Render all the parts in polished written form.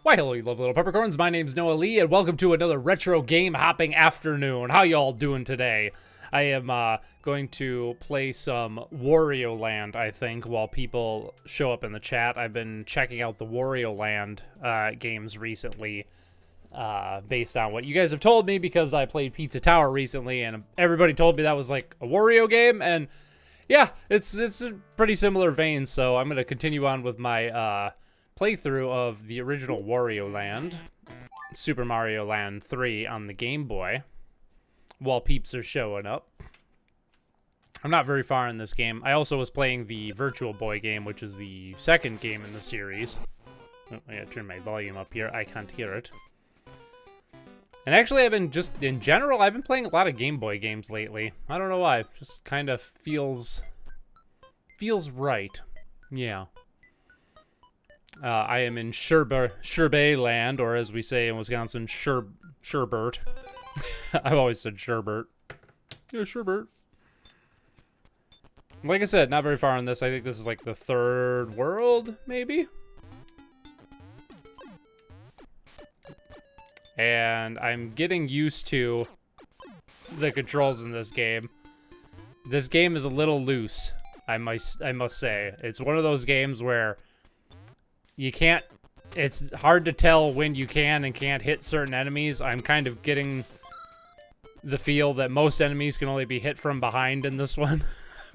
Why, hello, you lovely little peppercorns. My name's Noa Lee, and welcome to another retro game hopping afternoon. How y'all doing today? I am going to play some Wario Land, I think, while people show up in the chat. I've been checking out the Wario Land games recently, based on what you guys have told me, because I played Pizza Tower recently, and everybody told me that was like a Wario game, and yeah, it's a pretty similar vein, so I'm going to continue on with my playthrough of the original Wario Land, Super Mario Land 3 on the Game Boy, while peeps are showing up. I'm not very far in this game. I also was playing the Virtual Boy game, which is the second game in the series. Oh, I gotta turn my volume up here. I can't hear it. And actually, I've been just, in general, I've been playing a lot of Game Boy games lately. I don't know why. It just kind of feels right. Yeah. I am in Sherbet Land, or as we say in Wisconsin, Sherbert. I've always said Sherbert. Yeah, Sherbert. Like I said, not very far on this. I think this is like the third world, maybe? And I'm getting used to the controls in this game. This game is a little loose, I must say. It's one of those games where you can't, it's hard to tell when you can and can't hit certain enemies. I'm kind of getting the feel that most enemies can only be hit from behind in this one,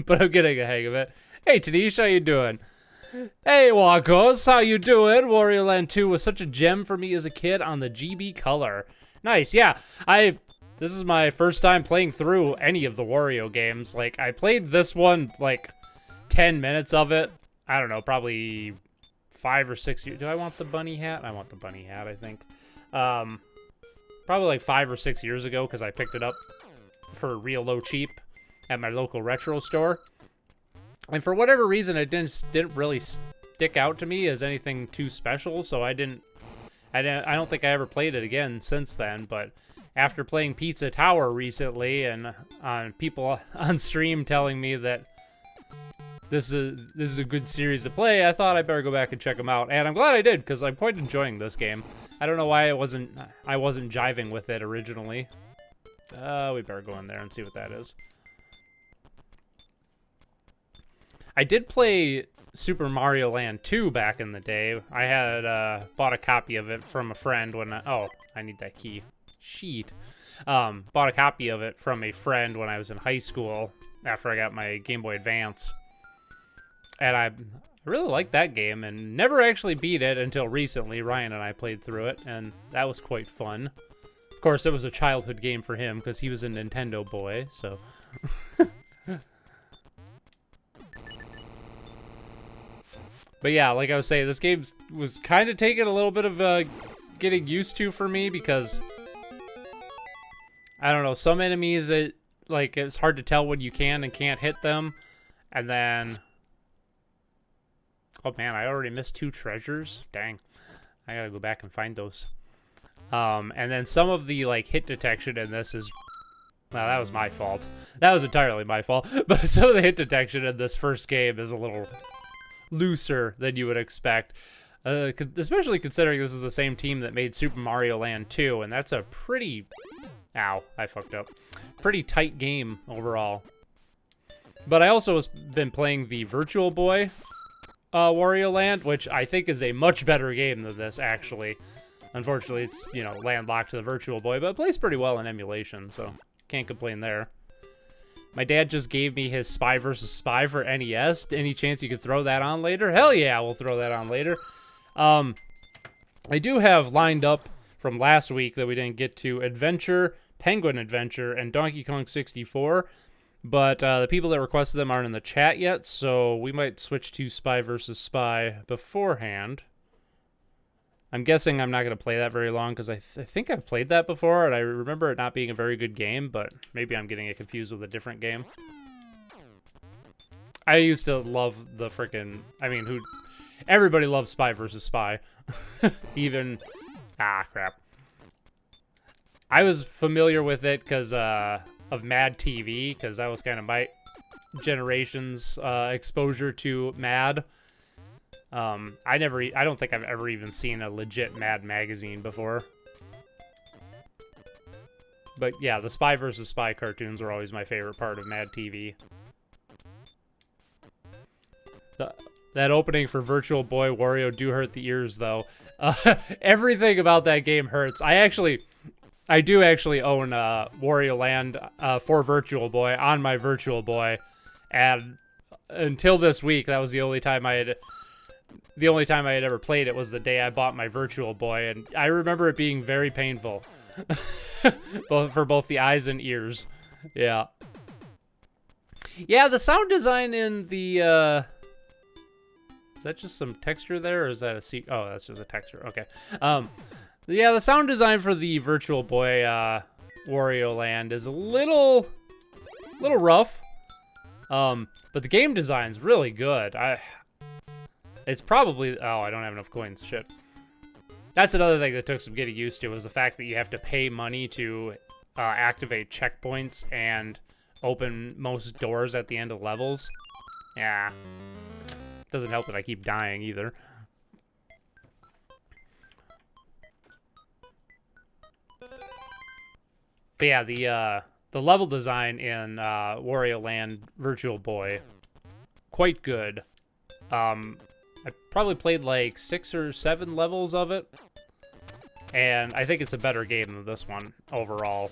but I'm getting a hang of it. Hey, Tanish, how you doing? Hey, Walkos, how you doing? Wario Land 2 was such a gem for me as a kid on the GB Color. Nice, yeah. This is my first time playing through any of the Wario games. Like, I played this one, like, 10 minutes of it. I don't know, probably 5 or 6 years. Do I want the bunny hat? I want the bunny hat, I think. Probably like 5 or 6 years ago, because I picked it up for real low cheap at my local retro store. And for whatever reason, it didn't really stick out to me as anything too special, so I don't think I ever played it again since then. But after playing Pizza Tower recently, and people on stream telling me that this is a good series to play, I thought I'd better go back and check them out. And I'm glad I did, because I'm quite enjoying this game. I don't know why I wasn't jiving with it originally. We better go in there and see what that is. I did play Super Mario Land 2 back in the day. I had bought a copy of it from a friend when I need that key. Sheet. Bought a copy of it from a friend when I was in high school after I got my Game Boy Advance. And I really liked that game and never actually beat it until recently. Ryan and I played through it, and that was quite fun. Of course, it was a childhood game for him because he was a Nintendo boy, so... But yeah, like I was saying, this game was kind of taking a little bit of getting used to for me, because I don't know, some enemies, it's hard to tell when you can and can't hit them. And then, oh man, I already missed 2 treasures. Dang, I gotta go back and find those. And then some of the hit detection in this is, well, that was my fault. That was entirely my fault. But some of the hit detection in this first game is a little looser than you would expect, especially considering this is the same team that made Super Mario Land 2, and that's a pretty, ow, I fucked up, pretty tight game overall. But I also have been playing the Virtual Boy Wario Land, which I think is a much better game than this, actually. Unfortunately, it's, landlocked to the Virtual Boy, but it plays pretty well in emulation, so can't complain there. My dad just gave me his Spy vs. Spy for NES. Any chance you could throw that on later? Hell yeah, we'll throw that on later. I do have lined up from last week that we didn't get to Adventure, Penguin Adventure, and Donkey Kong 64. But the people that requested them aren't in the chat yet, so we might switch to Spy vs. Spy beforehand. I'm guessing I'm not going to play that very long, because I think I've played that before, and I remember it not being a very good game, but maybe I'm getting it confused with a different game. I used to love the frickin', everybody loves Spy vs. Spy. Even, crap. I was familiar with it because of Mad TV, because that was kind of my generation's exposure to Mad. I don't think I've ever even seen a legit Mad magazine before. But yeah, the Spy vs. Spy cartoons were always my favorite part of Mad TV. That opening for Virtual Boy Wario do hurt the ears, though. Everything about that game hurts. I do actually own Wario Land for Virtual Boy on my Virtual Boy, and until this week, that was the only time I had ever played it was the day I bought my Virtual Boy, and I remember it being very painful, for both the eyes and ears. Yeah. Yeah, the sound design in the is that just some texture there, or is that a oh, that's just a texture. Okay. Yeah, the sound design for the Virtual Boy Wario Land is a little rough. But the game design's really good. It's probably, oh, I don't have enough coins. Shit. That's another thing that took some getting used to, was the fact that you have to pay money to activate checkpoints and open most doors at the end of levels. Yeah. Doesn't help that I keep dying either. But yeah, the level design in Wario Land Virtual Boy, quite good. I probably played like 6 or 7 levels of it, and I think it's a better game than this one overall.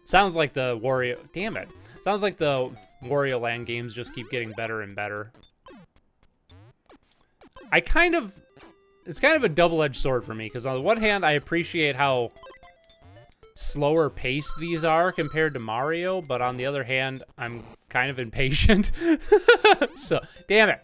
Sounds like the Wario... Damn it. Sounds like the Wario Land games just keep getting better and better. It's kind of a double-edged sword for me, because on the one hand, I appreciate how slower paced these are compared to Mario, but on the other hand, I'm kind of impatient. So, damn it.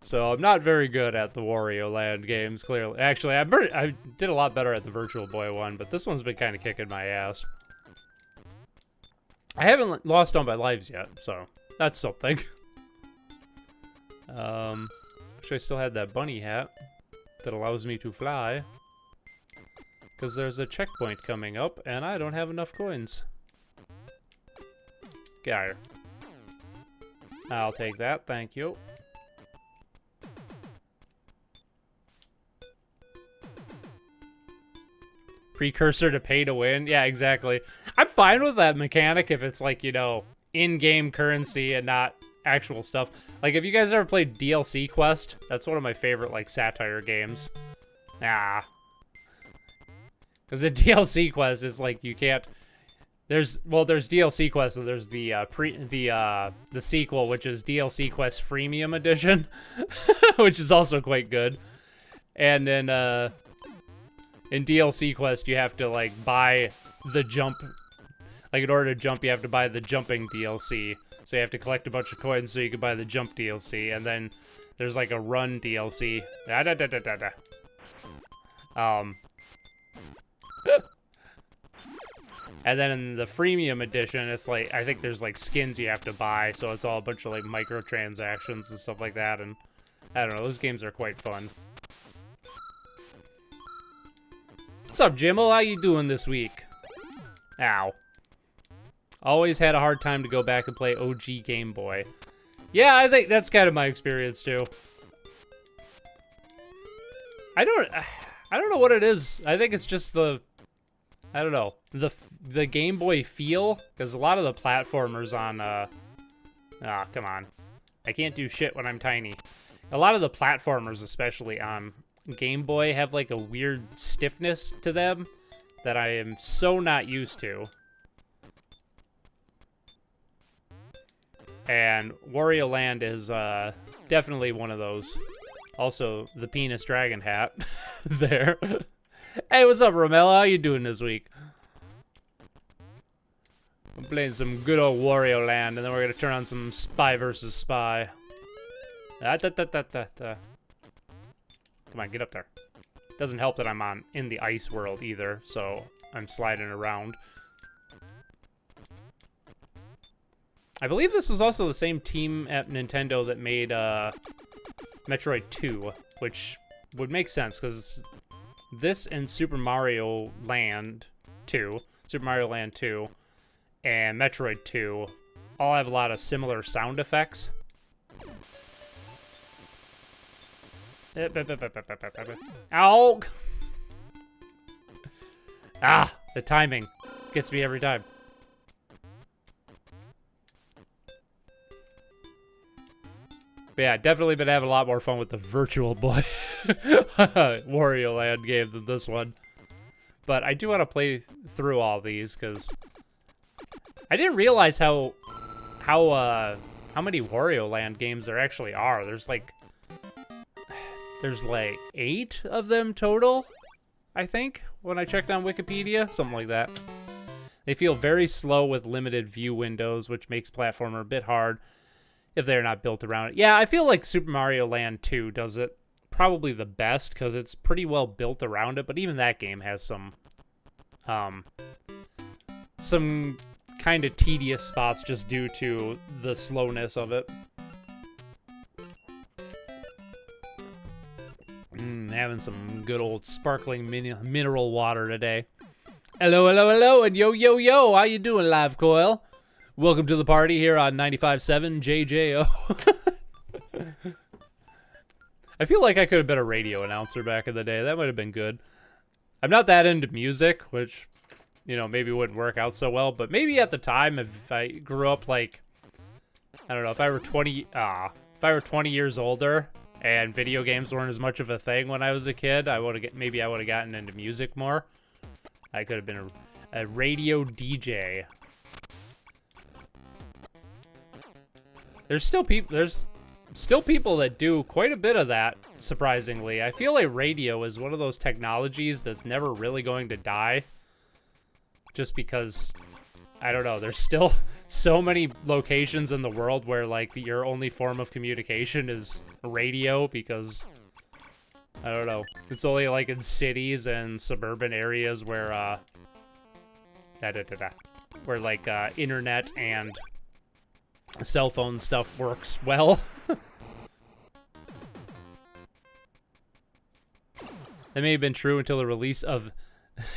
So I'm not very good at the Wario Land games, clearly. Actually, I did a lot better at the Virtual Boy one, but this one's been kind of kicking my ass. I haven't lost all my lives yet, so that's something. Wish I still had that bunny hat that allows me to fly. Because there's a checkpoint coming up, and I don't have enough coins. Get out of here. I'll take that, thank you. Precursor to pay to win? Yeah, exactly. I'm fine with that mechanic if it's like, you know, in-game currency and not actual stuff. Like, have you guys ever played DLC Quest? That's one of my favorite, like, satire games. Nah. Because in DLC Quest, it's like, you can't... there's DLC Quest, and there's the sequel, which is DLC Quest Freemium Edition, which is also quite good. And then, in DLC Quest, you have to, like, buy the jump. Like, in order to jump, you have to buy the jumping DLC. So you have to collect a bunch of coins so you can buy the jump DLC. And then there's, like, a run DLC. And then in the freemium edition, it's like, I think there's, like, skins you have to buy. So it's all a bunch of, like, microtransactions and stuff like that. And I don't know, those games are quite fun. What's up, Jimmel? How you doing this week? Ow. Always had a hard time to go back and play OG Game Boy. Yeah, I think that's kind of my experience, too. I don't know what it is. I think it's just the... I don't know. The Game Boy feel? Because a lot of the platformers on... Ah, come on. I can't do shit when I'm tiny. A lot of the platformers, especially on... Game Boy, have like a weird stiffness to them that I am so not used to. And Wario Land is definitely one of those. Also, the penis dragon hat there. Hey, what's up, Romella? How you doing this week? I'm playing some good old Wario Land, and then we're gonna turn on some Spy vs. Spy. Come on, get up there. Doesn't help that I'm in the ice world either, so I'm sliding around. I believe this was also the same team at Nintendo that made Metroid 2, which would make sense, because this and Super Mario Land 2, and Metroid 2 all have a lot of similar sound effects. Ow! Ah, the timing gets me every time. But yeah, definitely been having a lot more fun with the Virtual Boy Wario Land game than this one. But I do want to play through all these because I didn't realize how many Wario Land games there actually are. There's like 8 of them total, I think, when I checked on Wikipedia, something like that. They feel very slow with limited view windows, which makes platformer a bit hard if they're not built around it. Yeah, I feel like Super Mario Land 2 does it probably the best because it's pretty well built around it, but even that game has some kind of tedious spots just due to the slowness of it. Having some good old sparkling mineral water today. Hello, hello, hello, and yo, yo, yo, how you doing, Live Coil? Welcome to the party here on 95.7 JJO. I feel like I could have been a radio announcer back in the day. That might have been good. I'm not that into music, which, you know, maybe wouldn't work out so well, but maybe at the time, if I grew up like, I don't know, if I were 20 years older and video games weren't as much of a thing when I was a kid, I would have gotten into music more. I could have been a radio DJ. There's still people that do quite a bit of that, surprisingly. I feel like radio is one of those technologies that's never really going to die. Just because, I don't know, there's still so many locations in the world where, like, your only form of communication is radio because, I don't know, it's only, like, in cities and suburban areas where, internet and cell phone stuff works well. That may have been true until the release of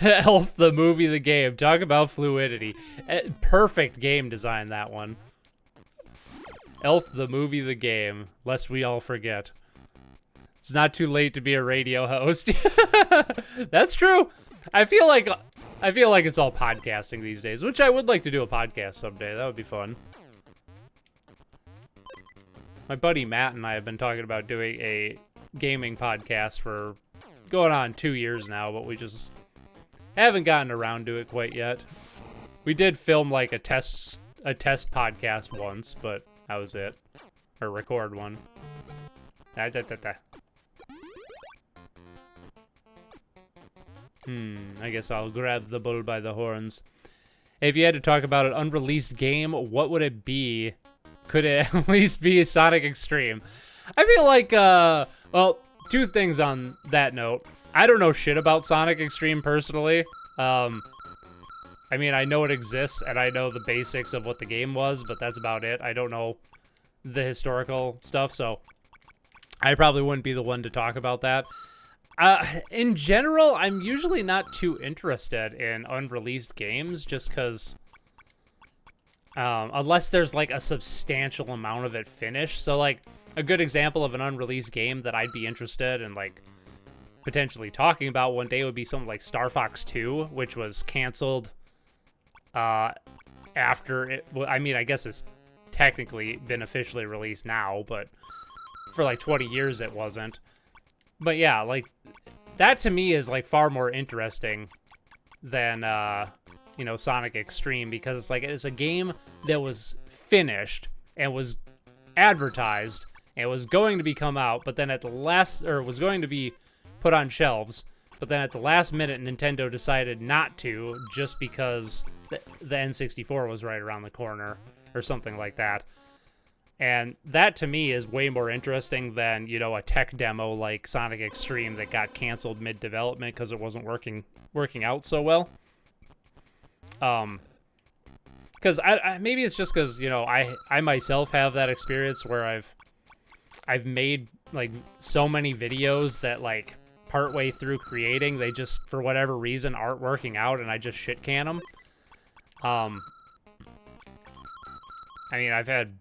Elf the movie, the game. Talk about fluidity. Perfect game design, that one. Elf the movie, the game. Lest we all forget. It's not too late to be a radio host. That's true. I feel like it's all podcasting these days, which I would like to do a podcast someday. That would be fun. My buddy Matt and I have been talking about doing a gaming podcast for going on 2 years now, but we just haven't gotten around to it quite yet. We did film like a test podcast once, but that was it. Or record one. I guess I'll grab the bull by the horns. If you had to talk about an unreleased game, what would it be? Could it at least be Sonic Extreme? I feel like, well, 2 things on that note. I don't know shit about Sonic Extreme personally. I mean, I know it exists, and I know the basics of what the game was, but that's about it. I don't know the historical stuff, so I probably wouldn't be the one to talk about that. In general, I'm usually not too interested in unreleased games, just because... unless there's, like, a substantial amount of it finished. So, like, a good example of an unreleased game that I'd be interested in, like, potentially talking about one day would be something like Star Fox 2, which was canceled after it... Well, I mean, I guess it's technically been officially released now, but for, like, 20 years it wasn't. But, yeah, like, that to me is, like, far more interesting than, you know, Sonic Extreme, because it's like, it's a game that was finished and was advertised and was going to be come out, but then at the last, or was going to be put on shelves, but then at the last minute Nintendo decided not to, just because the N64 was right around the corner or something like that. And that to me is way more interesting than, you know, a tech demo like Sonic Extreme that got canceled mid-development because it wasn't working out so well. Because I maybe it's just because, you know, I myself have that experience where I've made, like, so many videos that, like, partway through creating, they just, for whatever reason, aren't working out, and I just shit can them. I mean, I've had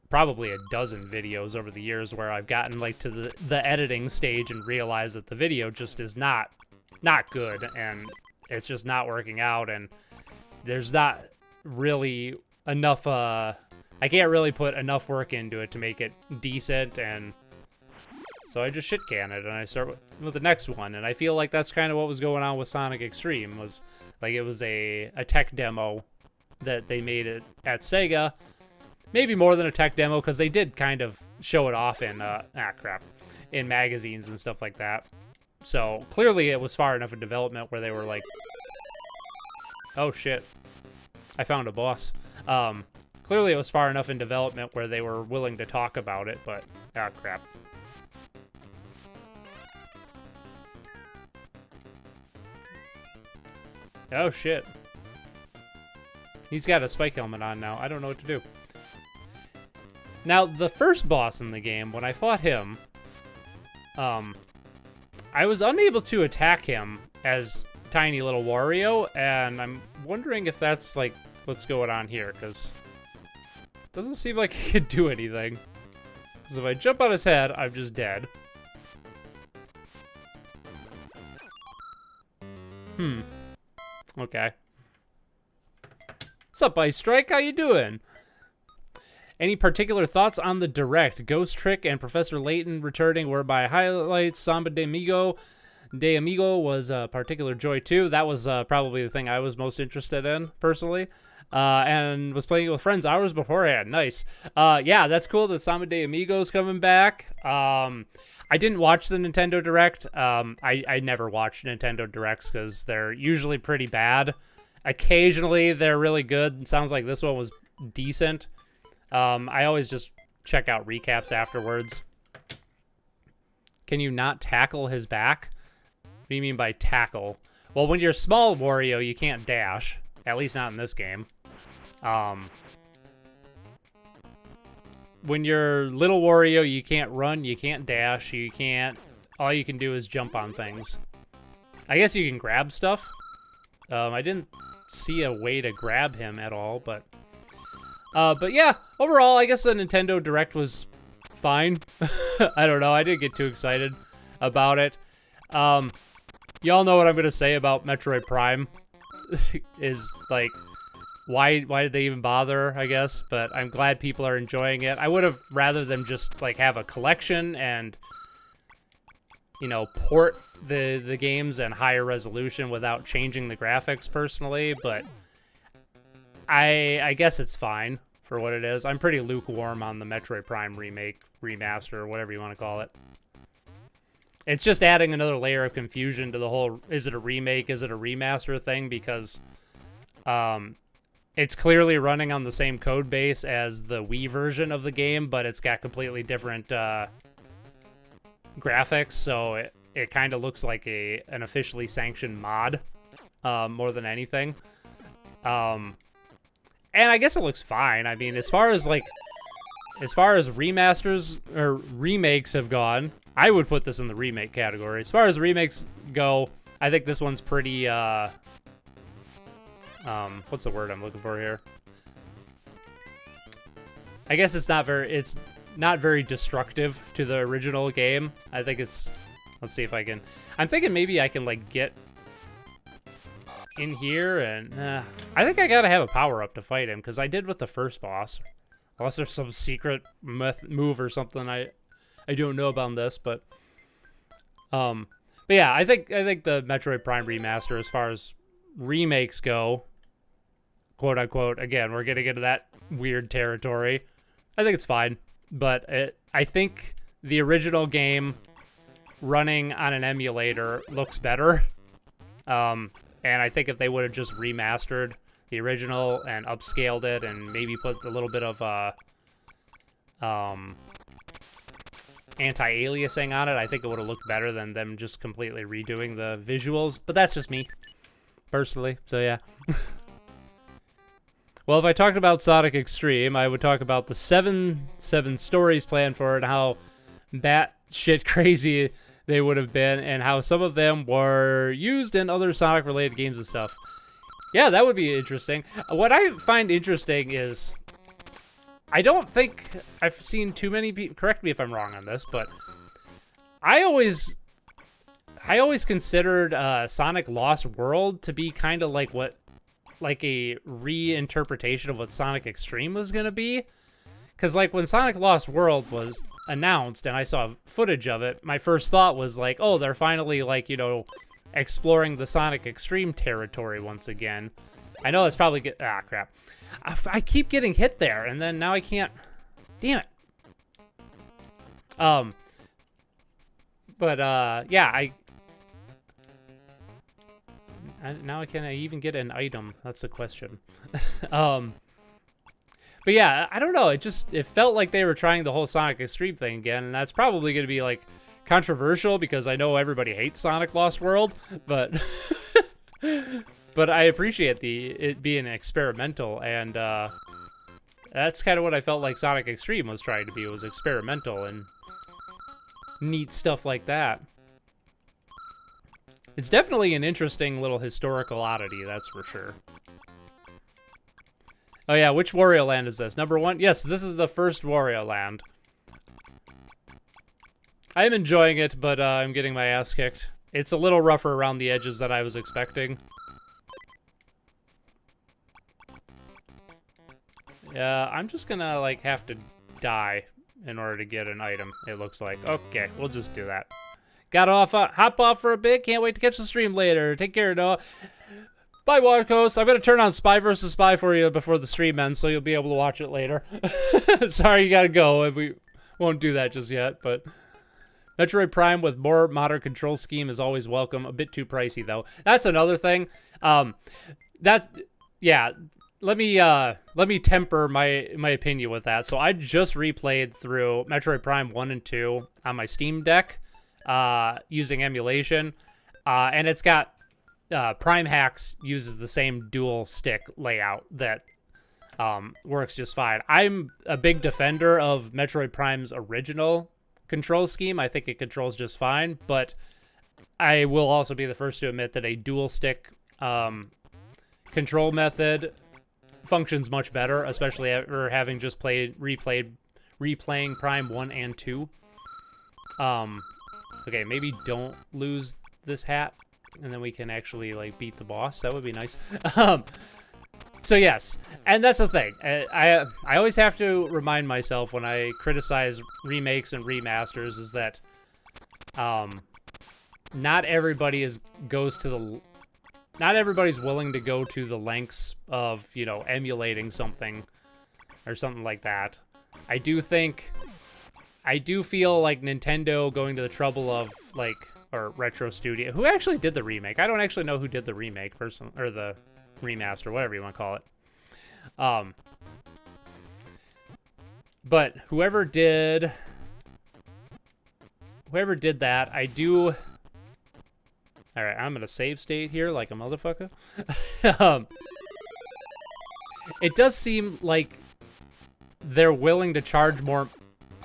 probably a dozen videos over the years where I've gotten like to the editing stage and realized that the video just is not good, and it's just not working out, and there's not really enough I can't really put enough work into it to make it decent, and so I just shit can it and I start with the next one. And I feel like that's kind of what was going on with Sonic Extreme. Was like it was a tech demo that they made it at Sega. Maybe more than a tech demo, because they did kind of show it off in in magazines and stuff like that. So clearly it was far enough in development where they were like, oh shit, I found a boss. Clearly it was far enough in development where they were willing to talk about it, but crap. Oh shit. He's got a spike helmet on now. I don't know what to do. Now, the first boss in the game, when I fought him, I was unable to attack him as tiny little Wario, and I'm wondering if that's, like, what's going on here, because it doesn't seem like he could do anything. Because if I jump on his head, I'm just dead. Okay. What's up, Ice Strike? How you doing? Any particular thoughts on the Direct? Ghost Trick and Professor Layton returning were my highlights. Samba de Amigo was a particular joy too. That was probably the thing I was most interested in, personally. And was playing it with friends hours beforehand. Nice. Yeah, that's cool that Samba de Amigo's coming back. I didn't watch the Nintendo Direct. I never watched Nintendo Directs because they're usually pretty bad. Occasionally, they're really good. It sounds like this one was decent. I always just check out recaps afterwards. Can you not tackle his back? What do you mean by tackle? Well, when you're small Wario, you can't dash. At least not in this game. When you're little Wario, you can't run, you can't dash, you can't... All you can do is jump on things. I guess you can grab stuff. I didn't see a way to grab him at all, but yeah, overall, I guess the Nintendo Direct was fine. I don't know, I didn't get too excited about it. Y'all know what I'm gonna say about Metroid Prime. Is, like, why did they even bother, I guess, but I'm glad people are enjoying it. I would have rather them just, like, have a collection and, you know, port the games in higher resolution without changing the graphics, personally, but I guess it's fine for what it is. I'm pretty lukewarm on the Metroid Prime remake, remaster, or whatever you want to call it. It's just adding another layer of confusion to the whole, is it a remake, is it a remaster thing, because it's clearly running on the same code base as the Wii version of the game, but it's got completely different graphics, so it kind of looks like an officially sanctioned mod more than anything. And I guess it looks fine. I mean, as far as remasters or remakes have gone, I would put this in the remake category. As far as remakes go, I think this one's pretty, what's the word I'm looking for here? I guess it's not very destructive to the original game. I think it's, let's see if I can, I'm thinking maybe I can, like, get in here, and I think I gotta have a power-up to fight him, because I did with the first boss. Unless there's some secret move or something I don't know about this, but yeah, I think the Metroid Prime remaster, as far as remakes go, quote unquote, again, we're getting into that weird territory. I think it's fine, but I think the original game running on an emulator looks better. And I think if they would have just remastered the original and upscaled it and maybe put a little bit of anti-aliasing on it, I think it would have looked better than them just completely redoing the visuals. But that's just me, personally. So yeah. Well, if I talked about Sonic Extreme, I would talk about the seven stories planned for it, and how batshit crazy they would have been, and how some of them were used in other Sonic-related games and stuff. Yeah, that would be interesting. What I find interesting is I don't think I've seen too many people, correct me if I'm wrong on this, but I always considered Sonic Lost World to be kind of like a reinterpretation of what Sonic Extreme was going to be. Because, like, when Sonic Lost World was announced and I saw footage of it, my first thought was, like, oh, they're finally, like, you know, exploring the Sonic Extreme territory once again. I know it's probably good. Ah, crap. I keep getting hit there, and then now I can't. Damn it. Yeah, now can I even get an item? That's the question. But yeah, I don't know. It felt like they were trying the whole Sonic Extreme thing again, and that's probably going to be like controversial because I know everybody hates Sonic Lost World, but but I appreciate it being experimental, and that's kind of what I felt like Sonic Extreme was trying to be, was experimental and neat stuff like that. It's definitely an interesting little historical oddity, that's for sure. Oh yeah, which Wario Land is this? Number 1? Yes, this is the first Wario Land. I am enjoying it, but I'm getting my ass kicked. It's a little rougher around the edges than I was expecting. Yeah, I'm just gonna, like, have to die in order to get an item, it looks like. Okay, we'll just do that. Got off, hop off for a bit. Can't wait to catch the stream later. Take care, Noah. Bye, Watercoast. I'm going to turn on Spy vs. Spy for you before the stream ends, so you'll be able to watch it later. Sorry, you got to go. We won't do that just yet, but Metroid Prime with more modern control scheme is always welcome. A bit too pricey, though. That's another thing. Yeah, let me temper my opinion with that. So I just replayed through Metroid Prime 1 and 2 on my Steam Deck using emulation, and it's got Prime Hacks uses the same dual stick layout that works just fine. I'm a big defender of Metroid Prime's original control scheme. I think it controls just fine, but I will also be the first to admit that a dual stick control method functions much better, especially after having just replaying Prime 1 and 2. Okay, maybe don't lose this hat, and then we can actually, like, beat the boss. That would be nice. So yes, and that's the thing. I always have to remind myself when I criticize remakes and remasters is that not everybody's willing to go to the lengths of, you know, emulating something or something like that. I do feel like Nintendo going to the trouble of, like, or Retro Studio, who actually did the remake. I don't actually know who did the remake personally, or the remaster, whatever you want to call it. But whoever did that, I do. All right, I'm gonna save state here like a motherfucker. It does seem like they're willing to charge more.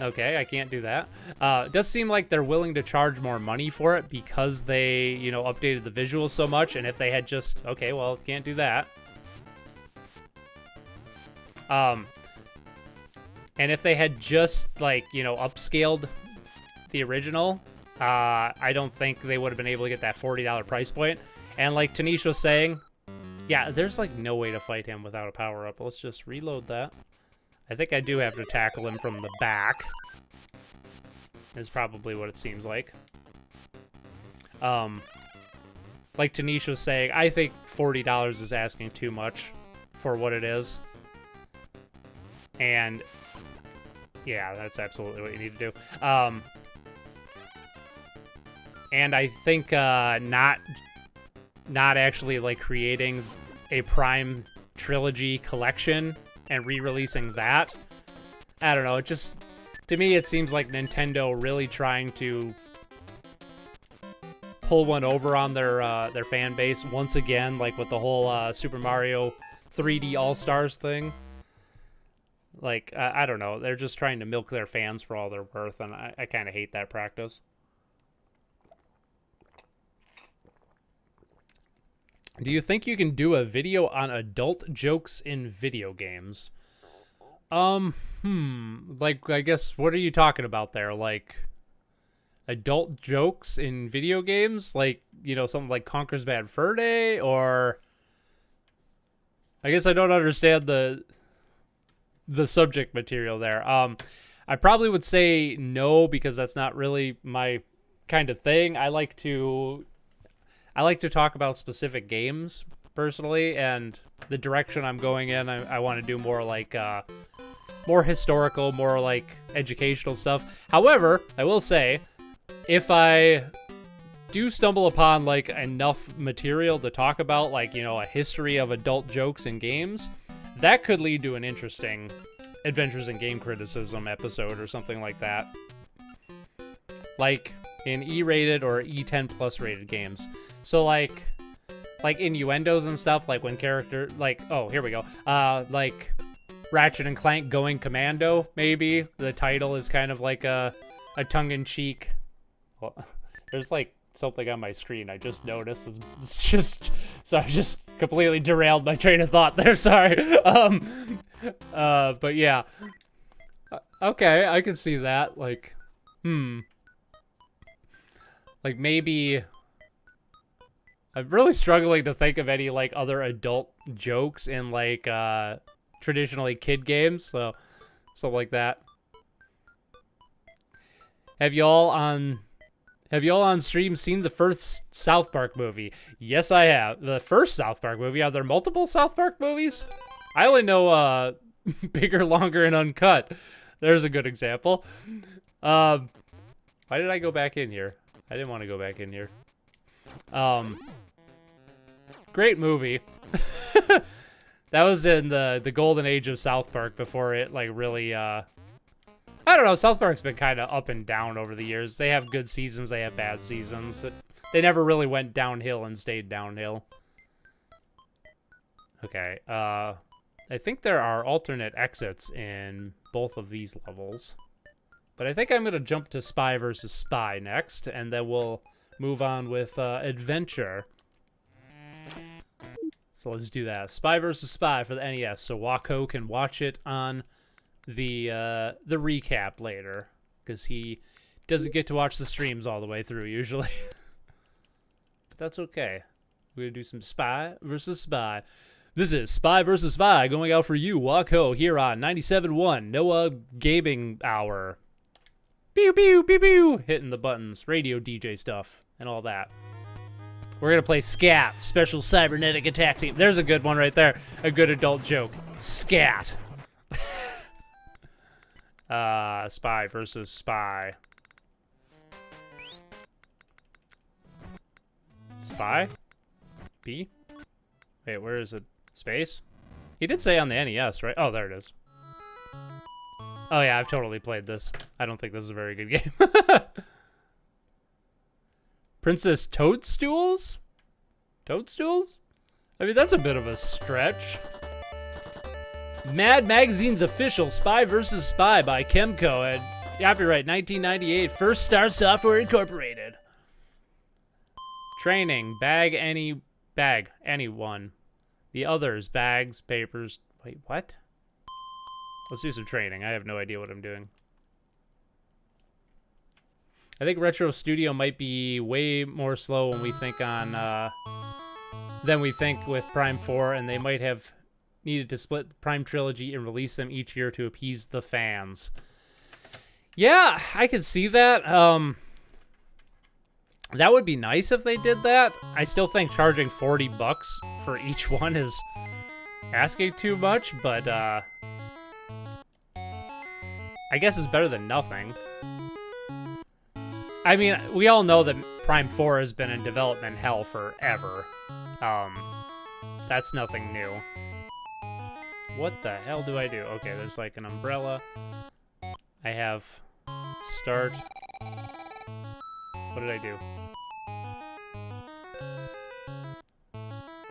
Okay, I can't do that. It does seem like they're willing to charge more money for it because they, you know, updated the visuals so much. And if they had just, okay, well, can't do that. And if they had just, like, you know, upscaled the original, I don't think they would have been able to get that $40 price point. And like Tanish was saying, yeah, there's like no way to fight him without a power-up. Let's just reload that. I think I do have to tackle him from the back. Is probably what it seems like. Like Tanish was saying, I think $40 is asking too much for what it is. And yeah, that's absolutely what you need to do. And I think not actually like creating a Prime trilogy collection and re-releasing that. I don't know, it just, to me it seems like Nintendo really trying to pull one over on their fan base once again, like with the whole Super Mario 3D All-Stars thing. Like, I don't know, they're just trying to milk their fans for all they're worth, and I kind of hate that practice. Do you think you can do a video on adult jokes in video games? Like, I guess, what are you talking about there? Like, adult jokes in video games? Like, you know, something like Conker's Bad Fur Day? Or, I guess I don't understand the subject material there. I probably would say no, because that's not really my kind of thing. I like to talk about specific games, personally, and the direction I'm going in, I want to do more like, more historical, more like educational stuff. However, I will say, if I do stumble upon like enough material to talk about, like, you know, a history of adult jokes in games, that could lead to an interesting Adventures in Game Criticism episode or something like that. Like in E-rated or E10 plus rated games. So like innuendos and stuff, like when character, like, oh, here we go. Like Ratchet and Clank Going Commando, maybe. The title is kind of like a tongue-in-cheek. Well, there's like something on my screen I just noticed. It's just, so I just completely derailed my train of thought there. Sorry. But yeah. Okay, I can see that. Like, like maybe I'm really struggling to think of any like other adult jokes in like traditionally kid games, so something like that. Have y'all on stream seen the first South Park movie? Yes, I have. The first South Park movie. Are there multiple South Park movies? I only know Bigger, Longer, and Uncut. There's a good example. Why did I go back in here? I didn't want to go back in here. Great movie. That was in the golden age of South Park before it like really I don't know, South Park's been kind of up and down over the years. They have good seasons, they have bad seasons. They never really went downhill and stayed downhill. Okay, I think there are alternate exits in both of these levels. But I think I'm going to jump to Spy versus Spy next, and then we'll move on with Adventure. So let's do that. Spy versus Spy for the NES, so Wako can watch it on the recap later, because he doesn't get to watch the streams all the way through usually. But that's okay. We're going to do some Spy versus Spy. This is Spy versus Spy going out for you, Wako, here on 97.1 Noah Gaming Hour. Pew, pew, pew, pew. Hitting the buttons, radio DJ stuff, and all that. We're going to play Scat, Special Cybernetic Attack Team. There's a good one right there. A good adult joke. Scat. Spy versus Spy. Spy? B? Wait, where is it? Space? He did say on the NES, right? Oh, there it is. Oh yeah, I've totally played this. I don't think this is a very good game. Princess Toadstools? Toadstools? I mean, that's a bit of a stretch. Mad Magazine's official Spy vs. Spy by Chemco at copyright 1998. First Star Software Incorporated. Training. Bag anyone. The others. Bags, papers. Wait, what? Let's do some training. I have no idea what I'm doing. I think Retro Studio might be way more slow when we think on than we think with Prime 4, and they might have needed to split the Prime Trilogy and release them each year to appease the fans. Yeah, I could see that. That would be nice if they did that. I still think charging $40 for each one is asking too much, but I guess it's better than nothing. I mean, we all know that Prime 4 has been in development hell forever. That's nothing new. What the hell do I do? Okay, there's like an umbrella. I have start. What did I do?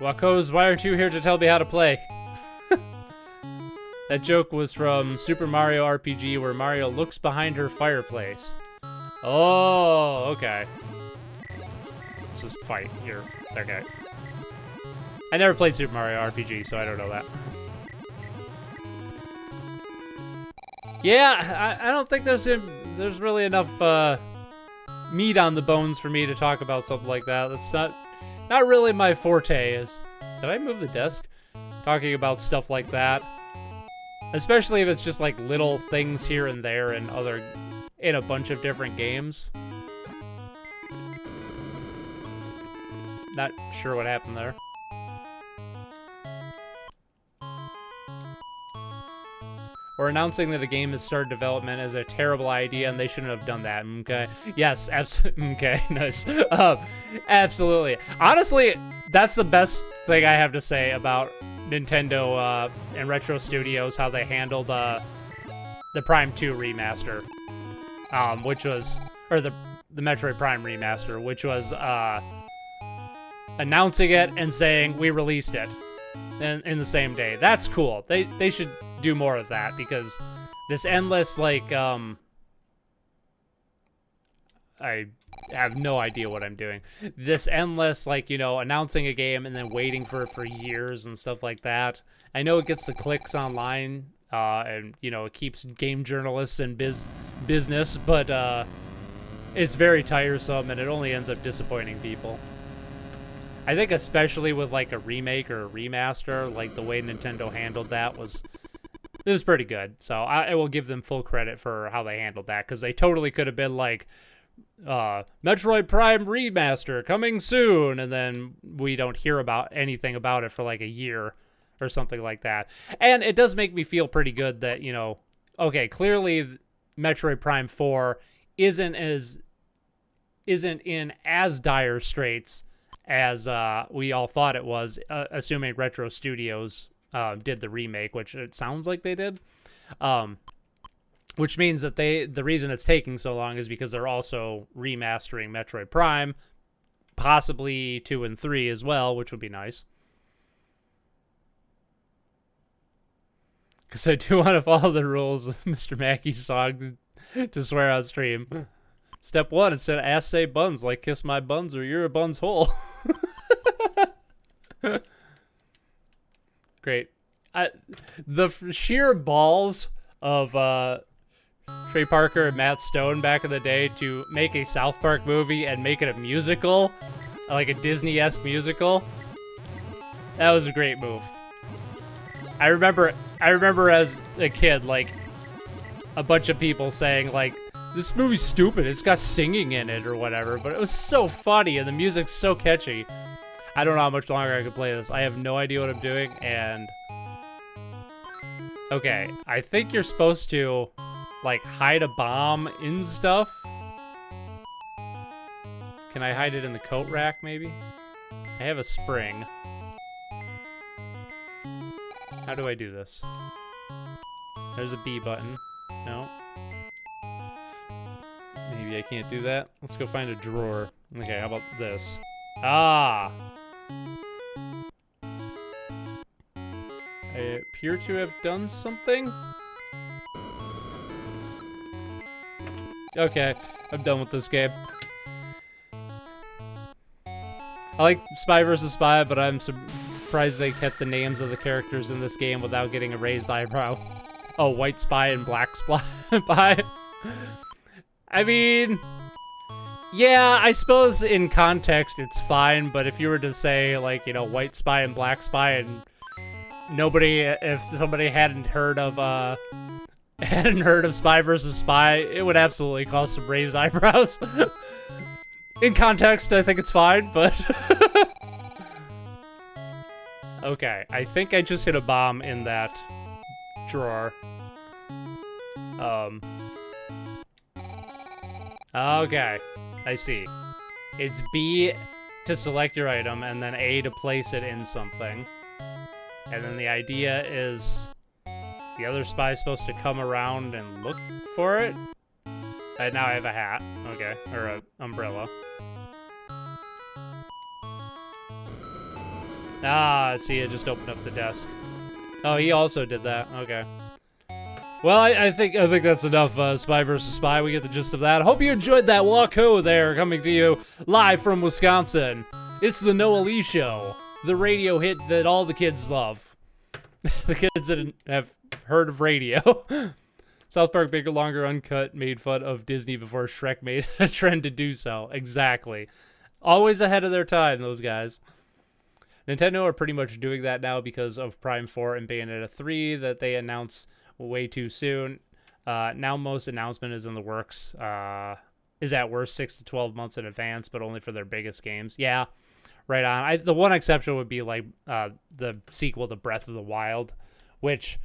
Wako's, why aren't you here to tell me how to play? That joke was from Super Mario RPG where Mario looks behind her fireplace. Oh, okay. Let's just fight here. Okay. I never played Super Mario RPG, so I don't know that. Yeah, I don't think there's really enough meat on the bones for me to talk about something like that. That's not really my forte. Did I move the desk? Talking about stuff like that, especially if it's just like little things here and there in a bunch of different games. Not sure what happened there. Or announcing that a game has started development is a terrible idea and they shouldn't have done that. Okay. Yes, absolutely. Okay, nice. Absolutely. Honestly, that's the best thing I have to say about Nintendo and Retro Studios, how they handled the Prime 2 remaster, which was, or the Metroid Prime remaster, which was announcing it and saying we released it in the same day. That's cool. They should do more of that, because this endless, like, I have no idea what I'm doing. This endless, like, you know, announcing a game and then waiting for years and stuff like that. I know it gets the clicks online, and, you know, it keeps game journalists in business, but it's very tiresome and it only ends up disappointing people. I think especially with, like, a remake or a remaster, like, the way Nintendo handled that was pretty good. So I will give them full credit for how they handled that, because they totally could have been like, Metroid Prime remaster coming soon, and then we don't hear about anything about it for like a year or something like that. And it does make me feel pretty good that, you know, okay, clearly Metroid Prime 4 isn't in as dire straits as we all thought it was, assuming Retro Studios did the remake, which it sounds like they did. Which means that the reason it's taking so long is because they're also remastering Metroid Prime, possibly 2 and 3 as well, which would be nice. Because I do want to follow the rules of Mr. Mackey's song to swear on stream. Step 1, instead of ass, say buns, like kiss my buns or you're a buns hole. Great. The sheer balls of Trey Parker and Matt Stone back in the day to make a South Park movie and make it a musical, like a Disney-esque musical. That was a great move. I remember as a kid, like, a bunch of people saying, like, this movie's stupid, it's got singing in it or whatever, but it was so funny and the music's so catchy. I don't know how much longer I could play this. I have no idea what I'm doing, and... Okay, I think you're supposed to, like, hide a bomb in stuff. Can I hide it in the coat rack, maybe? I have a spring. How do I do this? There's a B button. No. Maybe I can't do that. Let's go find a drawer. Okay, how about this? Ah! I appear to have done something. Okay, I'm done with this game. I like Spy vs. Spy, but I'm surprised they kept the names of the characters in this game without getting a raised eyebrow. Oh, White Spy and Black Spy. I mean, yeah, I suppose in context it's fine, but if you were to say, like, you know, White Spy and Black Spy, and if somebody hadn't heard of Spy vs. Spy, it would absolutely cause some raised eyebrows. In context, I think it's fine, but... Okay, I think I just hit a bomb in that drawer. Okay, I see. It's B to select your item, and then A to place it in something. And then the idea is the other spy's supposed to come around and look for it. And now I have a hat, okay, or an umbrella. Ah, see, it just opened up the desk. Oh, he also did that, okay. Well, I think that's enough Spy vs. Spy. We get the gist of that. I hope you enjoyed that walko there, coming to you live from Wisconsin. It's the Noa Lee Show, the radio hit that all the kids love. The kids that have heard of radio. South Park Bigger, Longer, Uncut made fun of Disney before Shrek made a trend to do so. Exactly. Always ahead of their time, those guys. Nintendo are pretty much doing that now because of Prime 4 and Bayonetta 3 that they announced way too soon. Now most announcement is in the works. Is at worst 6 to 12 months in advance, but only for their biggest games. Yeah, right on. The one exception would be like the sequel to Breath of the Wild, which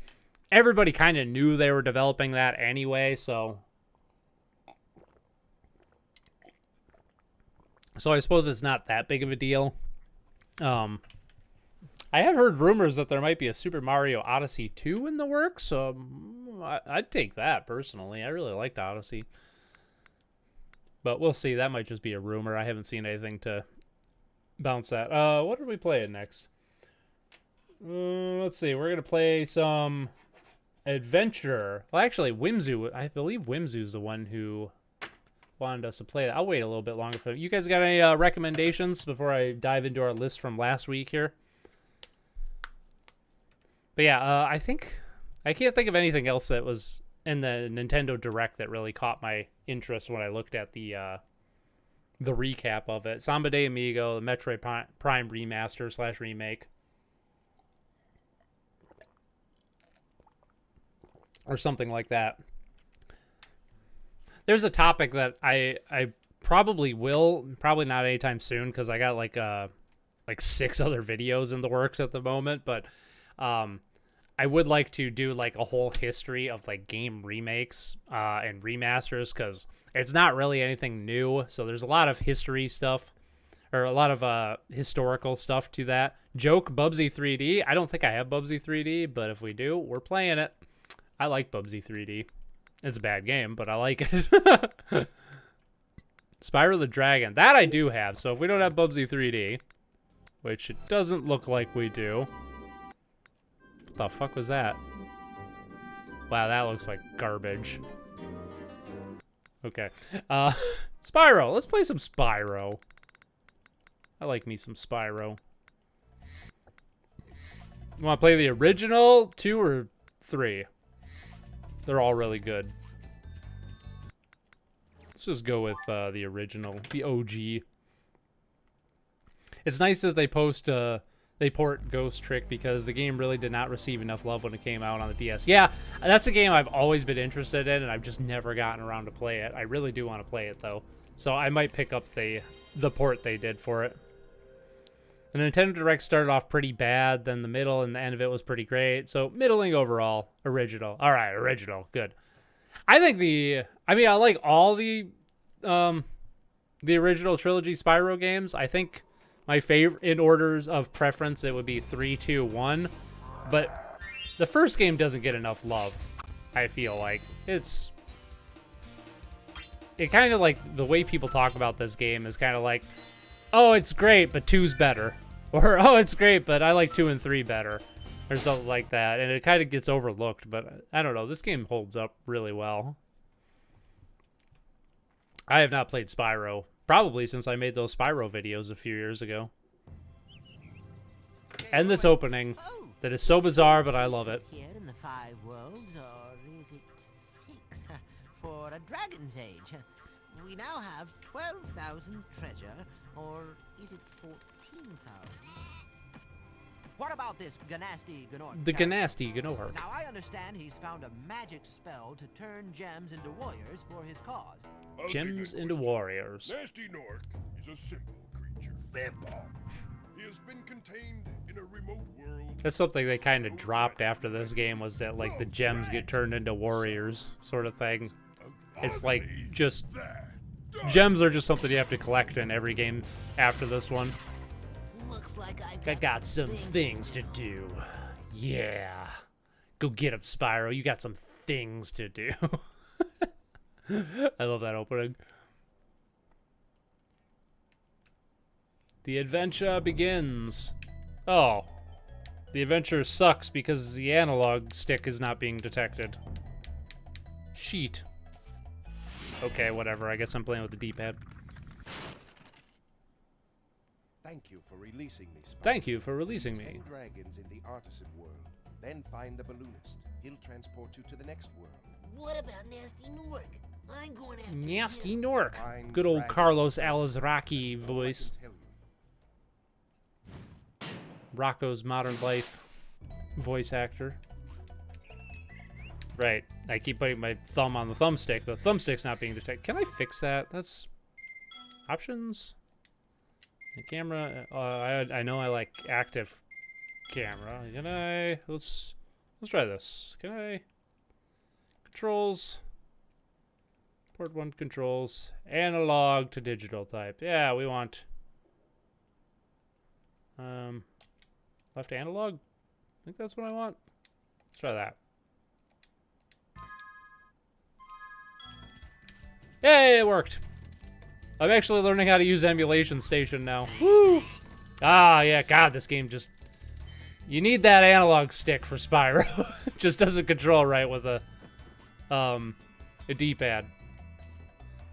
everybody kind of knew they were developing that anyway, so I suppose it's not that big of a deal. I have heard rumors that there might be a Super Mario Odyssey 2 in the works, so I'd take that personally. I really liked Odyssey. But we'll see. That might just be a rumor. I haven't seen anything to bounce that. What are we playing next? Let's see. We're going to play some Adventure. Well, actually, Whimzu. I believe Whimzu's the one who wanted us to play that. I'll wait a little bit longer for you guys. Got any recommendations before I dive into our list from last week here? But yeah, I can't think of anything else that was in the Nintendo Direct that really caught my interest when I looked at the recap of it. Samba de Amigo, the Metroid Prime remaster / remake. Or something like that. There's a topic that I probably not anytime soon, because I got like 6 other videos in the works at the moment, but I would like to do like a whole history of like game remakes and remasters, because it's not really anything new. So there's a lot of history stuff, or a lot of historical stuff to that. Joke Bubsy 3D. I don't think I have Bubsy 3D, but if we do, we're playing it. I like Bubsy 3D. It's a bad game, but I like it. Spyro the Dragon. That I do have. So if we don't have Bubsy 3D, which it doesn't look like we do. What the fuck was that? Wow, that looks like garbage. Okay. Spyro. Let's play some Spyro. I like me some Spyro. You want to play the original 2 or 3? They're all really good. Let's just go with the original, the OG. It's nice that they port Ghost Trick, because the game really did not receive enough love when it came out on the DS. Yeah, that's a game I've always been interested in, and I've just never gotten around to play it. I really do want to play it, though. So I might pick up the port they did for it. The Nintendo Direct started off pretty bad, then the middle and the end of it was pretty great. So middling overall, original. All right, original, good. I think I like all the original trilogy Spyro games. I think my favorite, in orders of preference, it would be 3, 2, 1. But the first game doesn't get enough love, I feel like. It kind of like, the way people talk about this game is kind of like, oh, it's great, but 2's better. Or, oh, it's great, but I like 2 and 3 better. Or something like that. And it kind of gets overlooked, but I don't know. This game holds up really well. I have not played Spyro, probably since I made those Spyro videos a few years ago. And this opening that is so bizarre, but I love it. Here in the 5 worlds, or is it 6? For a Dragon's Age. We now have 12,000 treasure, or is it 14,000? What about this Ganasty Gnor? The Ganasty Gnor. Now I understand he's found a magic spell to turn gems into warriors for his cause. Gems into warriors. Nasty Nork is a simple creature. He has been contained in a remote world. That's something they kind of dropped after this game, was that like the gems get turned into warriors sort of thing. It's like just gems are just something you have to collect in every game after this one. Looks like I got some things to do. Yeah. Go get him, Spyro. You got some things to do. I love that opening. The adventure begins. Oh. The adventure sucks because the analog stick is not being detected. Sheet. Okay, whatever. I guess I'm playing with the D-pad. Thank you for releasing me, Spyro. Thank you for releasing me. 10 dragons in the artisan world. Then find the balloonist. He'll transport you to the next world. What about Nasty Nork? I'm going after Nasty him. Nork. Fine Good old dragon. Carlos Alazraki That's all I voice. can tell you. Rocco's Modern Life voice actor. Right. I keep putting my thumb on the thumbstick, but the thumbstick's not being detected. Can I fix that? That's options. The camera. I know I like active camera. Can I? Let's try this. Can I? Controls. Port 1 controls. Analog to digital type. Yeah, we want left analog. I think that's what I want. Let's try that. Yay, it worked. I'm actually learning how to use Emulation Station now. Woo! Ah, yeah, God, this game just... You need that analog stick for Spyro. It just doesn't control right with a D-pad.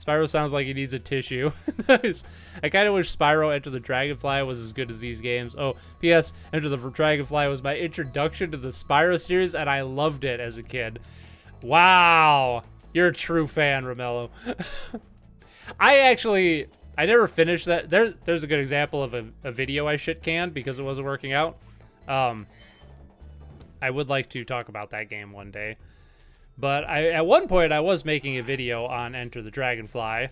Spyro sounds like he needs a tissue. I kind of wish Spyro Enter the Dragonfly was as good as these games. Oh, P.S. Enter the Dragonfly was my introduction to the Spyro series, and I loved it as a kid. Wow. You're a true fan, Romello. I never finished that. There's a good example of a video I shit-canned because it wasn't working out. I would like to talk about that game one day. But at one point, I was making a video on Enter the Dragonfly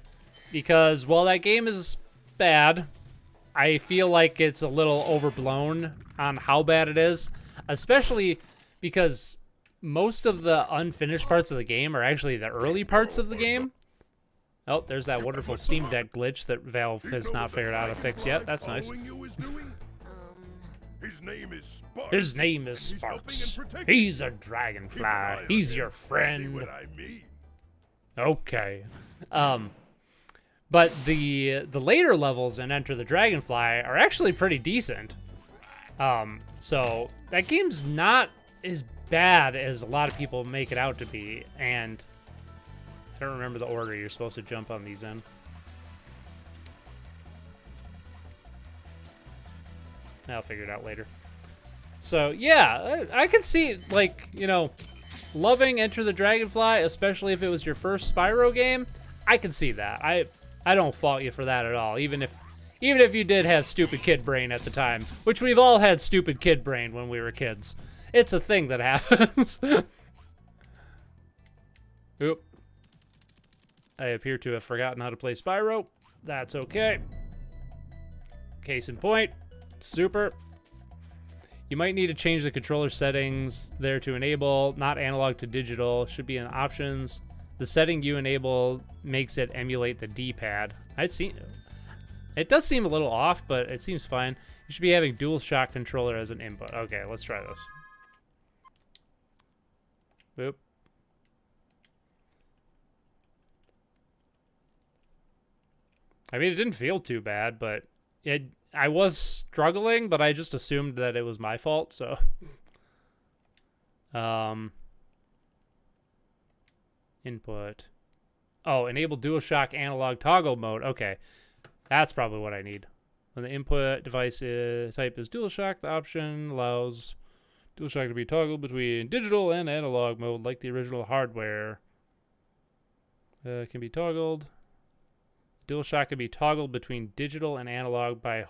because while that game is bad, I feel like it's a little overblown on how bad it is, especially because most of the unfinished parts of the game are actually the early parts of the game. Oh, there's that wonderful Steam Deck glitch that Valve has not figured out how to fix yet. That's nice. His name is Sparks. His name is and he's helping Sparks. and protecting He's a you. Keep an eye dragonfly. on He's him. your See friend. what I mean? Okay. But the later levels in Enter the Dragonfly are actually pretty decent. So that game's not as bad as a lot of people make it out to be, and I don't remember the order you're supposed to jump on these in. I'll figure it out later. So yeah, I could see, like, you know, loving Enter the Dragonfly, especially if it was your first Spyro game. I can see that. I don't fault you for that at all, even if you did have stupid kid brain at the time, which we've all had stupid kid brain when we were kids. It's a thing that happens. Oop. I appear to have forgotten how to play Spyro. That's okay. Case in point. Super. You might need to change the controller settings there to enable, not analog to digital. Should be in options. The setting you enable makes it emulate the D-pad. It does seem a little off, but it seems fine. You should be having DualShock controller as an input. Okay, let's try this. Boop. I mean, it didn't feel too bad, but I was struggling, but I just assumed that it was my fault, so. Input. Oh, enable DualShock analog toggle mode. Okay, that's probably what I need. When the input device type is DualShock, the option allows DualShock to be toggled between digital and analog mode like the original hardware. Can be toggled. DualShock can be toggled between digital and analog by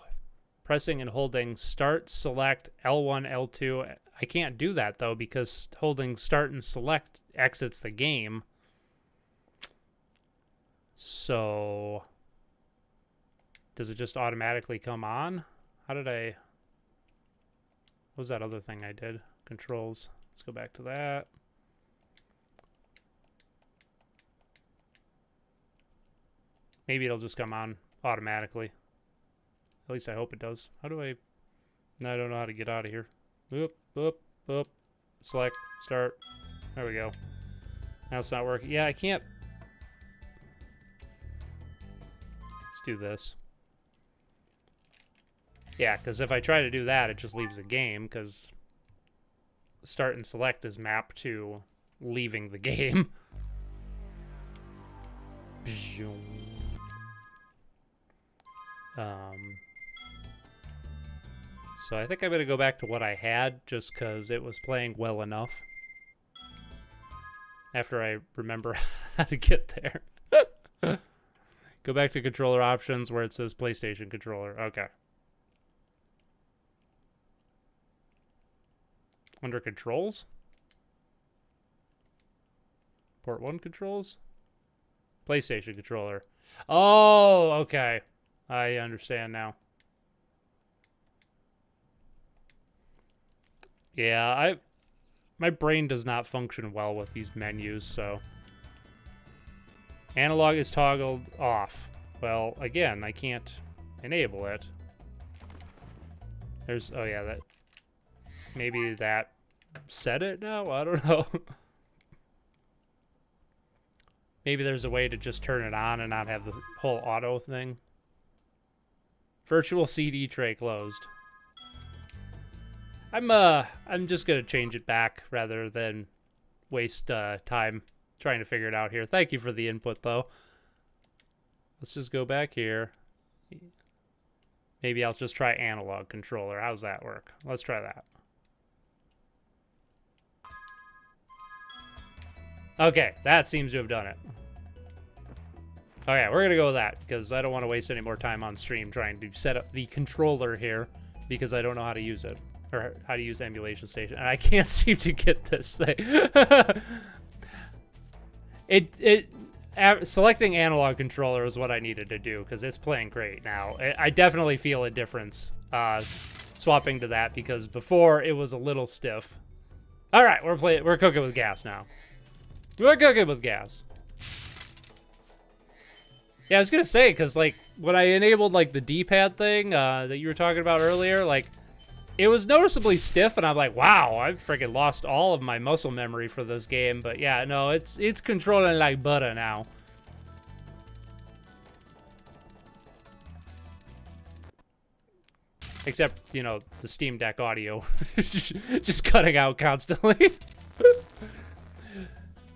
pressing and holding Start, Select, L1, L2. I can't do that, though, because holding Start and Select exits the game. So, does it just automatically come on? How did I... What was that other thing I did? Controls. Let's go back to that. Maybe it'll just come on automatically. At least I hope it does. How do I... No, I don't know how to get out of here. Oop, oop, oop. Select, start. There we go. Now it's not working. Yeah, I can't... Let's do this. Yeah, because if I try to do that, it just leaves the game, because start and select is mapped to leaving the game. So I think I'm going to go back to what I had just because it was playing well enough. after I remember how to get there. Go back to controller options where it says PlayStation controller. Okay. Under controls? Port 1 controls? PlayStation controller. Oh, okay. I understand now. Yeah, my brain does not function well with these menus, so. Analog is toggled off. Well, again, I can't enable it. There's, oh yeah, that, maybe that set it now? I don't know. Maybe there's a way to just turn it on and not have the whole auto thing. Virtual CD tray closed. I'm just gonna change it back rather than waste time trying to figure it out here. Thank you for the input, though. Let's just go back here. Maybe I'll just try analog controller. How's that work? Let's try that. Okay, that seems to have done it. Okay, we're gonna go with that because I don't want to waste any more time on stream trying to set up the controller here because I don't know how to use it or how to use the emulation station, and I can't seem to get this thing. Selecting analog controller is what I needed to do because it's playing great now. I definitely feel a difference swapping to that because before it was a little stiff. All right, we're cooking with gas now. We're cooking with gas. Yeah, I was gonna say because like when I enabled like the D-pad thing that you were talking about earlier, like it was noticeably stiff, and I'm like, wow, I freaking lost all of my muscle memory for this game. But yeah, no, it's controlling like butter now. Except, you know, the Steam Deck audio just cutting out constantly.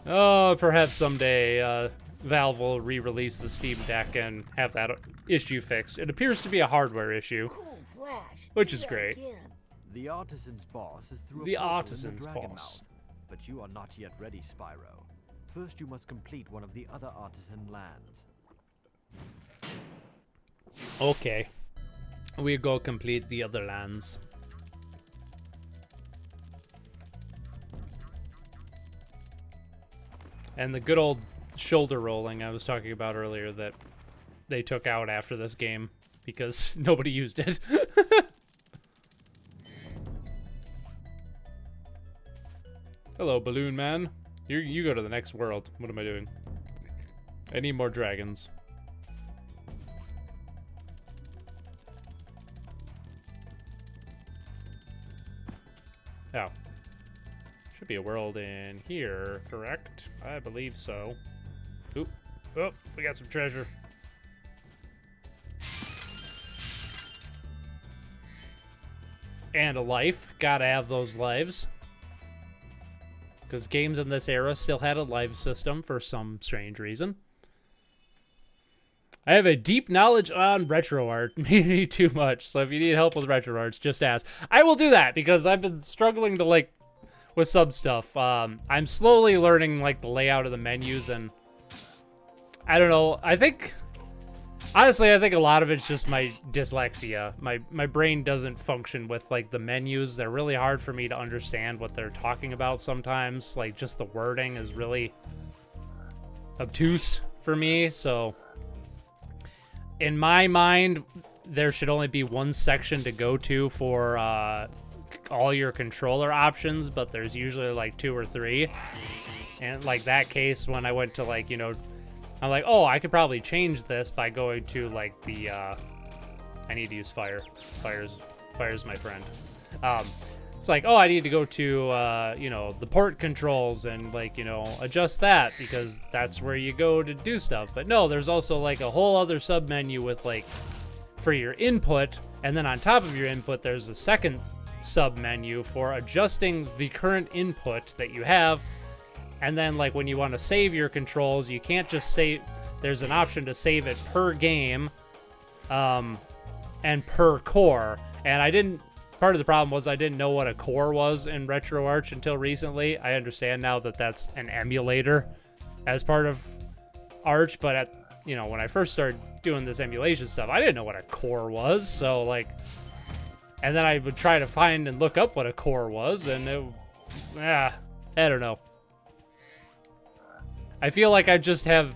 Oh, perhaps someday Valve will re-release the Steam Deck and have that issue fixed. It appears to be a hardware issue, which is great. The artisan's boss is through The a portal in artisan's Dragon boss. Mouth, but you are not yet ready, Spyro. First, you must complete one of the other artisan lands. Okay. We go complete the other lands. And the good old shoulder rolling I was talking about earlier that they took out after this game because nobody used it. Hello, Balloon Man. You go to the next world. What am I doing? I need more dragons. Oh. Should be a world in here, correct? I believe so. Oop. Oh, we got some treasure. And a life. Gotta have those lives. Because games in this era still had a live system for some strange reason. I have a deep knowledge on retro art, maybe too much. So if you need help with retro arts, just ask. I will do that because I've been struggling to like with some stuff. I'm slowly learning like the layout of the menus, and I don't know. Honestly, I think a lot of it's just my dyslexia. My brain doesn't function with like the menus. They're really hard for me to understand what they're talking about sometimes. Like just the wording is really obtuse for me. So in my mind, there should only be one section to go to for all your controller options, but there's usually like 2 or 3. And like that case, when I went to like, you know, I'm like, oh, I could probably change this by going to like the, I need to use fire. Fire's my friend. It's like, oh, I need to go to, you know, the port controls and like, you know, adjust that because that's where you go to do stuff. But no, there's also like a whole other sub menu with like, for your input. And then on top of your input, there's a second sub menu for adjusting the current input that you have. And then like when you want to save your controls, you can't just save, there's an option to save it per game and per core. And I didn't part of the problem was I didn't know what a core was in RetroArch until recently. I understand now that that's an emulator as part of Arch, but at, you know, when I first started doing this emulation stuff, I didn't know what a core was. So like, and then I would try to find and look up what a core was, and I don't know. I feel like I just have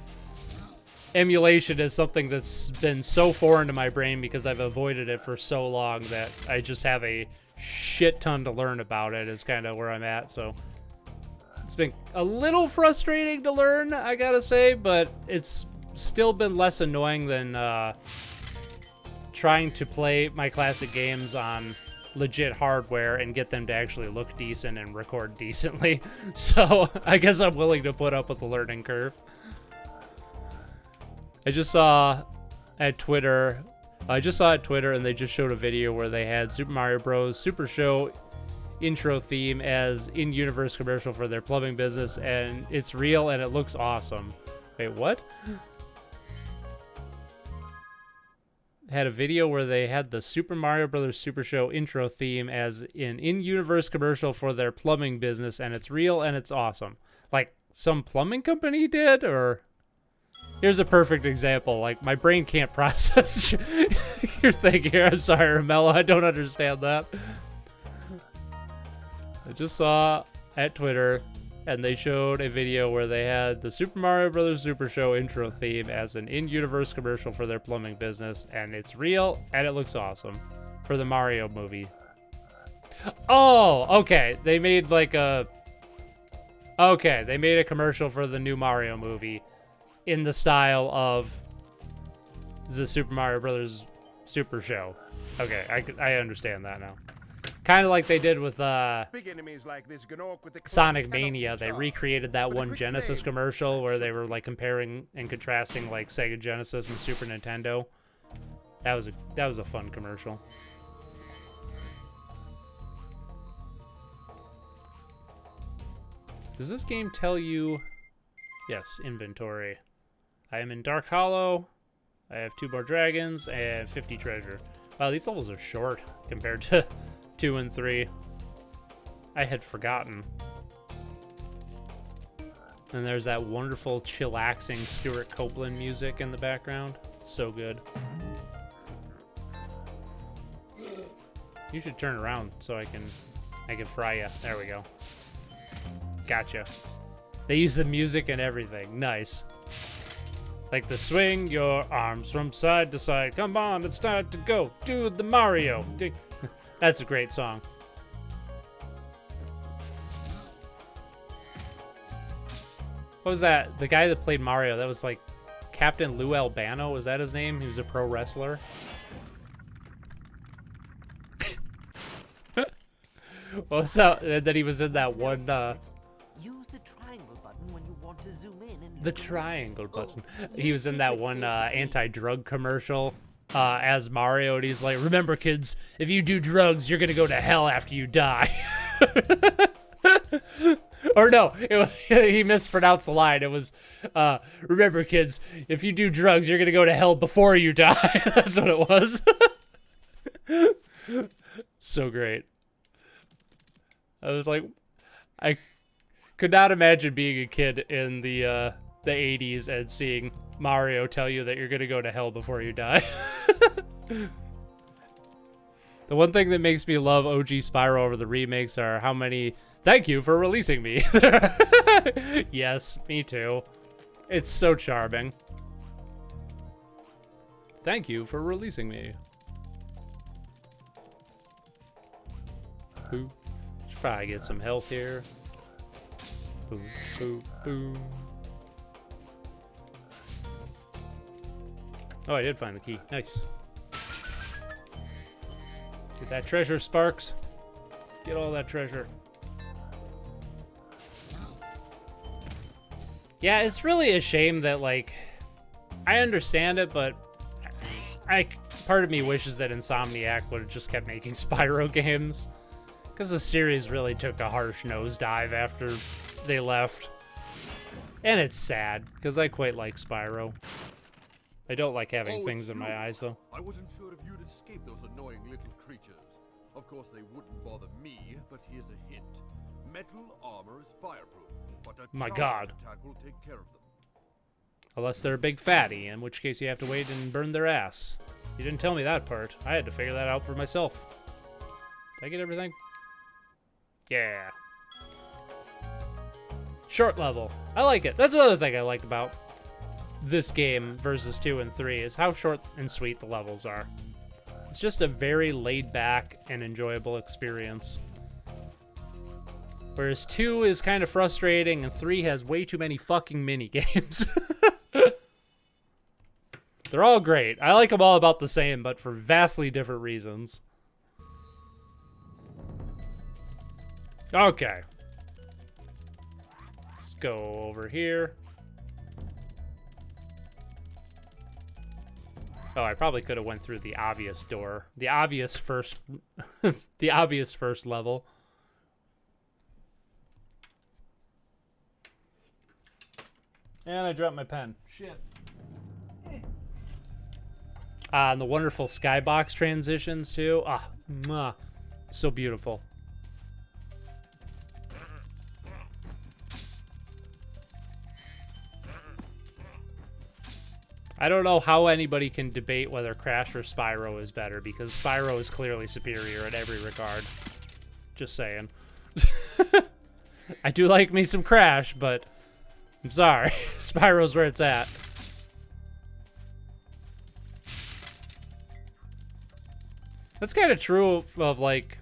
emulation as something that's been so foreign to my brain because I've avoided it for so long that I just have a shit ton to learn about it is kind of where I'm at. So it's been a little frustrating to learn, I gotta say, but it's still been less annoying than trying to play my classic games on legit hardware and get them to actually look decent and record decently. So I guess I'm willing to put up with the learning curve. I just saw at Twitter and they just showed a video where they had Super Mario Bros. Super Show intro theme as in-universe commercial for their plumbing business, and it's real and it looks awesome. Wait, what? Had a video where they had the Super Mario Bros. Super Show intro theme as an in-universe commercial for their plumbing business, and it's real and it's awesome. Like some plumbing company did, or... Here's a perfect example. Like, my brain can't process your thing here. I'm sorry, Romello. I don't understand that. I just saw at Twitter, and they showed a video where they had the Super Mario Bros. Super Show intro theme as an in-universe commercial for their plumbing business, and it's real, and it looks awesome. For the Mario movie. Oh, okay. They made like a... Okay, they made a commercial for the new Mario movie in the style of the Super Mario Brothers Super Show. Okay, I understand that now. Kind of like they did with Sonic Mania. They recreated that one Genesis commercial where they were like comparing and contrasting like Sega Genesis and Super Nintendo. That was a fun commercial. Does this game tell you... Yes, inventory. I am in Dark Hollow. I have 2 more dragons and 50 treasure. Wow, these levels are short compared to 2 and 3. I had forgotten. And there's that wonderful, chillaxing Stuart Copeland music in the background. So good. You should turn around so I can fry you. There we go. Gotcha. They use the music and everything. Nice. Like the swing your arms from side to side. Come on, it's time to go. Do the Mario. That's a great song. What was that? The guy that played Mario, that was like Captain Lou Albano. Was that his name? He was a pro wrestler. What was that? And then he was in that one... Use the triangle button when you want to zoom in and The triangle button. He was in that one anti-drug commercial as Mario, and he's like, remember kids, if you do drugs, you're gonna go to hell after you die. Or no, he mispronounced the line. It was, remember kids, if you do drugs, you're gonna go to hell before you die. That's what it was. So great. I was like, I could not imagine being a kid in the 80s and seeing Mario tell you that you're gonna go to hell before you die. The one thing that makes me love OG Spyro over the remakes are how many thank you for releasing me. Yes, me too. It's so charming. Thank you for releasing me. Should probably get some health here. Boom, boom, boom. Oh, I did find the key. Nice. Get that treasure, Sparks. Get all that treasure. Yeah, it's really a shame that, like, I understand it, but part of me wishes that Insomniac would have just kept making Spyro games. Because the series really took a harsh nosedive after they left. And it's sad, because I quite like Spyro. I don't like having things in my eyes, though. I wasn't sure if you'd escape those annoying little creatures. Of course, they wouldn't bother me, but here's a hint. Metal armor is fireproof, but a My charged God. attack will take care of them. Unless they're a big fatty, in which case you have to wait and burn their ass. You didn't tell me that part. I had to figure that out for myself. Did I get everything? Yeah. Short level. I like it. That's another thing I like about this game versus 2 and 3 is how short and sweet the levels are. It's just a very laid back and enjoyable experience. Whereas 2 is kind of frustrating and 3 has way too many fucking mini games. They're all great. I like them all about the same, but for vastly different reasons. Okay. Let's go over here. Oh, I probably could have went through the obvious door. The obvious first the obvious first level. And I dropped my pen. Shit. And the wonderful skybox transitions too. Ah, mwah. So beautiful. I don't know how anybody can debate whether Crash or Spyro is better, because Spyro is clearly superior in every regard. Just saying. I do like me some Crash, but I'm sorry. Spyro's where it's at. That's kind of true of, like,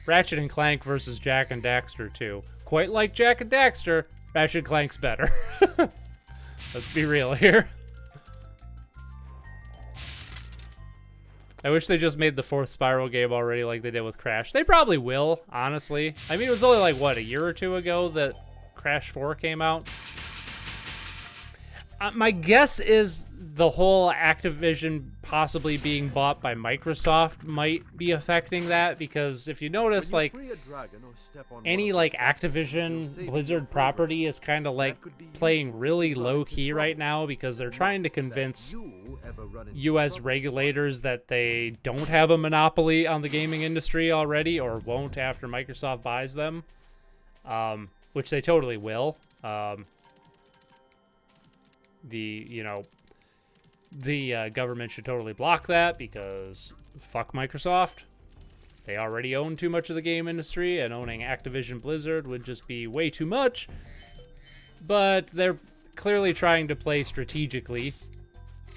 Ratchet and Clank versus Jak and Daxter, too. Quite like Jak and Daxter, Ratchet and Clank's better. Let's be real here. I wish they just made the 4th Spyro game already like they did with Crash. They probably will, honestly. I mean, it was only like, what, a year or two ago that Crash 4 came out? My guess is the whole Activision possibly being bought by Microsoft might be affecting that, because if you notice, like, any, like, Activision Blizzard property is kind of, like, playing really low-key right now because they're trying to convince U.S. regulators that they don't have a monopoly on the gaming industry already, or won't after Microsoft buys them, which they totally will. The government should totally block that because fuck Microsoft. They already own too much of the game industry, and owning Activision Blizzard would just be way too much. But they're clearly trying to play strategically.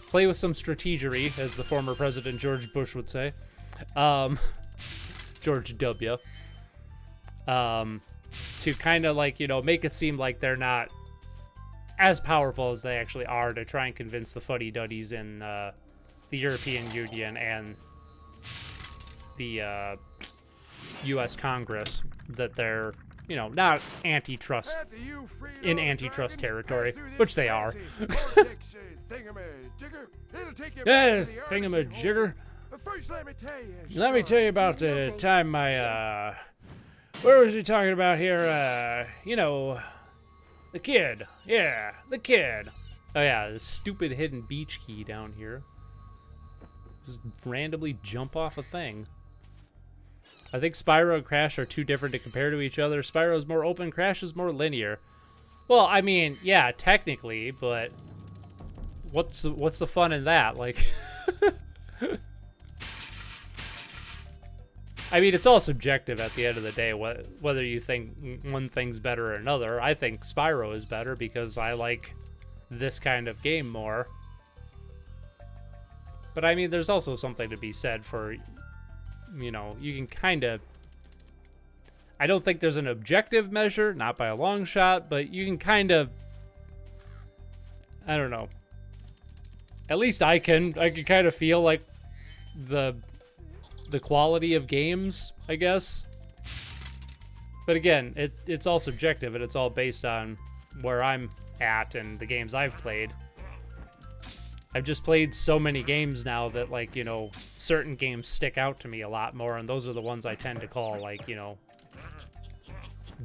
Play with some strategery, as the former President George Bush would say. George W. To kind of, like, you know, make it seem like they're not as powerful as they actually are, to try and convince the fuddy-duddies in the European Union and the U.S. Congress that they're, you know, not antitrust, in antitrust territory, which they are. Thingamajigger. Let me tell you about the time my, where was he talking about here? You know, the kid. Yeah, the kid. Oh yeah, the stupid hidden beach key down here. Just randomly jump off a thing. I think Spyro and Crash are too different to compare to each other. Spyro's more open, Crash is more linear. Well, I mean, yeah, technically, but what's the fun in that? Like, I mean, it's all subjective at the end of the day, whether you think one thing's better or another. I think Spyro is better because I like this kind of game more. But I mean, there's also something to be said for, you know, you can kind of, I don't think there's an objective measure, not by a long shot, but you can kind of, I don't know. At least I can kind of feel like the quality of games, I guess. But again, it's all subjective, and it's all based on where I'm at and the games I've played. I've just played so many games now that, like, you know, certain games stick out to me a lot more, and those are the ones I tend to call, like, you know,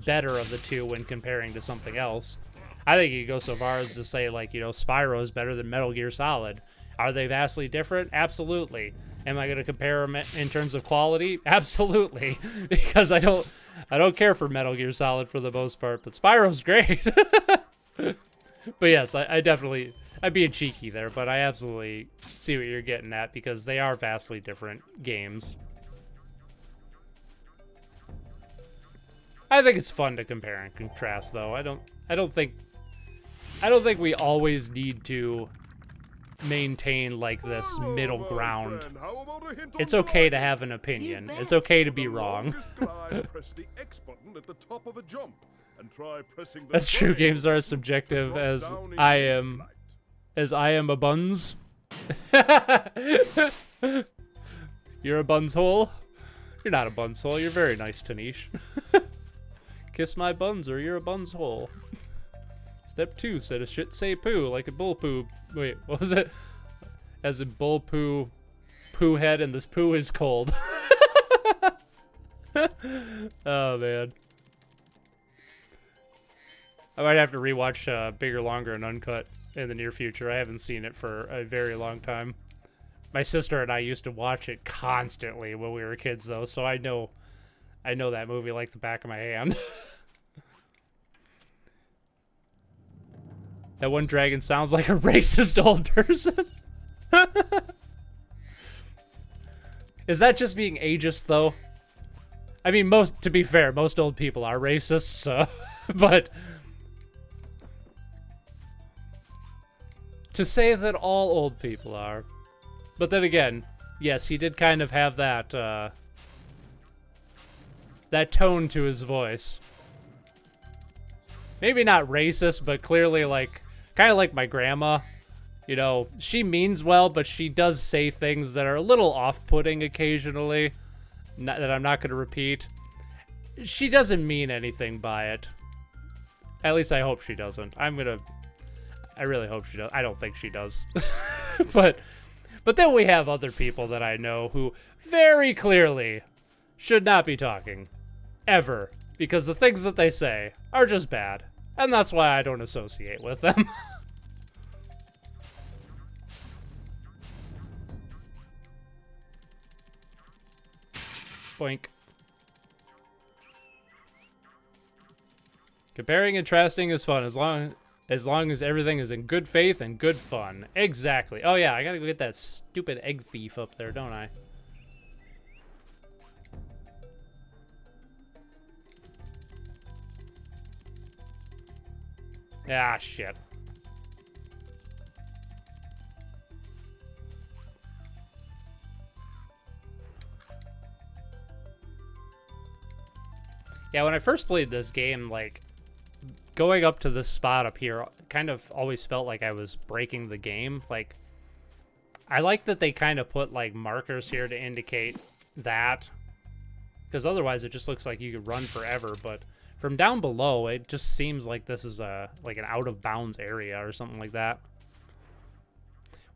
better of the two when comparing to something else. I think you could go so far as to say, like, you know, Spyro is better than Metal Gear Solid. Are they vastly different? Absolutely. Am I going to compare them in terms of quality? Absolutely. Because I don't care for Metal Gear Solid for the most part, but Spyro's great. But yes, I definitely, I'm being cheeky there, but I absolutely see what you're getting at because they are vastly different games. I think it's fun to compare and contrast, though. I don't think we always need to maintain like this middle ground. It's okay to have an opinion. It's okay to be wrong. That's true. Games are as subjective as I am a buns. You're a buns hole. You're not a buns hole. You're very nice, Tanish. Kiss my buns or you're a buns hole. Step 2 said a shit say poo like a bull poo. Wait, what was it? As in bull poo, poo head, and this poo is cold. Oh man. I might have to rewatch Bigger, Longer, and Uncut in the near future. I haven't seen it for a very long time. My sister and I used to watch it constantly when we were kids, though, so I know that movie like the back of my hand. That one dragon sounds like a racist old person. Is that just being ageist, though? I mean, to be fair, most old people are racist, so, but to say that all old people are. But then again, yes, he did kind of have that, that tone to his voice. Maybe not racist, but clearly like, kind of like my grandma. You know, she means well, but she does say things that are a little off-putting occasionally, that I'm not going to repeat. She doesn't mean anything by it. At least I hope she doesn't. I really hope she does. I don't think she does. But then we have other people that I know who very clearly should not be talking. Ever. Because the things that they say are just bad. And that's why I don't associate with them. Boink. Comparing and contrasting is fun as long as everything is in good faith and good fun. Exactly. Oh yeah, I gotta go get that stupid egg thief up there, don't I? Ah, shit. Yeah, when I first played this game, like, going up to this spot up here kind of always felt like I was breaking the game. Like, I like that they kind of put, like, markers here to indicate that. Because otherwise it just looks like you could run forever, but from down below, it just seems like this is like an out-of-bounds area or something like that.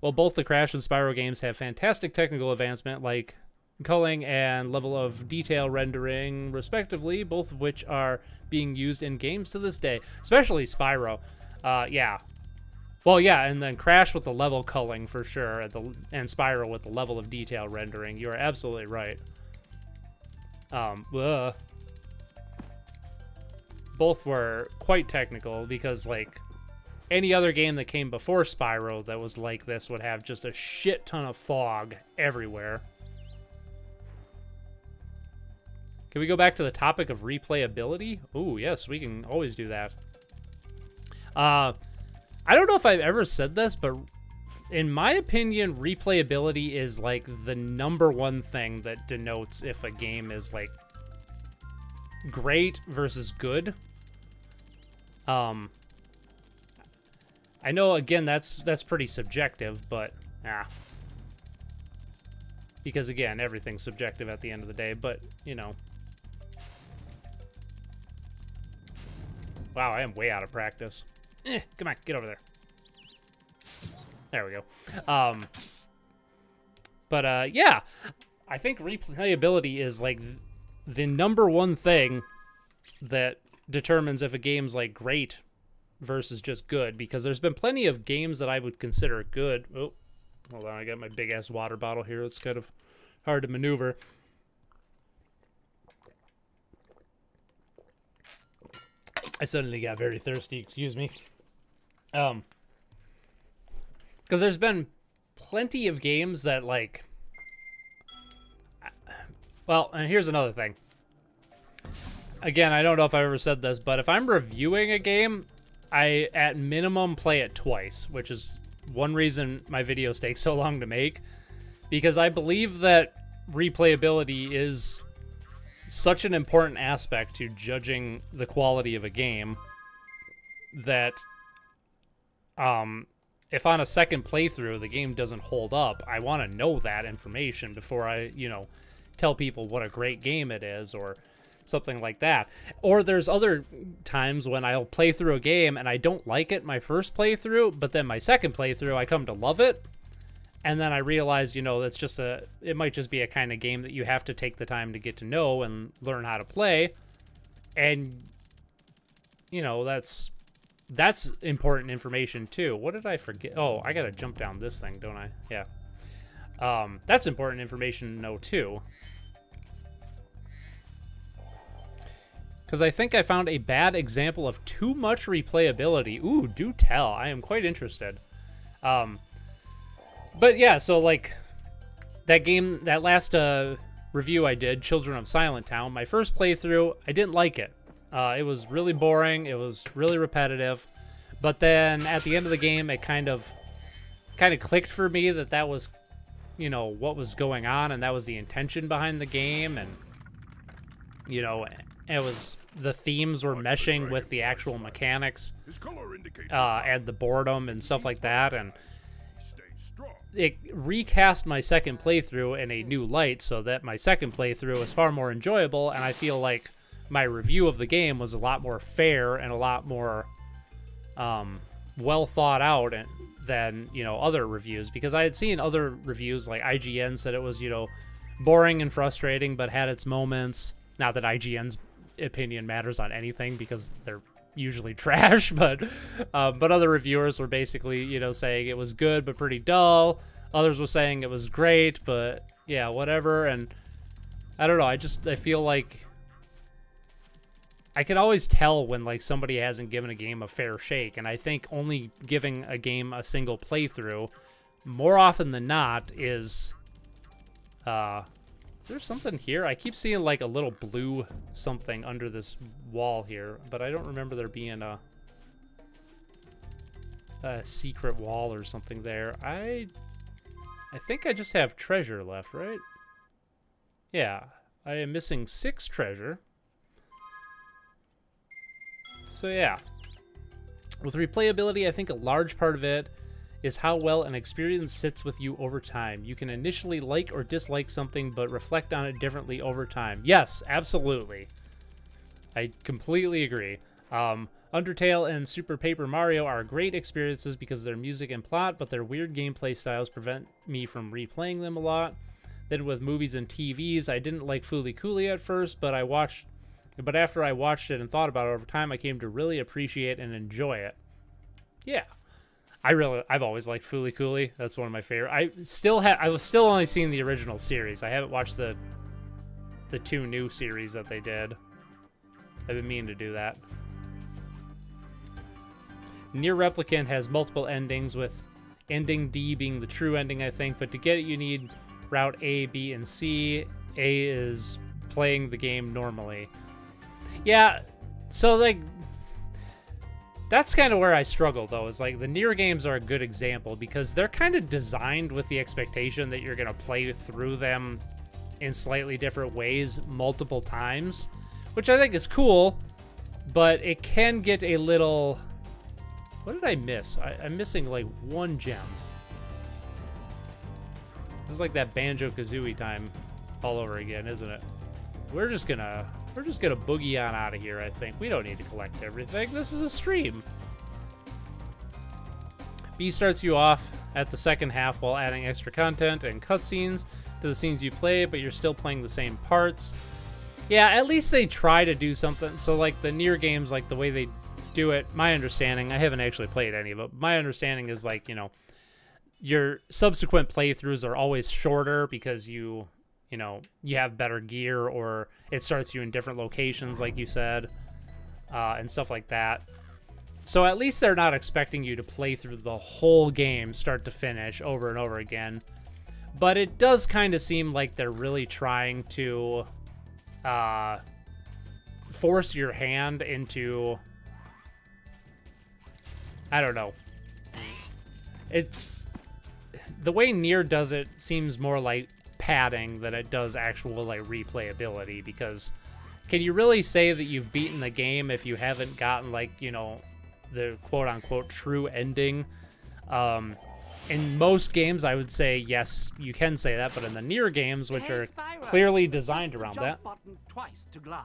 Well, both the Crash and Spyro games have fantastic technical advancement, like culling and level of detail rendering, respectively, both of which are being used in games to this day, especially Spyro. Yeah. Well, yeah, and then Crash with the level culling for sure, and Spyro with the level of detail rendering. You are absolutely right. Both were quite technical because, like, any other game that came before Spyro that was like this would have just a shit ton of fog everywhere. Can we go back to the topic of replayability? Oh, yes, we can always do that. I don't know if I've ever said this, but in my opinion, replayability is like the #1 thing that denotes if a game is like great versus good. I know, again, that's pretty subjective, but because again, everything's subjective at the end of the day, but you know. Wow, I am way out of practice. Come on, get over there. There we go. Yeah, I think replayability is like the #1 thing that determines if a game's like great versus just good, because there's been plenty of games that I would consider good. Oh, Hold on, I got my big-ass water bottle here. It's kind of hard to maneuver. I suddenly got very thirsty, excuse me. Because there's been plenty of games that, like... Well, and here's another thing. Again, I don't know if I ever said this, but if I'm reviewing a game, I, at minimum, play it twice, which is one reason my videos take so long to make. Because I believe that replayability is such an important aspect to judging the quality of a game that if on a second playthrough the game doesn't hold up, I want to know that information before I, tell people what a great game it is or something like that. Or there's other times when I'll play through a game and I don't like it my first playthrough, but then my second playthrough I come to love it. And then I realize, it's just it might just be a kind of game that you have to take the time to get to know and learn how to play. And, that's important information too. What did I forget? Oh, I got to jump down this thing, don't I? Yeah. That's important information to know too. Because I think I found a bad example of too much replayability. Ooh, do tell. I am quite interested. But yeah, so like that game, that last review I did, Children of Silent Town, my first playthrough, I didn't like it. It was really boring. It was really repetitive. But then at the end of the game, it kind of clicked for me that was, what was going on, and that was the intention behind the game, and it was the themes were meshing with the actual mechanics, and the boredom and stuff like that, and it recast my second playthrough in a new light so that my second playthrough is far more enjoyable, and I feel like my review of the game was a lot more fair and a lot more well thought out than other reviews, because I had seen other reviews like IGN said it was boring and frustrating but had its moments. Not that IGN's opinion matters on anything because they're usually trash, but other reviewers were basically saying it was good but pretty dull. Others were saying it was great, but yeah, whatever. And I don't know, I feel like I can always tell when like somebody hasn't given a game a fair shake, and I think only giving a game a single playthrough more often than not is there something here? I keep seeing like a little blue something under this wall here, but I don't remember there being a secret wall or something there. I think I just have treasure left, right? Yeah, I am missing 6 treasure. So yeah, with replayability, I think a large part of it is how well an experience sits with you over time. You can initially like or dislike something, but reflect on it differently over time. Yes, absolutely. I completely agree. Undertale and Super Paper Mario are great experiences because of their music and plot, but their weird gameplay styles prevent me from replaying them a lot. Then with movies and TVs, I didn't like Fooly Cooly at first, but after I watched it and thought about it over time, I came to really appreciate and enjoy it. Yeah. I've always liked Fooly Cooly. That's one of my favorite. I've still only seen the original series. I haven't watched the 2 new series that they did. I've been meaning to do that. Nier Replicant has multiple endings, with ending D being the true ending, I think, but to get it you need route A, B, and C. A is playing the game normally. Yeah, so like that's kind of where I struggle, though, is like the Nier games are a good example because they're kind of designed with the expectation that you're going to play through them in slightly different ways multiple times, which I think is cool, but it can get a little... What did I miss? I'm missing like 1 gem. This is like that Banjo-Kazooie time all over again, isn't it? We're just gonna boogie on out of here, I think. We don't need to collect everything. This is a stream. B starts you off at the second half while adding extra content and cutscenes to the scenes you play, but you're still playing the same parts. Yeah, at least they try to do something. So like the Nier games, like the way they do it, my understanding, I haven't actually played any, but my understanding is like, your subsequent playthroughs are always shorter because you have better gear, or it starts you in different locations, like you said, and stuff like that. So at least they're not expecting you to play through the whole game, start to finish, over and over again. But it does kind of seem like they're really trying to force your hand into, I don't know. The way Nier does it seems more like padding than it does actual like replayability, because can you really say that you've beaten the game if you haven't gotten like, the quote-unquote true ending? In most games, I would say yes, you can say that, but in the Nier games, which are clearly designed around that,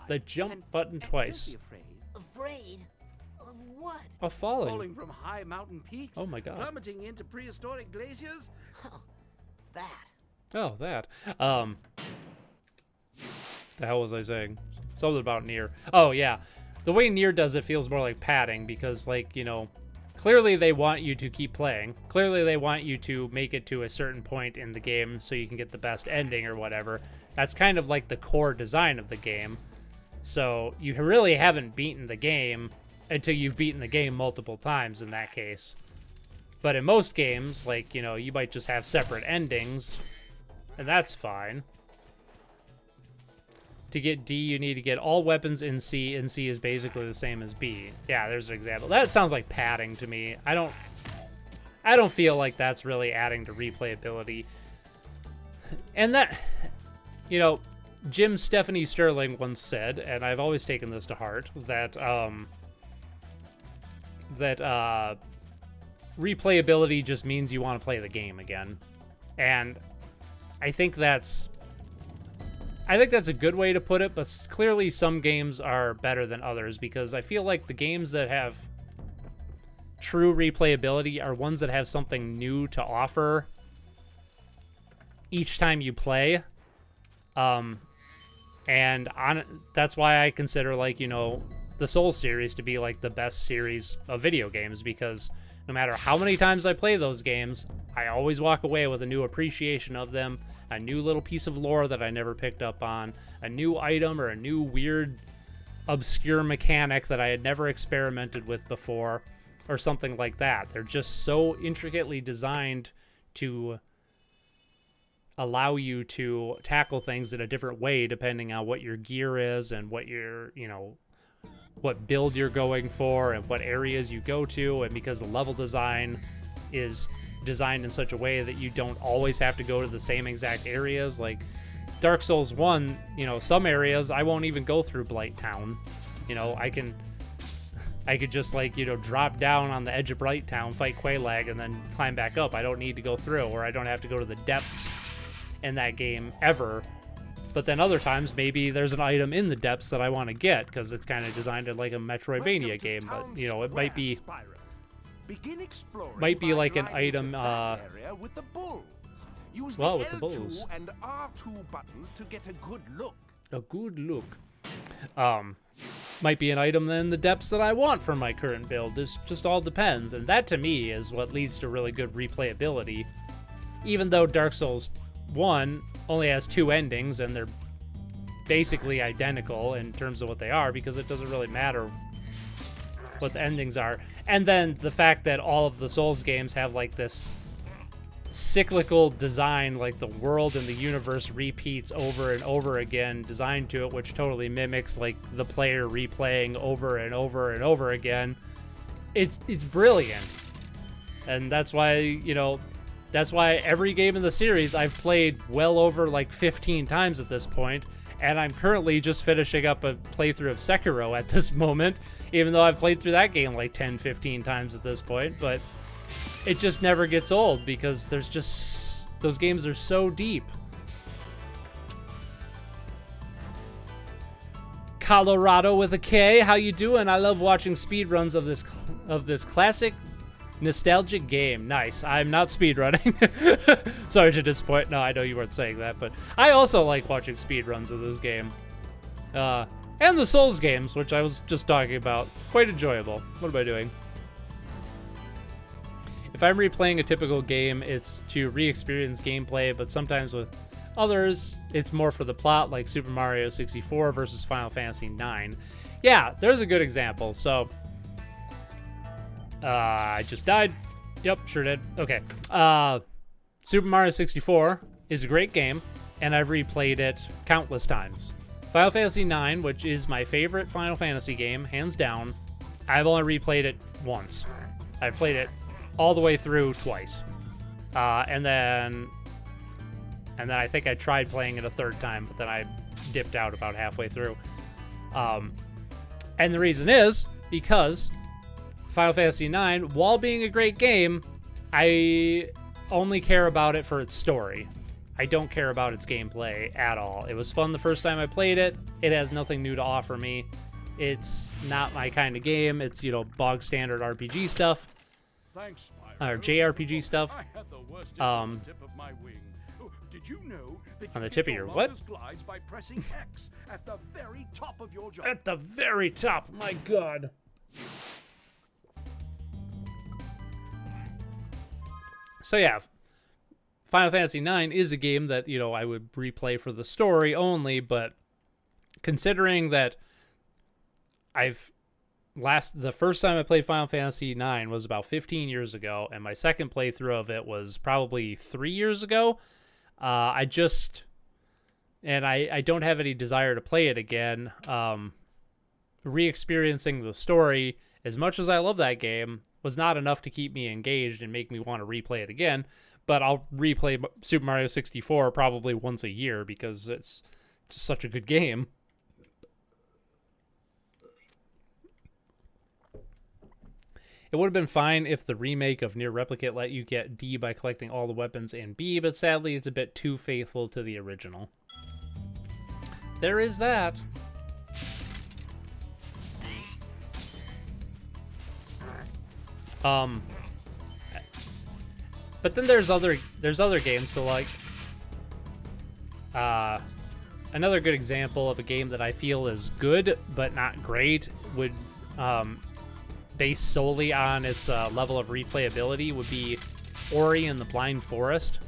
the jump button twice. Afraid? Of what? Of falling. Falling from high mountain peaks. Oh my god. Plummeting into prehistoric glaciers. Oh, that. Oh, that. The hell was I saying? Something about Nier. Oh, yeah. The way Nier does it feels more like padding because, like, clearly they want you to keep playing. Clearly they want you to make it to a certain point in the game so you can get the best ending or whatever. That's kind of like the core design of the game. So you really haven't beaten the game until you've beaten the game multiple times in that case. But in most games, like, you might just have separate endings, and that's fine. To get D, you need to get all weapons in C, and C is basically the same as B. Yeah, there's an example. That sounds like padding to me. I don't feel like that's really adding to replayability. And that, Jim Stephanie Sterling once said, and I've always taken this to heart, that replayability just means you want to play the game again. And I think that's a good way to put it, but clearly some games are better than others, because I feel like the games that have true replayability are ones that have something new to offer each time you play. That's why I consider, like, the Souls series to be like the best series of video games, because no matter how many times I play those games, I always walk away with a new appreciation of them, a new little piece of lore that I never picked up on, a new item or a new weird, obscure mechanic that I had never experimented with before, or something like that. They're just so intricately designed to allow you to tackle things in a different way depending on what your gear is and what your, what build you're going for and what areas you go to, and because the level design is designed in such a way that you don't always have to go to the same exact areas. Like Dark Souls 1, some areas I won't even go through Blight Town. I could just, like, drop down on the edge of Blight Town, fight Quelaag, and then climb back up. I don't need to go through, or I don't have to go to the depths in that game ever. But then other times, maybe there's an item in the depths that I want to get, because it's kind of designed like a Metroidvania game. But, it might be like an item, with the bulls. Use well, the with the L2 bulls. and R2 buttons to get a good look. A good look. Might be an item in the depths that I want for my current build. This just all depends. And that, to me, is what leads to really good replayability. Even though Dark Souls 1 only has 2 endings, and they're basically identical in terms of what they are, because it doesn't really matter what the endings are. And then the fact that all of the Souls games have, like, this cyclical design, like the world and the universe repeats over and over again, designed to it, which totally mimics, like, the player replaying over and over and over again. It's brilliant. And that's why, that's why every game in the series I've played well over, like, 15 times at this point, and I'm currently just finishing up a playthrough of Sekiro at this moment, even though I've played through that game like 10, 15 times at this point. But it just never gets old, because those games are so deep. Colorado with a K, how you doing? I love watching speedruns of this classic nostalgic game. Nice. I'm not speedrunning. Sorry to disappoint. No, I know you weren't saying that, but I also like watching speedruns of this game. And the Souls games, which I was just talking about. Quite enjoyable. What am I doing? if I'm replaying a typical game, it's to re-experience gameplay, but sometimes with others, it's more for the plot, like Super Mario 64 versus Final Fantasy 9. Yeah, there's a good example. So, I just died. Yep, sure did. Okay. Super Mario 64 is a great game, and I've replayed it countless times. Final Fantasy 9, which is my favorite Final Fantasy game, hands down, I've only replayed it once. I've played it all the way through twice. And then I think I tried playing it a third time, but then I dipped out about halfway through. And the reason is because Final Fantasy IX, while being a great game, I only care about it for its story. I don't care about its gameplay at all. It was fun the first time I played it. It has nothing new to offer me. It's not my kind of game. It's, you know, bog standard RPG stuff. Thanks, Or JRPG stuff. I had the worst itch on the tip of my wing. Oh, did you know that On you the tip of control your what? Lana's glides by pressing X at the very top of your jump? At the very top, my god. So yeah, Final Fantasy IX is a game that, you know, I would replay for the story only, but considering that the first time I played Final Fantasy IX was about 15 years ago, and my second playthrough of it was probably 3 years ago, I don't have any desire to play it again. Re-experiencing the story, as much as I love that game, was not enough to keep me engaged and make me want to replay it again. But I'll replay Super Mario 64 probably once a year because it's just such a good game. It would have been fine if the remake of Near Replicate let you get D by collecting all the weapons in B, but sadly it's a bit too faithful to the original. There is that. But then there's other games, so like another good example of a game that I feel is good but not great would based solely on its level of replayability would be Ori and the Blind Forest.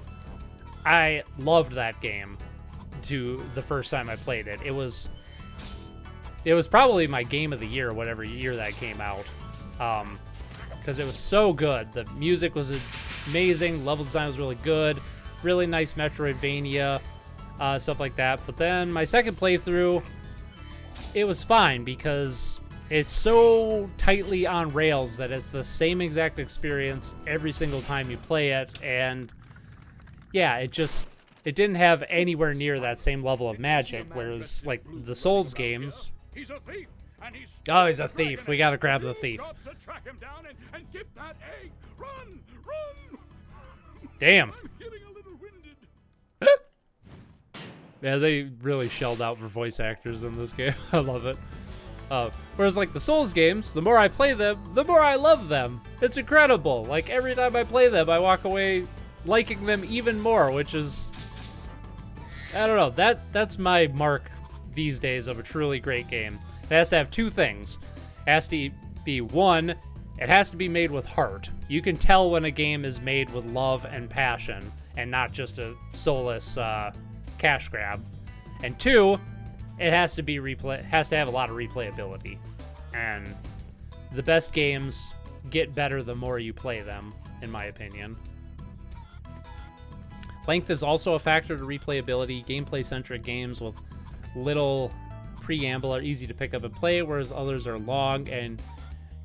I loved that game to the first time I played it. It was probably my game of the year, whatever year that came out, because it was so good. The music was amazing, level design was really good, really nice Metroidvania, stuff like that. But then my second playthrough, it was fine because it's so tightly on rails that it's the same exact experience every single time you play it, and yeah, it didn't have anywhere near that same level of magic, whereas like the Souls games. He's a thief, and he's Oh, he's a thief. We gotta grab the thief. to track him down and get that egg. Run, run! Damn. I'm getting a little winded. Yeah, they really shelled out for voice actors in this game. I love it. Whereas like the Souls games, the more I play them, the more I love them. It's incredible. Like every time I play them, I walk away liking them even more, which is, I don't know, that's my mark these days of a truly great game. It has to have two things. It has to be, one, it has to be made with heart. You can tell when a game is made with love and passion and not just a soulless cash grab. And two, it has to have a lot of replayability. And the best games get better the more you play them, in my opinion. Length is also a factor to replayability. Gameplay-centric games with little preamble are easy to pick up and play, whereas others are long, and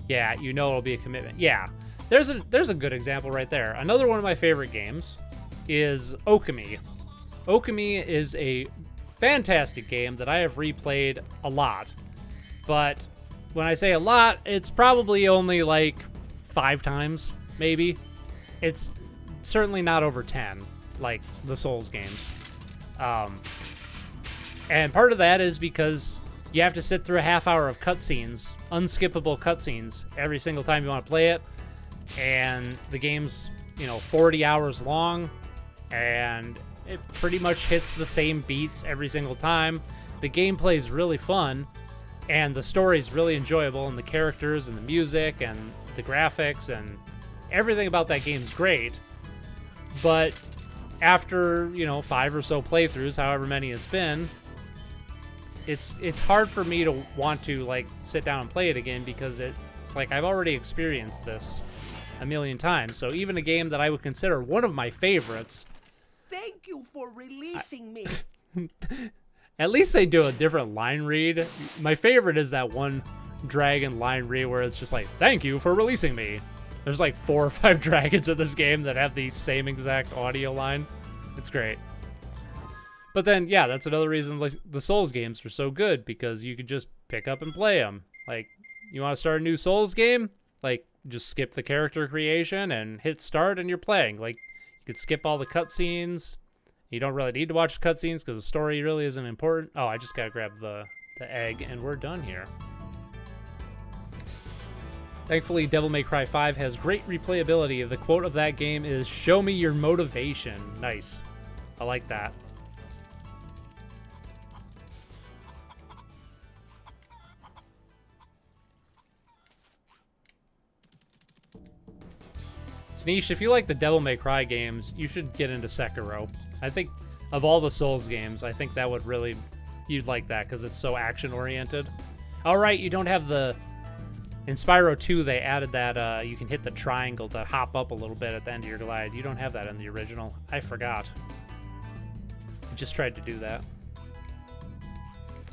yeah, you know it'll be a commitment. Yeah, there's a good example right there. Another one of my favorite games is Okami. Okami is a fantastic game that I have replayed a lot, but when I say a lot, it's probably only like 5 times, maybe. It's certainly not over 10, like the Souls games. And part of that is because you have to sit through a half hour of cutscenes, unskippable cutscenes, every single time you want to play it. And the game's, 40 hours long, and it pretty much hits the same beats every single time. The gameplay is really fun, and the story is really enjoyable, and the characters and the music and the graphics, and everything about that game's great, but after, 5 or so playthroughs, however many it's been, it's hard for me to want to like sit down and play it again, because it's like I've already experienced this a million times. So even a game that I would consider one of my favorites, Thank you for releasing me. at least they do a different line read. My favorite is that one dragon line read where it's just like, thank you for releasing me. There's like 4 or 5 dragons in this game that have the same exact audio line. It's great. But then, yeah, that's another reason like the Souls games are so good, because you could just pick up and play them. Like, you want to start a new Souls game? Like, just skip the character creation and hit start and you're playing. Like, you could skip all the cutscenes. You don't really need to watch the cutscenes because the story really isn't important. Oh, I just gotta grab the egg and we're done here. Thankfully, Devil May Cry 5 has great replayability. The quote of that game is, "Show me your motivation." Nice. I like that. Tanish, if you like the Devil May Cry games, you should get into Sekiro. I think of all the Souls games, I think that would really, you'd like that because it's so action-oriented. All right, you don't have the... In Spyro 2, they added that you can hit the triangle to hop up a little bit at the end of your glide. You don't have that in the original. I forgot. I just tried to do that.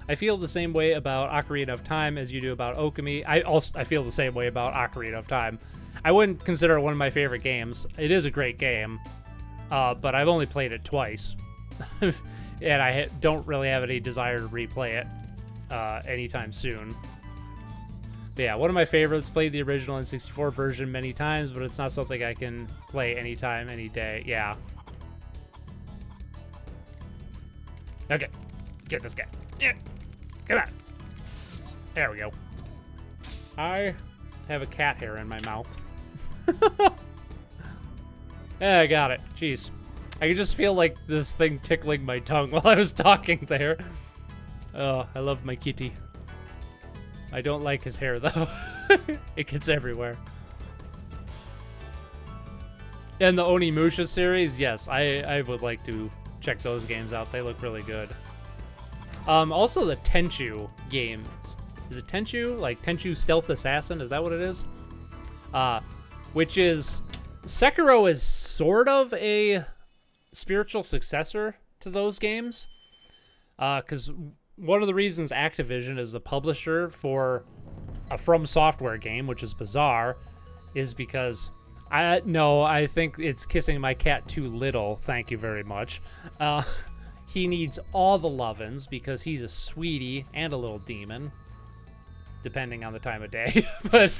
I feel the same way about Ocarina of Time as you do about Okami. I feel the same way about Ocarina of Time. I wouldn't consider it one of my favorite games. It is a great game, but I've only played it twice. And I don't really have any desire to replay it anytime soon. But yeah, one of my favorites. Played the original N64 version many times, but it's not something I can play anytime, any day. Yeah. Okay, get this guy. Yeah, come on. There we go. I have a cat hair in my mouth. Yeah, I got it. Jeez. I could just feel like this thing tickling my tongue while I was talking there. Oh, I love my kitty. I don't like his hair, though. It gets everywhere. And the Onimusha series, yes, I would like to check those games out. They look really good. Also, the Tenchu games. Is it Tenchu? Like Tenchu Stealth Assassin? Is that what it is? Which is... Sekiro is sort of a spiritual successor to those games. Because... one of the reasons Activision is the publisher for a From Software game, which is bizarre, is because I think it's kissing my cat too little. Thank you very much. He needs all the lovin's because he's a sweetie and a little demon, depending on the time of day. But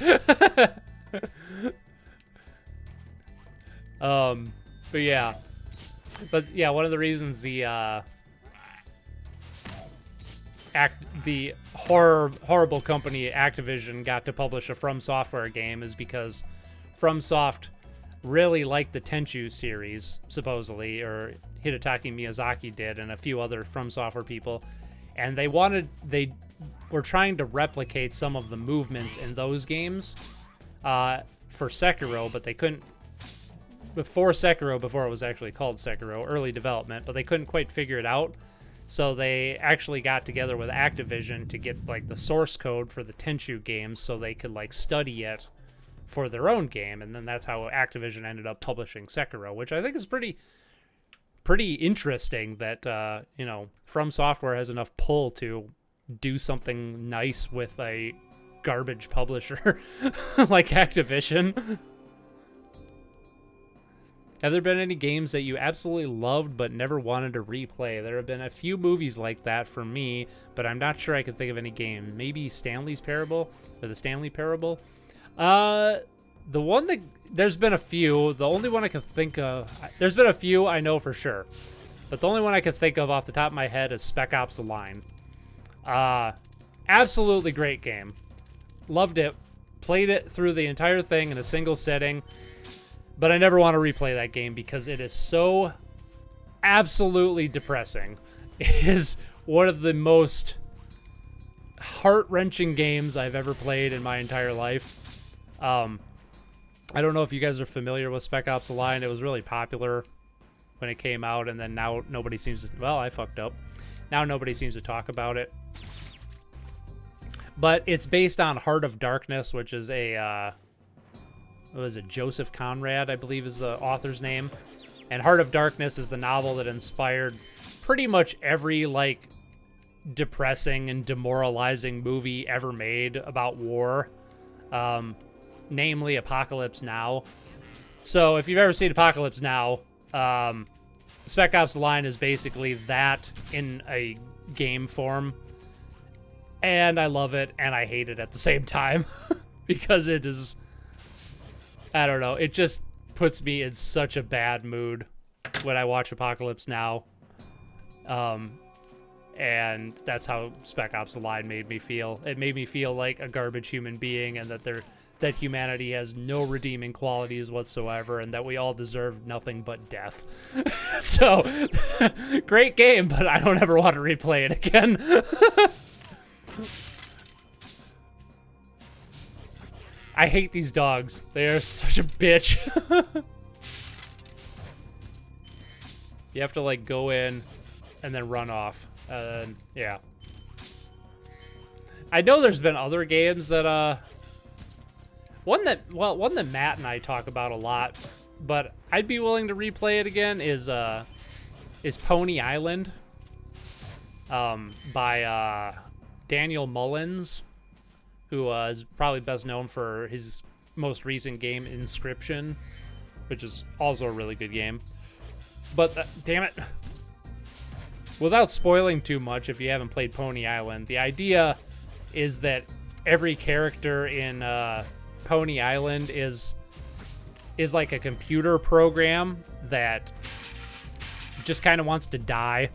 yeah, one of the reasons the horrible company Activision got to publish a From Software game is because FromSoft really liked the Tenchu series, supposedly, or Hidetaka Miyazaki did, and a few other From Software people, and they were trying to replicate some of the movements in those games for Sekiro, but they couldn't. Before it was actually called Sekiro, early development, but they couldn't quite figure it out. So they actually got together with Activision to get like the source code for the Tenchu games so they could like study it for their own game, and then that's how Activision ended up publishing Sekiro, which I think is pretty interesting that From Software has enough pull to do something nice with a garbage publisher like Activision. Have there been any games that you absolutely loved but never wanted to replay? There have been a few movies like that for me, but I'm not sure I can think of any game. Maybe Stanley's Parable or the Stanley Parable. There's been a few. The only one I can think of, there's been a few I know for sure, but the only one I can think of off the top of my head is Spec Ops: The Line. Absolutely great game. Loved it. Played it through the entire thing in a single sitting. But I never want to replay that game because it is so absolutely depressing. It is one of the most heart-wrenching games I've ever played in my entire life. I don't know if you guys are familiar with Spec Ops: The Line. It was really popular when it came out, and then now nobody seems to... Well, I fucked up. Now nobody seems to talk about it. But it's based on Heart of Darkness, which is a... what was it? Joseph Conrad, I believe, is the author's name. And Heart of Darkness is the novel that inspired pretty much every, like, depressing and demoralizing movie ever made about war. Namely Apocalypse Now. So if you've ever seen Apocalypse Now, Spec Ops: The Line is basically that in a game form. And I love it, and I hate it at the same time. Because it is... I don't know. It just puts me in such a bad mood when I watch Apocalypse Now. And that's how Spec Ops: The Line made me feel. It made me feel like a garbage human being, and that humanity has no redeeming qualities whatsoever, and that we all deserve nothing but death. So, great game, but I don't ever want to replay it again. I hate these dogs. They are such a bitch. You have to, like, go in and then run off. Yeah. I know there's been other games that, one that Matt and I talk about a lot, but I'd be willing to replay it again is Pony Island, by, Daniel Mullins, who is probably best known for his most recent game, Inscription, which is also a really good game. But, damn it. Without spoiling too much, if you haven't played Pony Island, the idea is that every character in Pony Island is like a computer program that just kind of wants to die,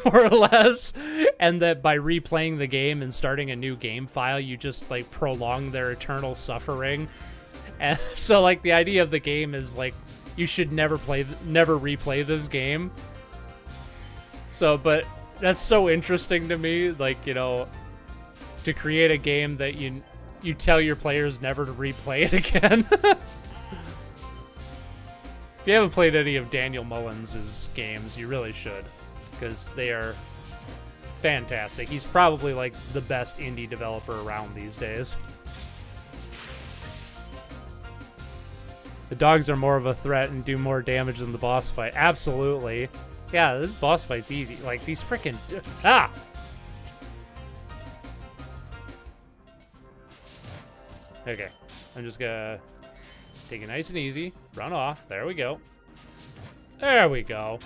more or less, and that by replaying the game and starting a new game file, you just, like, prolong their eternal suffering. And so, like, the idea of the game is, like, you should never replay this game. So, but that's so interesting to me, like, you know, to create a game that you tell your players never to replay it again. If you haven't played any of Daniel Mullins' games, you really should, because they are fantastic. He's probably, like, the best indie developer around these days. The dogs are more of a threat and do more damage than the boss fight. Absolutely. Yeah, this boss fight's easy. Like, these freaking... Ah! Okay. I'm just gonna take it nice and easy. Run off. There we go. There we go.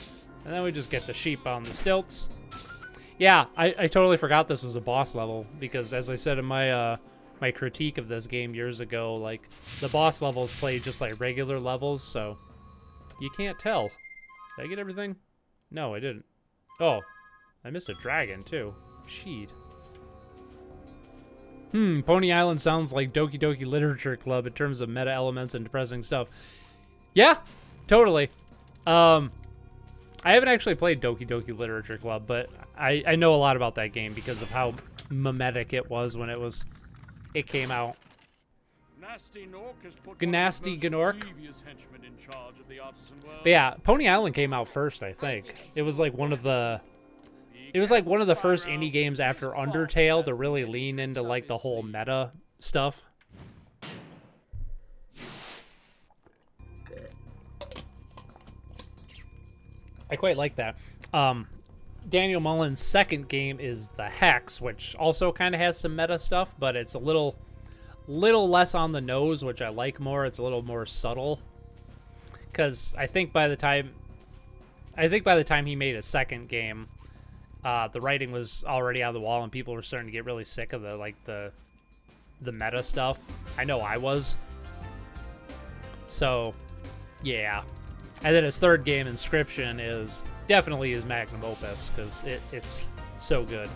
And then we just get the sheep on the stilts. Yeah, I totally forgot this was a boss level, because as I said in my my critique of this game years ago, like, the boss levels play just like regular levels, so you can't tell. Did I get everything? No, I didn't. Oh, I missed a dragon, too. Sheet. Pony Island sounds like Doki Doki Literature Club in terms of meta elements and depressing stuff. Yeah, totally. I haven't actually played Doki Doki Literature Club, but I know a lot about that game because of how mimetic it was when it came out. Gnasty Gnork. But yeah, Pony Island came out first, I think. It was like one of the first indie games after Undertale to really lean into, like, the whole meta stuff. I quite like that. Daniel Mullins' second game is The Hex, which also kind of has some meta stuff, but it's a little less on the nose, which I like more. It's a little more subtle. Because I think by the time he made a second game, the writing was already on the wall, and people were starting to get really sick of the meta stuff. I know I was. So, yeah. And then his third game, Inscription, is definitely his magnum opus, because it's so good.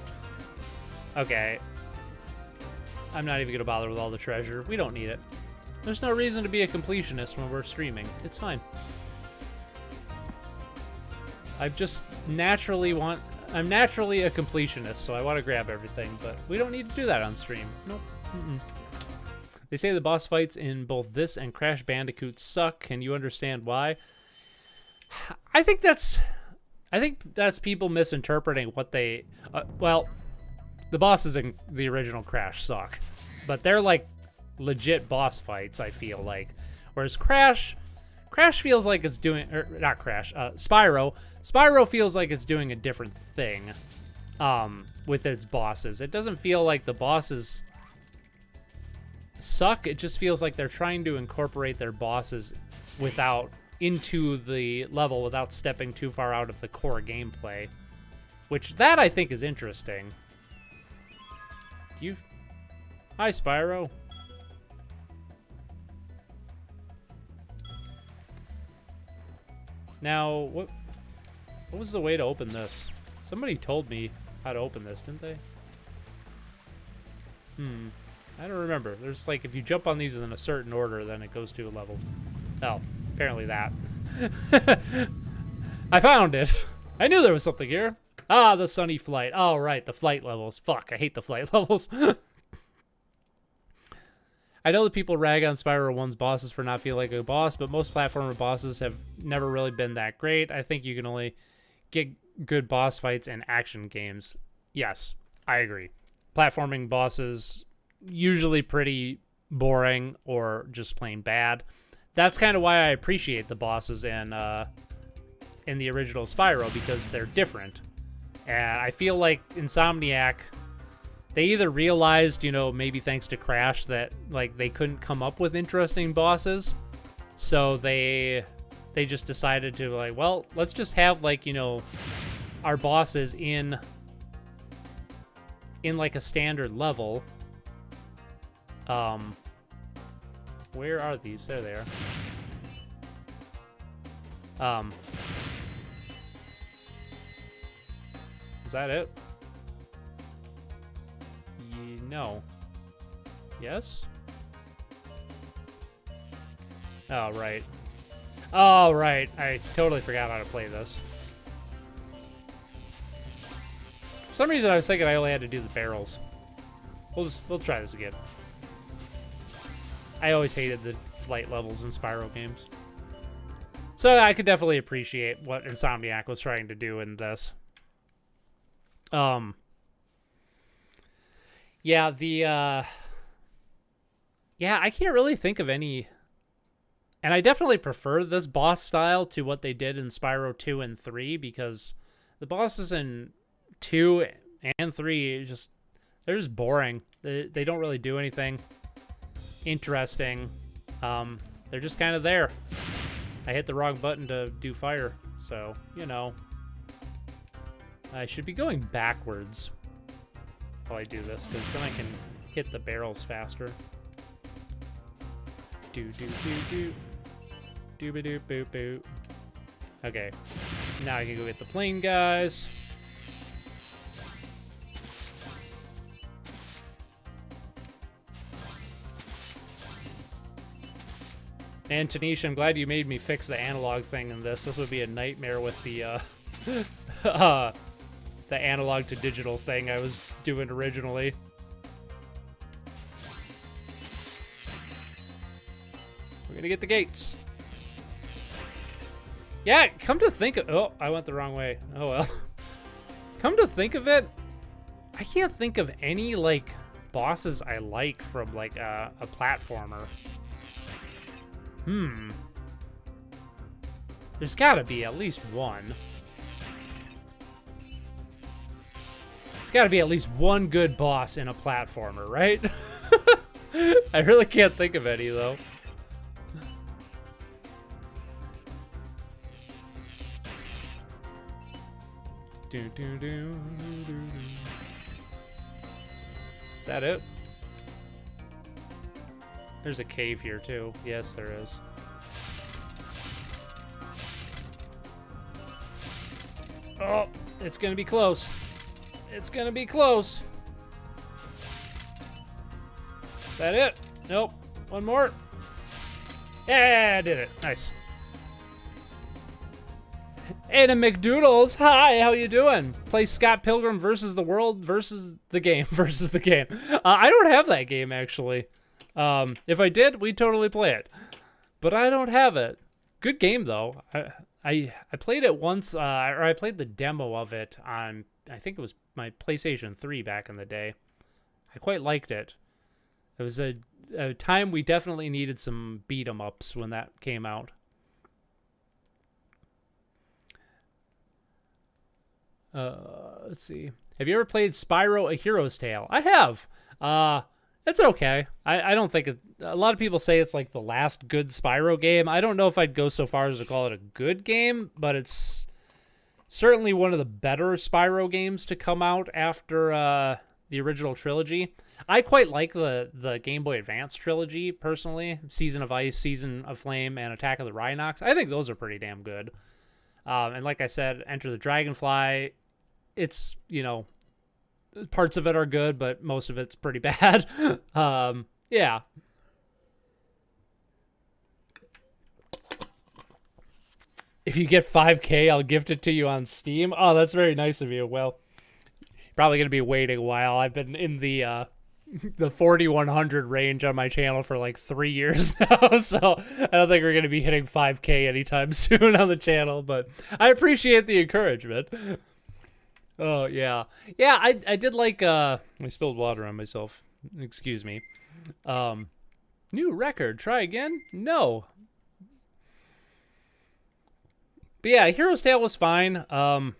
Okay. I'm not even going to bother with all the treasure. We don't need it. There's no reason to be a completionist when we're streaming. It's fine. I'm naturally a completionist, so I want to grab everything, but we don't need to do that on stream. Nope. They say the boss fights in both this and Crash Bandicoot suck. Can you understand why? I think that's people misinterpreting what they. Well, the bosses in the original Crash suck, but they're like legit boss fights. I feel like, whereas Crash feels like it's doing, or not Crash, Spyro. Spyro feels like it's doing a different thing, with its bosses. It doesn't feel like the bosses suck. It just feels like they're trying to incorporate their bosses into the level without stepping too far out of the core gameplay, which that I think is interesting. Hi, Spyro. Now, what was the way to open this? Somebody told me how to open this, didn't they? I don't remember. There's like, if you jump on these in a certain order, then it goes to a level. Oh, apparently that. I found it. I knew there was something here. Ah, the sunny flight. Oh, right, the flight levels. Fuck, I hate the flight levels. I know that people rag on Spyro 1's bosses for not feeling like a boss, but most platformer bosses have never really been that great. I think you can only get good boss fights in action games. Yes, I agree. Platforming bosses, usually pretty boring or just plain bad. That's kind of why I appreciate the bosses in the original Spyro, because they're different. And I feel like Insomniac, they either realized, you know, maybe thanks to Crash, that like they couldn't come up with interesting bosses, so they just decided to like, well, let's just have like, you know, our bosses in like a standard level. Where are these? There they are. Is that it? No. Yes? Oh, right. Oh, right. I totally forgot how to play this. For some reason, I was thinking I only had to do the barrels. We'll try this again. I always hated the flight levels in Spyro games. So I could definitely appreciate what Insomniac was trying to do in this. Yeah, yeah, I can't really think of any, and I definitely prefer this boss style to what they did in Spyro 2 and 3, because the bosses in 2 and 3 they're just boring. They don't really do anything interesting. They're just kind of there. I hit the wrong button to do fire, so, you know. I should be going backwards while I do this, because then I can hit the barrels faster. Do-do-do-do. Dooba-doop-boop-boop. Okay. Now I can go get the plane guys. And Tanisha, I'm glad you made me fix the analog thing in this. This would be a nightmare with the the analog to digital thing I was doing originally. We're gonna get the gates. Yeah, come to think of, oh, I went the wrong way. Oh well. Come to think of it, I can't think of any like bosses I like from like a platformer. There's gotta be at least one. There's gotta be at least one good boss in a platformer, right? I really can't think of any, though. Is that it? There's a cave here, too. Yes, there is. Oh, it's gonna be close. It's gonna be close. Is that it? Nope. One more. Yeah, I did it. Nice. Ada McDoodles, hi, how you doing? Play Scott Pilgrim versus the World versus the game versus the game. I don't have that game, actually. If I did, we'd totally play it. But I don't have it. Good game though. I played it once, or I played the demo of it on, I think it was my PlayStation 3 back in the day. I quite liked it. It was a time we definitely needed some beat 'em ups when that came out. Let's see. Have you ever played Spyro: A Hero's Tale? I have. It's okay. I don't think a lot of people say it's like the last good Spyro game. I don't know if I'd go so far as to call it a good game, but it's certainly one of the better Spyro games to come out after the original trilogy. I quite like the Game Boy Advance trilogy, personally. Season of Ice, Season of Flame, and Attack of the Rhinox. I think those are pretty damn good. And like I said, Enter the Dragonfly, it's, you know, parts of it are good, but most of it's pretty bad. Yeah. If you get 5K, I'll gift it to you on Steam. Oh, that's very nice of you. Well, probably going to be waiting a while. I've been in the 4100 range on my channel for like 3 years now, so I don't think we're going to be hitting 5K anytime soon on the channel, but I appreciate the encouragement. Oh, yeah. Yeah, I did like, I spilled water on myself. Excuse me. New record. Try again? No. But yeah, Hero's Tale was fine. I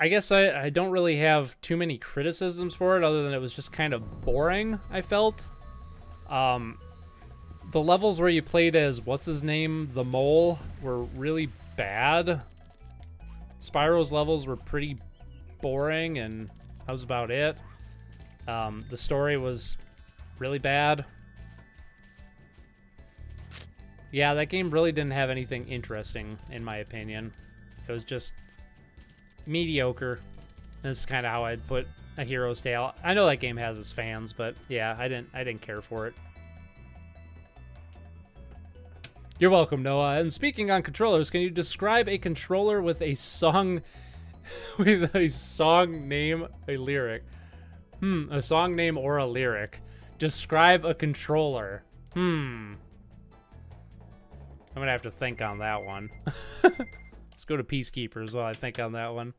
guess I don't really have too many criticisms for it, other than it was just kind of boring, I felt. The levels where you played as, what's his name, the mole, were really bad. Spyro's levels were pretty boring, and that was about it. The story was really bad. Yeah, that game really didn't have anything interesting, in my opinion. It was just mediocre. This is kind of how I'd put A Hero's Tale. I know that game has its fans, but yeah, I didn't care for it. You're welcome, Noah. And speaking on controllers, can you describe a controller with a song with a song name, a lyric? A song name or a lyric. Describe a controller. I'm gonna have to think on that one. Let's go to Peacekeepers while I think on that one.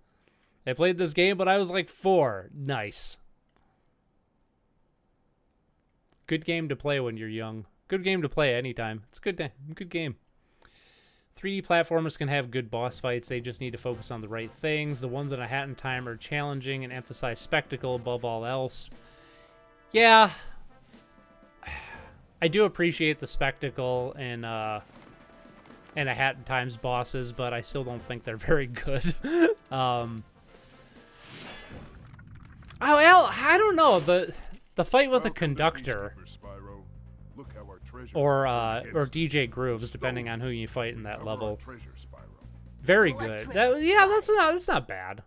I played this game, but I was like 4. Nice. Good game to play when you're young. Good game to play anytime. It's a good game. 3D platformers can have good boss fights. They just need to focus on the right things. The ones in A Hat in Time are challenging and emphasize spectacle above all else. Yeah. I do appreciate the spectacle in A Hat in Time's bosses, but I still don't think they're very good. Oh, well, I don't know. The fight with a conductor or DJ Grooves, depending on who you fight in that level, very good. That's not bad.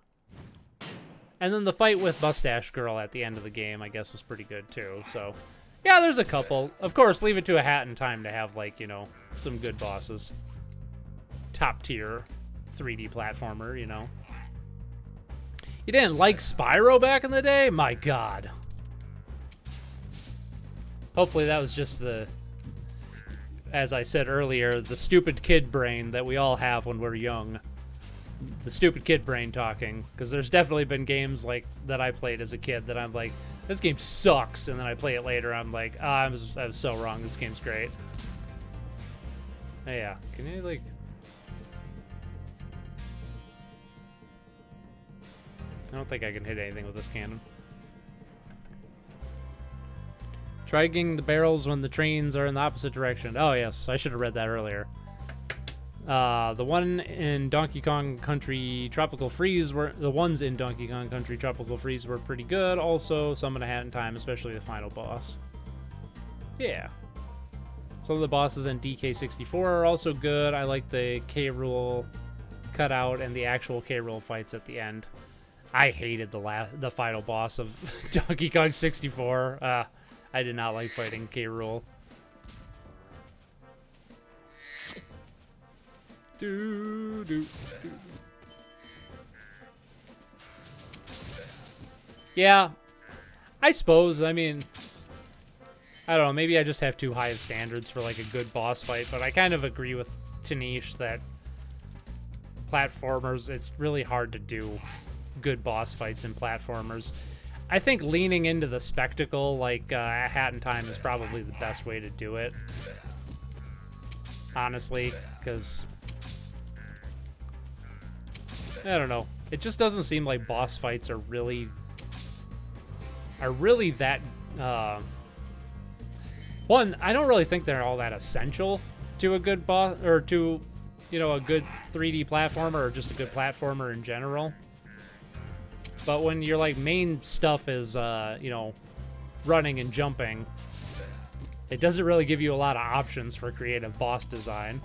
And then the fight with Mustache Girl at the end of the game, I guess, was pretty good too. So, yeah, there's a couple. Of course, leave it to A Hat in Time to have, like, you know, some good bosses. Top tier 3D platformer, you know. You didn't like Spyro back in the day? My God. Hopefully that was just as I said earlier, the stupid kid brain that we all have when we're young. The stupid kid brain talking. Because there's definitely been games like that I played as a kid that I'm like, this game sucks, and then I play it later, I'm like, I was so wrong, this game's great. Hey, yeah, can you, like... I don't think I can hit anything with this cannon. Try getting the barrels when the trains are in the opposite direction. Oh, yes. I should have read that earlier. The one in Donkey Kong Country Tropical Freeze were... The ones in Donkey Kong Country Tropical Freeze were pretty good. Also, some in A Hat in Time, especially the final boss. Yeah. Some of the bosses in DK64 are also good. I like the K. Rool cutout and the actual K. Rool fights at the end. I hated the final boss of Donkey Kong 64. I did not like fighting K. Rool. Yeah, I suppose. I mean, I don't know, maybe I just have too high of standards for like a good boss fight, but I kind of agree with Tanish that platformers, it's really hard to do good boss fights in platformers. I think leaning into the spectacle like A Hat in Time is probably the best way to do it. Honestly, because I don't know. It just doesn't seem like boss fights are really that one, I don't really think they're all that essential to a good boss, or to, you know, a good 3D platformer, or just a good platformer in general. But when your like main stuff is you know, running and jumping, it doesn't really give you a lot of options for creative boss design.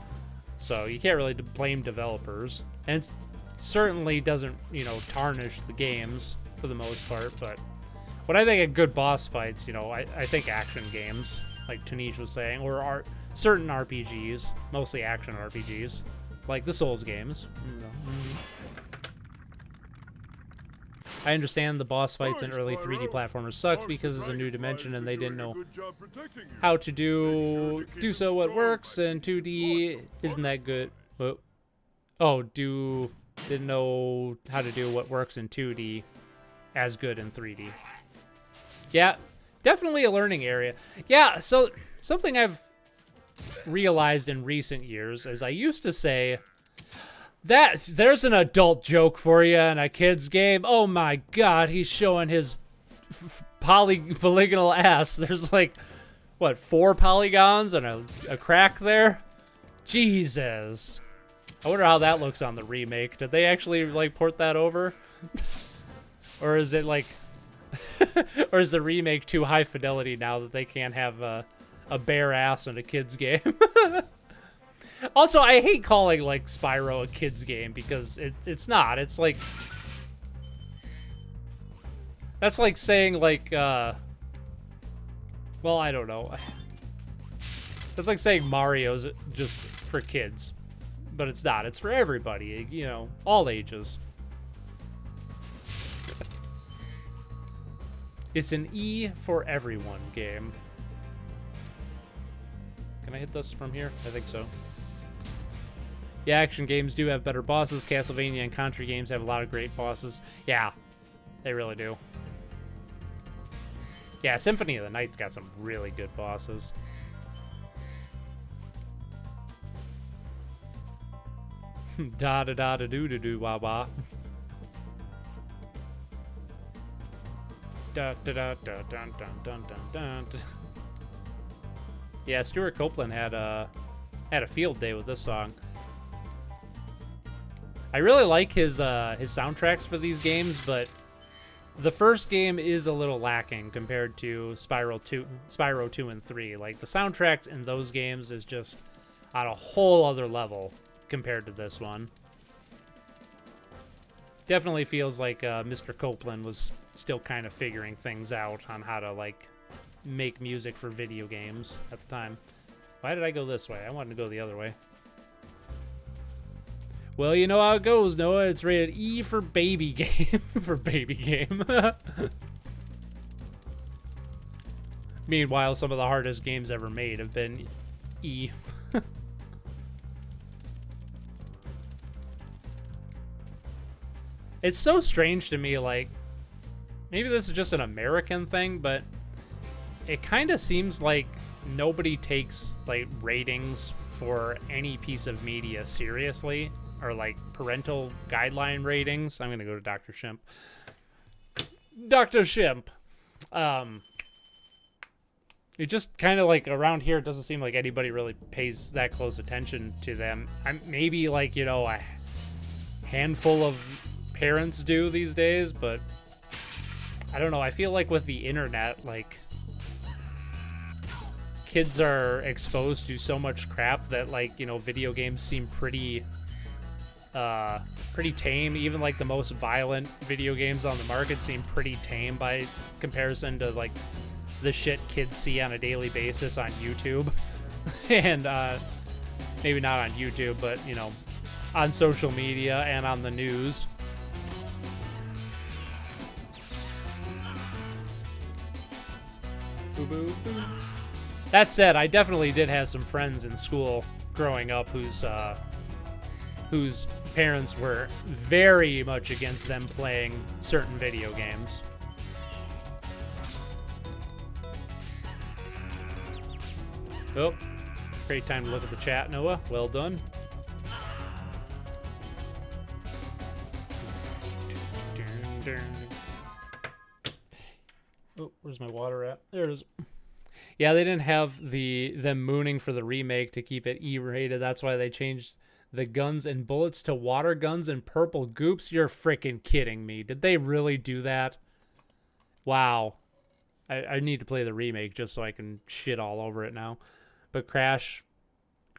So you can't really blame developers. And it certainly doesn't, you know, tarnish the games for the most part. But when I think of good boss fights, you know, I think action games, like Tanish was saying, or certain RPGs, mostly action RPGs, like the Souls games. I understand the boss fights in early 3D platformers sucks because it's a new dimension and they didn't know how to do so what works, and 2D isn't that good. Didn't know how to do what works in 2D as good in 3D. Yeah, definitely a learning area. Yeah, so something I've realized in recent years is I used to say, there's an adult joke for you in a kid's game. Oh my god, he's showing his polygonal ass. There's like, what, 4 polygons and a crack there? Jesus. I wonder how that looks on the remake. Did they actually like port that over? Or is it like, or is the remake too high fidelity now that they can't have a bare ass in a kid's game? Also, I hate calling, like, Spyro a kid's game, because it's not. It's like... That's like saying, like, well, I don't know. That's like saying Mario's just for kids. But it's not. It's for everybody, you know, all ages. It's an E for everyone game. Can I hit this from here? I think so. Yeah, action games do have better bosses. Castlevania and Contra games have a lot of great bosses. Yeah, they really do. Yeah, Symphony of the Night's got some really good bosses. Da da da da doo doo doo wah wah. Da da da da dun dun dun dun dun. Yeah, Stuart Copeland had a field day with this song. I really like his soundtracks for these games, but the first game is a little lacking compared to Spyro 2 and 3. Like, the soundtracks in those games is just on a whole other level compared to this one. Definitely feels like Mr. Copeland was still kind of figuring things out on how to, like, make music for video games at the time. Why did I go this way? I wanted to go the other way. Well, you know how it goes, Noah. It's rated E for baby game. For baby game. Meanwhile, some of the hardest games ever made have been E. It's so strange to me, like, maybe this is just an American thing, but it kind of seems like nobody takes, like, ratings for any piece of media seriously. Or like parental guideline ratings. I'm gonna go to Dr. Shimp. Dr. Shimp. It just kind of like around here, it doesn't seem like anybody really pays that close attention to them. Maybe like, you know, a handful of parents do these days, but I don't know. I feel like with the internet, like, kids are exposed to so much crap that, like, you know, video games seem pretty tame. Even like the most violent video games on the market seem pretty tame by comparison to like the shit kids see on a daily basis on YouTube. And maybe not on YouTube, but, you know, on social media and on the news. Boo boo boo. That said, I definitely did have some friends in school growing up whose parents were very much against them playing certain video games. Oh, great time to look at the chat, Noah. Well done. Oh, where's my water at? There it is. Yeah, they didn't have them mooning for the remake to keep it E-rated. That's why they changed the guns and bullets to water guns and purple goops. You're freaking kidding me. Did they really do that? Wow. I need to play the remake just so I can shit all over it now. But Crash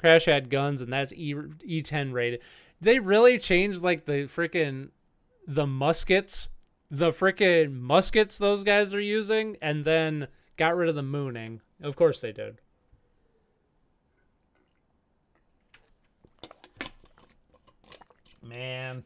had guns, and that's E10 rated. They really changed, like, the muskets? The freaking muskets those guys are using, and then got rid of the mooning. Of course they did. Man.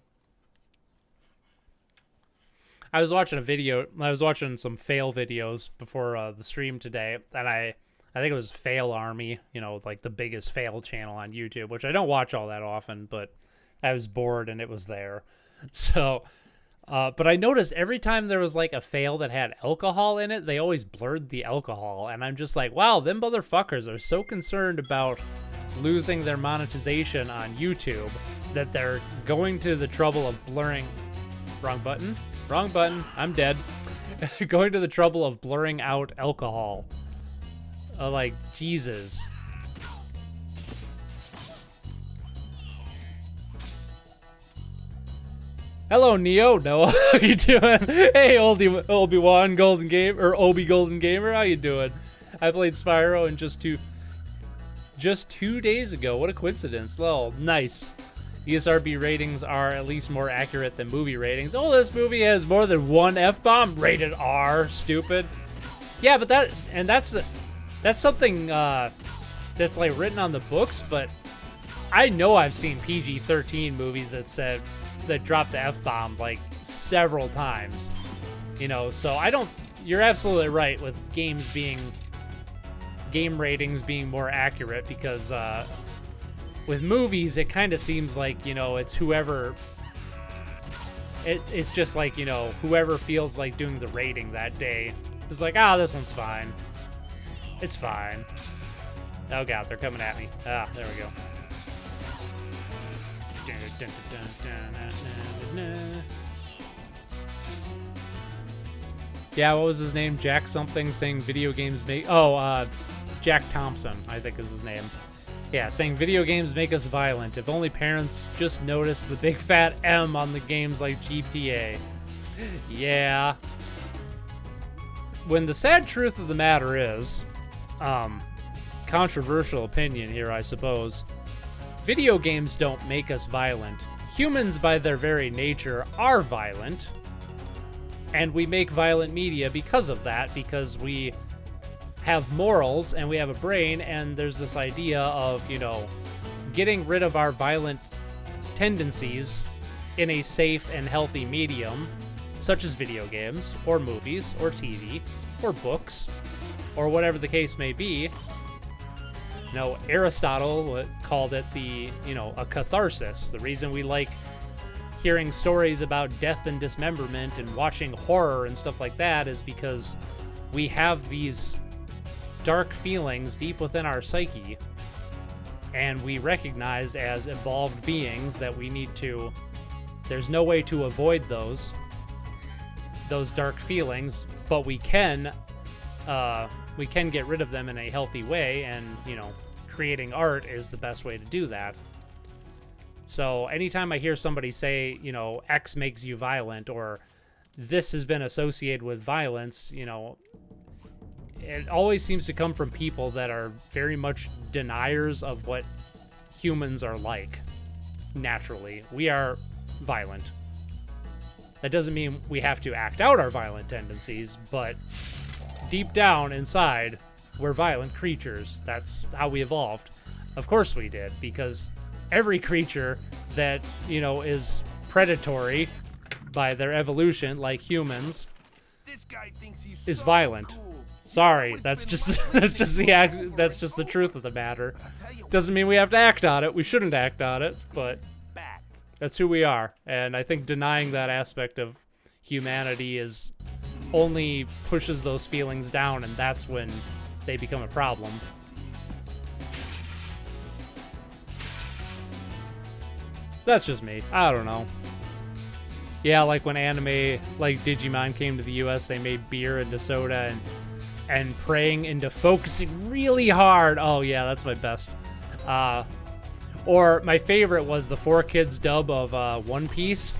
I was watching some fail videos before the stream today, and I think it was Fail Army, you know, like the biggest fail channel on YouTube, which I don't watch all that often, but I was bored and it was there. So, but I noticed every time there was like a fail that had alcohol in it, they always blurred the alcohol, and I'm just like, wow, them motherfuckers are so concerned about losing their monetization on YouTube that they're going to the trouble of blurring. Wrong button, I'm dead. Going to the trouble of blurring out alcohol. Like, Jesus. Hello, Neo. Noah, how you doing? Hey, Obi-Wan Golden Gamer, or Obi Golden Gamer, how you doing? I played Spyro in just two days ago. What a coincidence. Lol, nice. ESRB ratings are at least more accurate than movie ratings. Oh, this movie has more than one F-bomb. Rated R, stupid. Yeah, but that's something that's like written on the books, but I know I've seen PG-13 movies that dropped the F-bomb like several times. You know, so you're absolutely right with game ratings being more accurate, because with movies, it kind of seems like, you know, it's whoever... It's just like, you know, whoever feels like doing the rating that day is like, this one's fine. It's fine. Oh, God, they're coming at me. There we go. Yeah, what was his name? Jack something saying video games make... Jack Thompson, I think is his name. Yeah, saying video games make us violent. If only parents just noticed the big fat M on the games like GTA. Yeah. When the sad truth of the matter is, controversial opinion here, I suppose, video games don't make us violent. Humans, by their very nature, are violent. And we make violent media because of that, because we have morals and we have a brain, and there's this idea of, you know, getting rid of our violent tendencies in a safe and healthy medium, such as video games, or movies, or TV, or books, or whatever the case may be. You know, Aristotle called it a catharsis. The reason we like hearing stories about death and dismemberment and watching horror and stuff like that is because we have these dark feelings deep within our psyche, and we recognize as evolved beings that we need to... There's no way to avoid those dark feelings, but we can get rid of them in a healthy way, and, you know, creating art is the best way to do that. So anytime I hear somebody say, you know, X makes you violent, or this has been associated with violence, you know, it always seems to come from people that are very much deniers of what humans are like. Naturally, we are violent. That doesn't mean we have to act out our violent tendencies, but deep down inside, we're violent creatures. That's how we evolved. Of course we did, because every creature that, you know, is predatory by their evolution, like humans, This guy thinks he's is so violent. cool. Sorry, that's just that's just the truth of the matter. Doesn't mean we have to act on it. We shouldn't act on it, but that's who we are. And I think denying that aspect of humanity is only pushes those feelings down, and that's when they become a problem. That's just me. I don't know. Yeah, like when anime like Digimon came to the US, they made beer into soda and praying into focusing really hard. Oh yeah, that's my best. Or my favorite was the 4Kids dub of One Piece.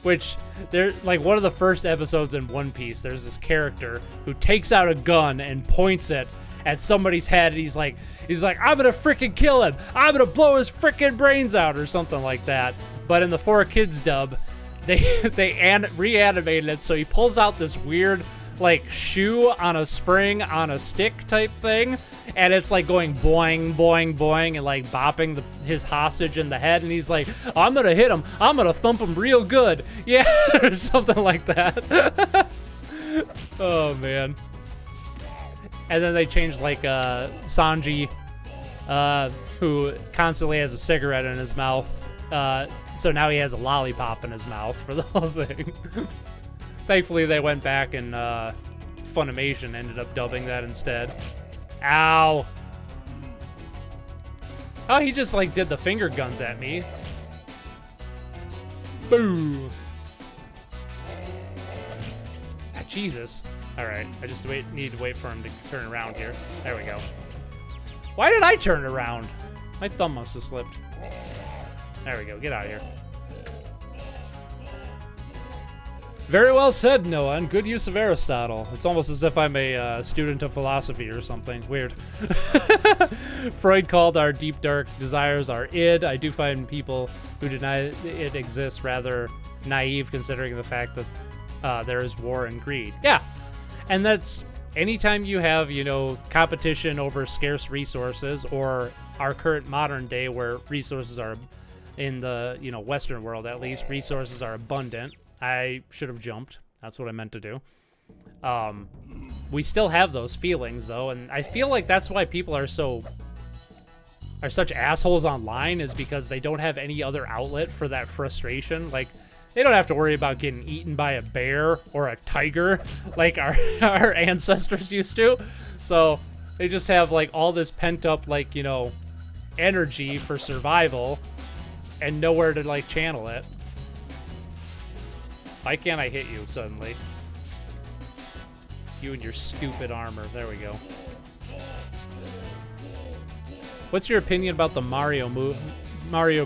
Which, they're like one of the first episodes in One Piece, there's this character who takes out a gun and points it at somebody's head, and he's like, I'm gonna freaking kill him. I'm gonna blow his freaking brains out, or something like that. But in the 4Kids dub, they reanimated it, so he pulls out this weird like shoe on a spring on a stick type thing, and it's like going boing boing boing and like bopping his hostage in the head, and he's like, I'm gonna hit him, I'm gonna thump him real good, yeah, or something like that. Oh man. And then they changed like Sanji, who constantly has a cigarette in his mouth, so now he has a lollipop in his mouth for the whole thing. Thankfully, they went back and Funimation ended up dubbing that instead. Ow! Oh, he just like did the finger guns at me. Boo! Ah, Jesus. Alright, I just need to wait for him to turn around here. There we go. Why did I turn around? My thumb must have slipped. There we go, get out of here. Very well said, Noah, and good use of Aristotle. It's almost as if I'm a student of philosophy or something. Weird. Freud called our deep, dark desires our id. I do find people who deny it exists rather naive, considering the fact that there is war and greed. Yeah, and that's anytime you have, you know, competition over scarce resources, or our current modern day where resources are, in the, you know, Western world at least, resources are abundant. I should have jumped. That's what I meant to do. We still have those feelings, though, and I feel like that's why people are such assholes online, is because they don't have any other outlet for that frustration. Like, they don't have to worry about getting eaten by a bear or a tiger like our ancestors used to. So they just have like all this pent up, like, you know, energy for survival and nowhere to like channel it. Why can't I hit you suddenly? You and your stupid armor. There we go. What's your opinion about the Mario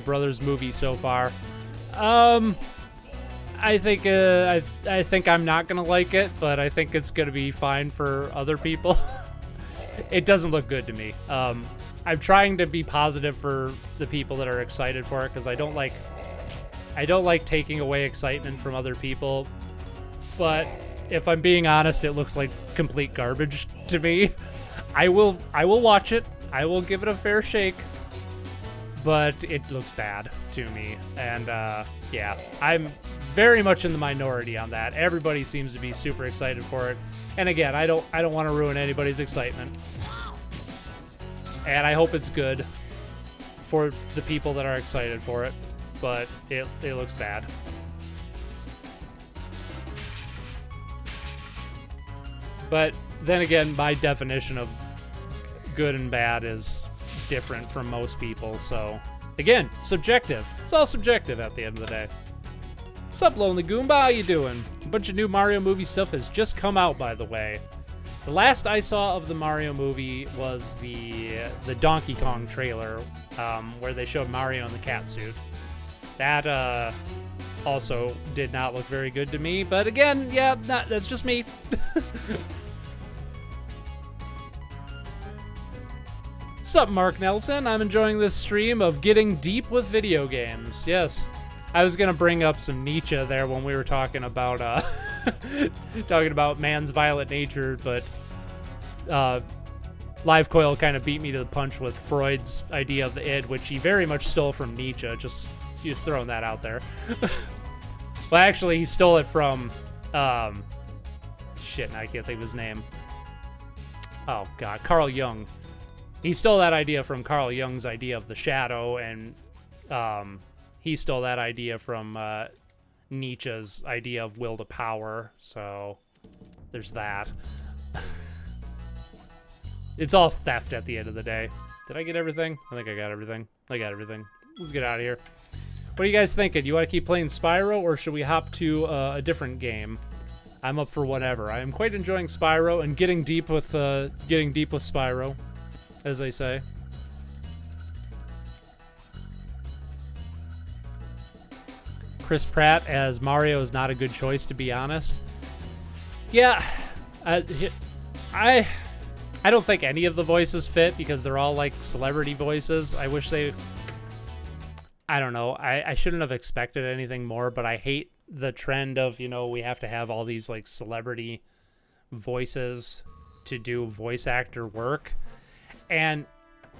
Brothers movie so far? I think I think I'm not gonna like it, but I think it's gonna be fine for other people. It doesn't look good to me. I'm trying to be positive for the people that are excited for it, because I don't like taking away excitement from other people, but if I'm being honest, it looks like complete garbage to me. I will watch it. I will give it a fair shake, but it looks bad to me. And yeah, I'm very much in the minority on that. Everybody seems to be super excited for it. And again, I don't want to ruin anybody's excitement. And I hope it's good for the people that are excited for it. But it looks bad. But then again, my definition of good and bad is different from most people, so again, subjective. It's all subjective at the end of the day. What's up, Lonely Goomba? How you doing? A bunch of new Mario movie stuff has just come out, by the way. The last I saw of the Mario movie was the Donkey Kong trailer, where they showed Mario in the cat suit. That also did not look very good to me, but again, yeah, that's just me. Sup, Mark Nelson? I'm enjoying this stream of getting deep with video games. Yes, I was gonna bring up some Nietzsche there when we were talking about talking about man's violent nature, but Live Coil kind of beat me to the punch with Freud's idea of the id, which he very much stole from Nietzsche. Just throwing that out there. Well, actually, he stole it from shit, I can't think of his name. Oh, God. Carl Jung. He stole that idea from Carl Jung's idea of the shadow, and he stole that idea from Nietzsche's idea of will to power, so there's that. It's all theft at the end of the day. Did I get everything? I think I got everything. I got everything. Let's get out of here. What are you guys thinking? You want to keep playing Spyro, or should we hop to a different game? I'm up for whatever. I am quite enjoying Spyro and getting deep with Spyro, as they say. Chris Pratt as Mario is not a good choice, to be honest. Yeah, I don't think any of the voices fit because they're all like celebrity voices. I wish they... I don't know. I shouldn't have expected anything more, but I hate the trend of, you know, we have to have all these like celebrity voices to do voice actor work. And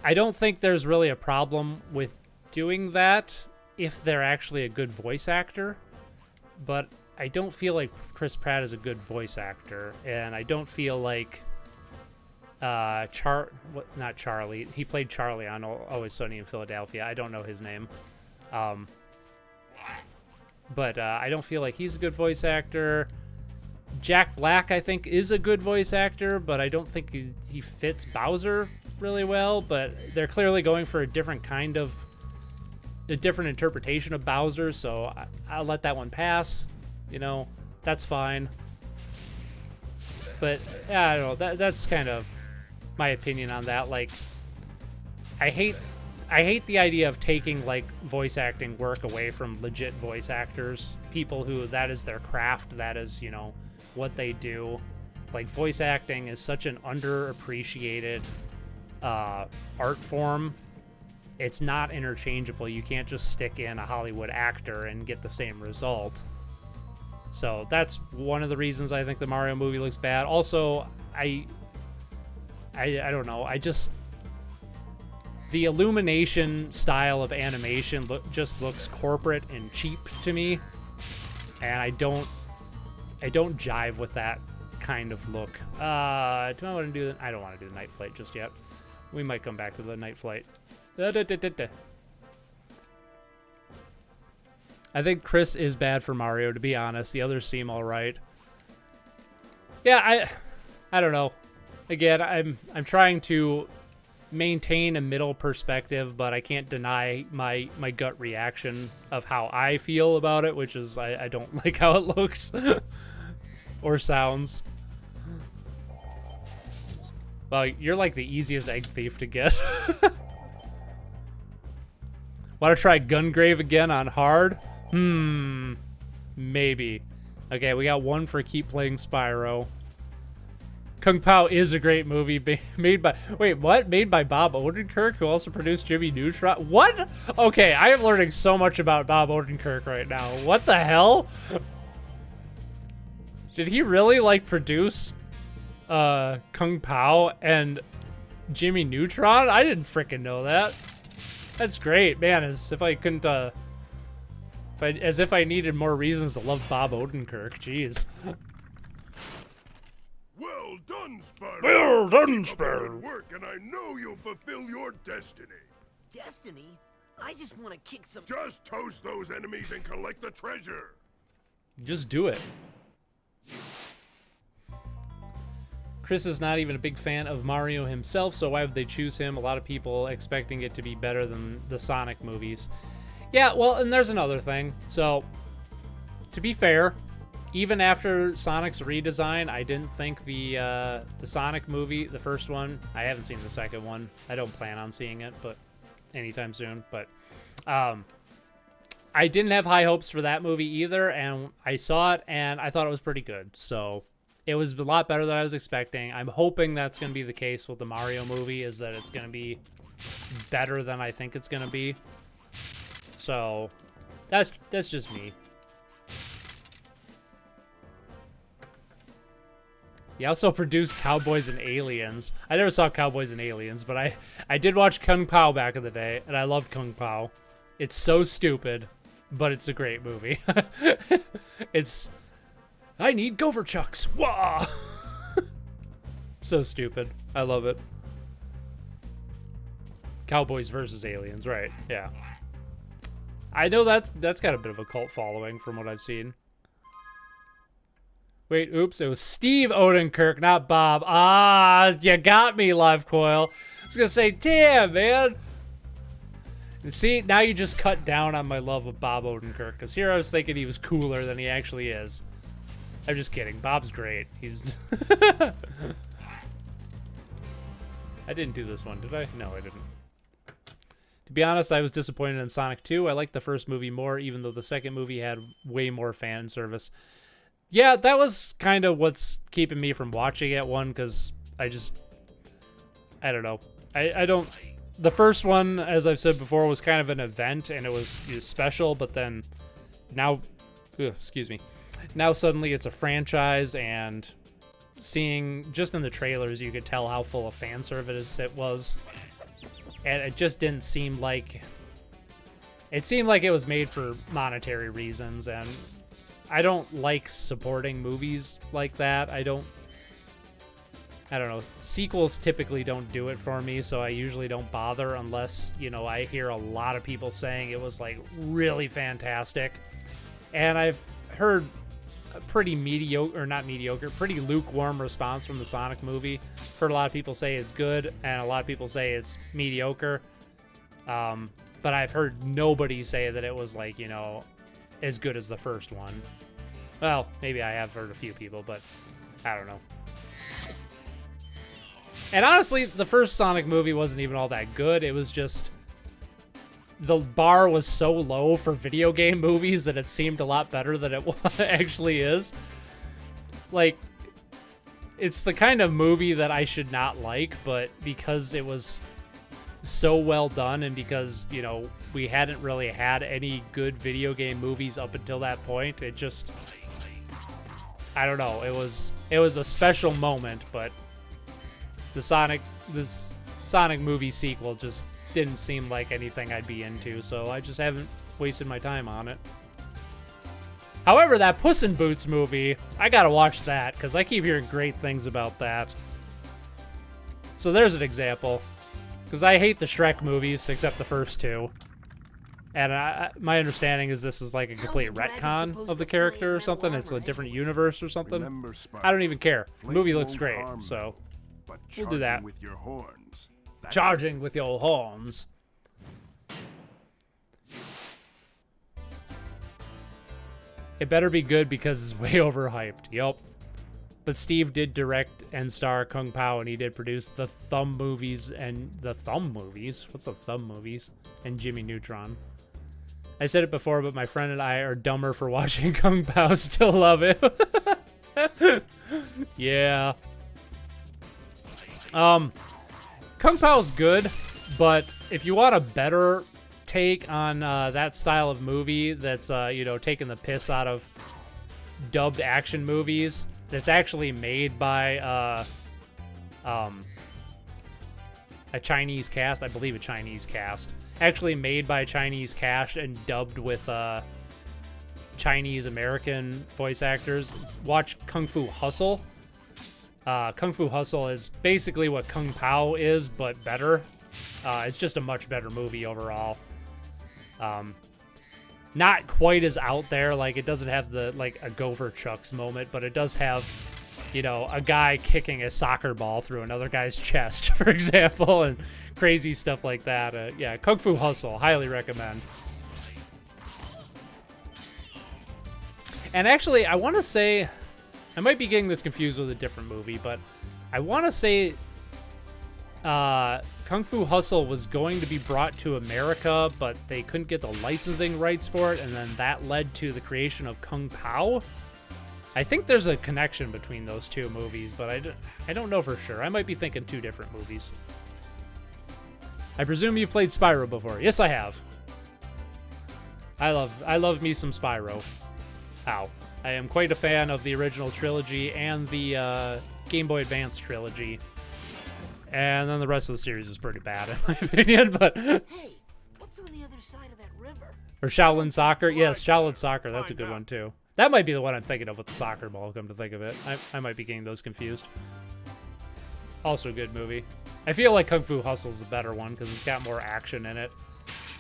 I don't think there's really a problem with doing that if they're actually a good voice actor. But I don't feel like Chris Pratt is a good voice actor, and I don't feel like not Charlie. He played Charlie on Always Sunny in Philadelphia. I don't know his name. But I don't feel like he's a good voice actor. Jack Black, I think, is a good voice actor, but I don't think he fits Bowser really well. But they're clearly going for a different interpretation of Bowser, so I'll let that one pass. You know, that's fine. But yeah, I don't know. That's kind of my opinion on that. Like, I hate the idea of taking like voice acting work away from legit voice actors, people who that is their craft, that is, you know, what they do. Like, voice acting is such an underappreciated art form. It's not interchangeable. You can't just stick in a Hollywood actor and get the same result. So that's one of the reasons I think the Mario movie looks bad. Also, I don't know. The Illumination style of animation just looks corporate and cheap to me, and I don't jive with that kind of look. Do I want to do I don't want to do the Night Flight just yet. We might come back to the Night Flight. I think Chris is bad for Mario, to be honest. The others seem all right. Yeah, I don't know. Again, I'm trying to maintain a middle perspective, but I can't deny my gut reaction of how I feel about it, which is I don't like how it looks or sounds. Well, you're like the easiest egg thief to get. Want to try Gungrave again on hard? Maybe. Okay, we got one for keep playing Spyro. Kung Pao is a great movie made by... Wait, what? Made by Bob Odenkirk, who also produced Jimmy Neutron? What? Okay, I am learning so much about Bob Odenkirk right now. What the hell? Did he really, like, produce Kung Pao and Jimmy Neutron? I didn't freaking know that. That's great, man. As if I couldn't, as if I needed more reasons to love Bob Odenkirk. Jeez. Well done, Spyro. Well done, Keep up the Spyro. good work, and I know you'll fulfill your destiny. Destiny? I just want to kick some... Just toast those enemies and collect the treasure. Just do it. Chris is not even a big fan of Mario himself, so why would they choose him? A lot of people expecting it to be better than the Sonic movies. Yeah, well, and there's another thing. So, to be fair, even after Sonic's redesign, I didn't think the Sonic movie, the first one, I haven't seen the second one. I don't plan on seeing it, but anytime soon. But I didn't have high hopes for that movie either, and I saw it, and I thought it was pretty good. So it was a lot better than I was expecting. I'm hoping that's going to be the case with the Mario movie, is that it's going to be better than I think it's going to be. So that's just me. He also produced Cowboys and Aliens. I never saw Cowboys and Aliens, but I did watch Kung Pao back in the day, and I loved Kung Pao. It's so stupid, but it's a great movie. I need gopher chucks. Wah! So stupid. I love it. Cowboys versus aliens, right? Yeah. I know that's got a bit of a cult following from what I've seen. Wait, oops, it was Steve Odenkirk, not Bob. Ah, you got me, Live Coil. I was gonna say, damn, man. And see, now you just cut down on my love of Bob Odenkirk, because here I was thinking he was cooler than he actually is. I'm just kidding. Bob's great. He's... I didn't do this one, did I? No, I didn't. To be honest, I was disappointed in Sonic 2. I liked the first movie more, even though the second movie had way more fan service. Yeah, that was kind of what's keeping me from watching it, one, because I don't know. I don't... The first one, as I've said before, was kind of an event, and it was special, but then now... excuse me. Now suddenly it's a franchise, and seeing... Just in the trailers, you could tell how full of fan service it was. And it just didn't seem like... It seemed like it was made for monetary reasons, and I don't like supporting movies like that. I don't know. Sequels typically don't do it for me, so I usually don't bother unless, you know, I hear a lot of people saying it was, like, really fantastic. And I've heard a pretty mediocre, or not mediocre, pretty lukewarm response from the Sonic movie. I've heard a lot of people say it's good, and a lot of people say it's mediocre. But I've heard nobody say that it was, like, you know, as good as the first one. Well, maybe I have heard a few people, but I don't know. And honestly, the first Sonic movie wasn't even all that good. It was just... The bar was so low for video game movies that it seemed a lot better than it actually is. Like, it's the kind of movie that I should not like, but because it was so well done and because, you know, we hadn't really had any good video game movies up until that point, it just... I don't know. It was a special moment, but this Sonic movie sequel just didn't seem like anything I'd be into, so I just haven't wasted my time on it. However, that Puss in Boots movie, I gotta watch that, because I keep hearing great things about that. So there's an example. Because I hate the Shrek movies, except the first two. And my understanding is this is like a complete retcon of the character or something. It's a different universe or something. I don't even care. The movie looks great, so we'll do that. With your horns. Charging with your horns. It better be good because it's way overhyped. Yup. But Steve did direct and star Kung Pao, and he did produce the Thumb movies and the Thumb movies. What's the Thumb movies? And Jimmy Neutron. I said it before, but my friend and I are dumber for watching Kung Pao. Still love it. Yeah. Kung Pao's good, but if you want a better take on that style of movie that's, you know, taking the piss out of dubbed action movies, that's actually made by a Chinese cast, I believe a Chinese cast. Actually made by a Chinese cast and dubbed with Chinese American voice actors. Watch Kung Fu Hustle. Kung Fu Hustle is basically what Kung Pao is, but better. It's just a much better movie overall. Not quite as out there, like it doesn't have the like a Gopher Chucks moment, but it does have, you know, a guy kicking a soccer ball through another guy's chest, for example, and crazy stuff like that. Yeah, Kung Fu Hustle, highly recommend. And actually, I want to say, I might be getting this confused with a different movie, but I want to say Kung Fu Hustle was going to be brought to America, but they couldn't get the licensing rights for it, and then that led to the creation of Kung Pao. I think there's a connection between those two movies, but I don't know for sure. I might be thinking two different movies. I presume you've played Spyro before. Yes, I have. I love me some Spyro. Ow. I am quite a fan of the original trilogy and the Game Boy Advance trilogy. And then the rest of the series is pretty bad, in my opinion, but... Hey, what's on the other side of that river? Or Shaolin Soccer? Yes, Shaolin Soccer. That's a good one, too. That might be the one I'm thinking of with the soccer ball, come to think of it. I might be getting those confused. Also a good movie. I feel like Kung Fu Hustle's the better one because it's got more action in it.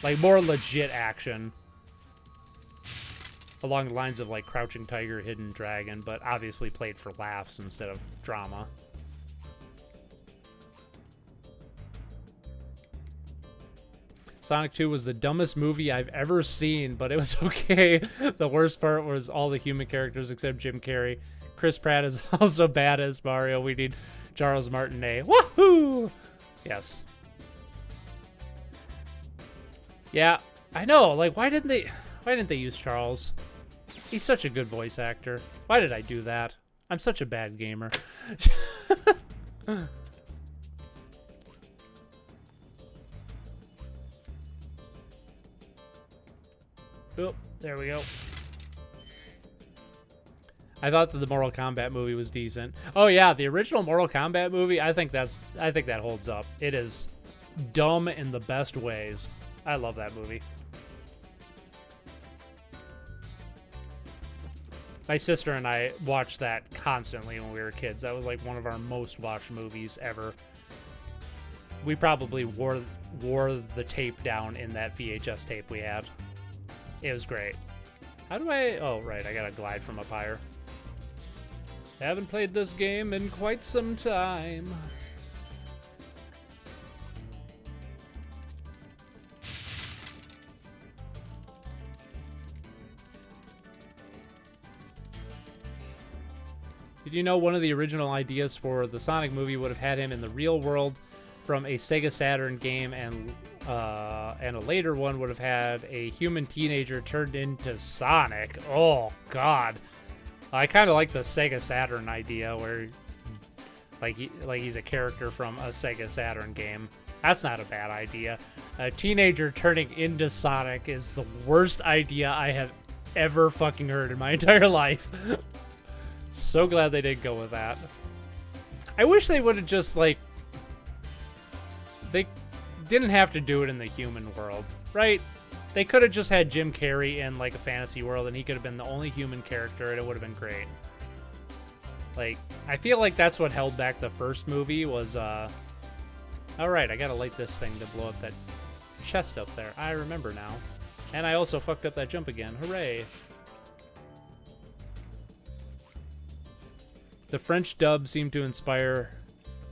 Like, more legit action. Along the lines of, like, Crouching Tiger, Hidden Dragon, but obviously played for laughs instead of drama. Sonic 2 was the dumbest movie I've ever seen, but it was okay. The worst part was all the human characters except Jim Carrey. Chris Pratt is also bad as Mario. We need Charles Martinet. Woohoo! Yes. Yeah, I know. Like, why didn't they use Charles? He's such a good voice actor. Why did I do that? I'm such a bad gamer. Oh, there we go. I thought that the Mortal Kombat movie was decent. Oh yeah, the original Mortal Kombat movie, I think that holds up. It is dumb in the best ways. I love that movie. My sister and I watched that constantly when we were kids. That was like one of our most watched movies ever. We probably wore the tape down in that VHS tape we had. It was great. How do I... Oh, right. I gotta glide from up higher. Haven't played this game in quite some time. Did you know one of the original ideas for the Sonic movie would have had him in the real world from a Sega Saturn game, and a later one would have had a human teenager turned into Sonic? Oh, God. I kind of like the Sega Saturn idea where like he's a character from a Sega Saturn game. That's not a bad idea. A teenager turning into Sonic is the worst idea I have ever fucking heard in my entire life. So glad they didn't go with that. I wish they would have just, like... They didn't have to do it in the human world, right? They could have just had Jim Carrey in, like, a fantasy world, and he could have been the only human character, and it would have been great. Like, I feel like that's what held back the first movie was, Alright, I gotta light this thing to blow up that chest up there. I remember now. And I also fucked up that jump again. Hooray! The French dub seemed to inspire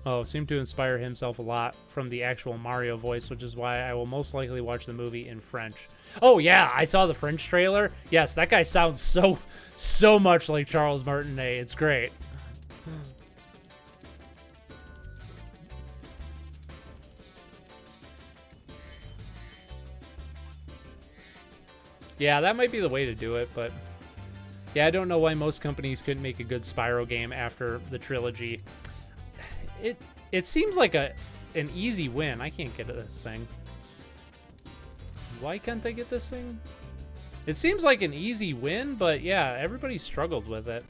himself a lot from the actual Mario voice, which is why I will most likely watch the movie in French. Oh yeah, I saw the French trailer. Yes, that guy sounds so much like Charles Martinet. It's great. Yeah, that might be the way to do it, but yeah, I don't know why most companies couldn't make a good Spyro game after the trilogy. It seems like an easy win. I can't get this thing. Why can't I get this thing? It seems like an easy win, but yeah, everybody struggled with it.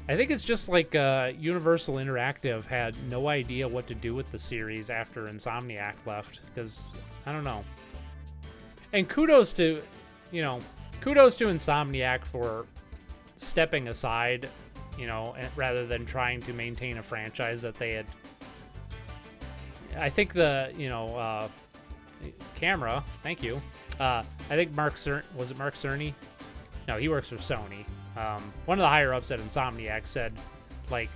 I think it's just like Universal Interactive had no idea what to do with the series after Insomniac left, because, I don't know. And kudos to Insomniac for stepping aside, rather than trying to maintain a franchise that they had. I think camera, thank you. I think was it Mark Cerny? No, he works for Sony. One of the higher ups at Insomniac said, like,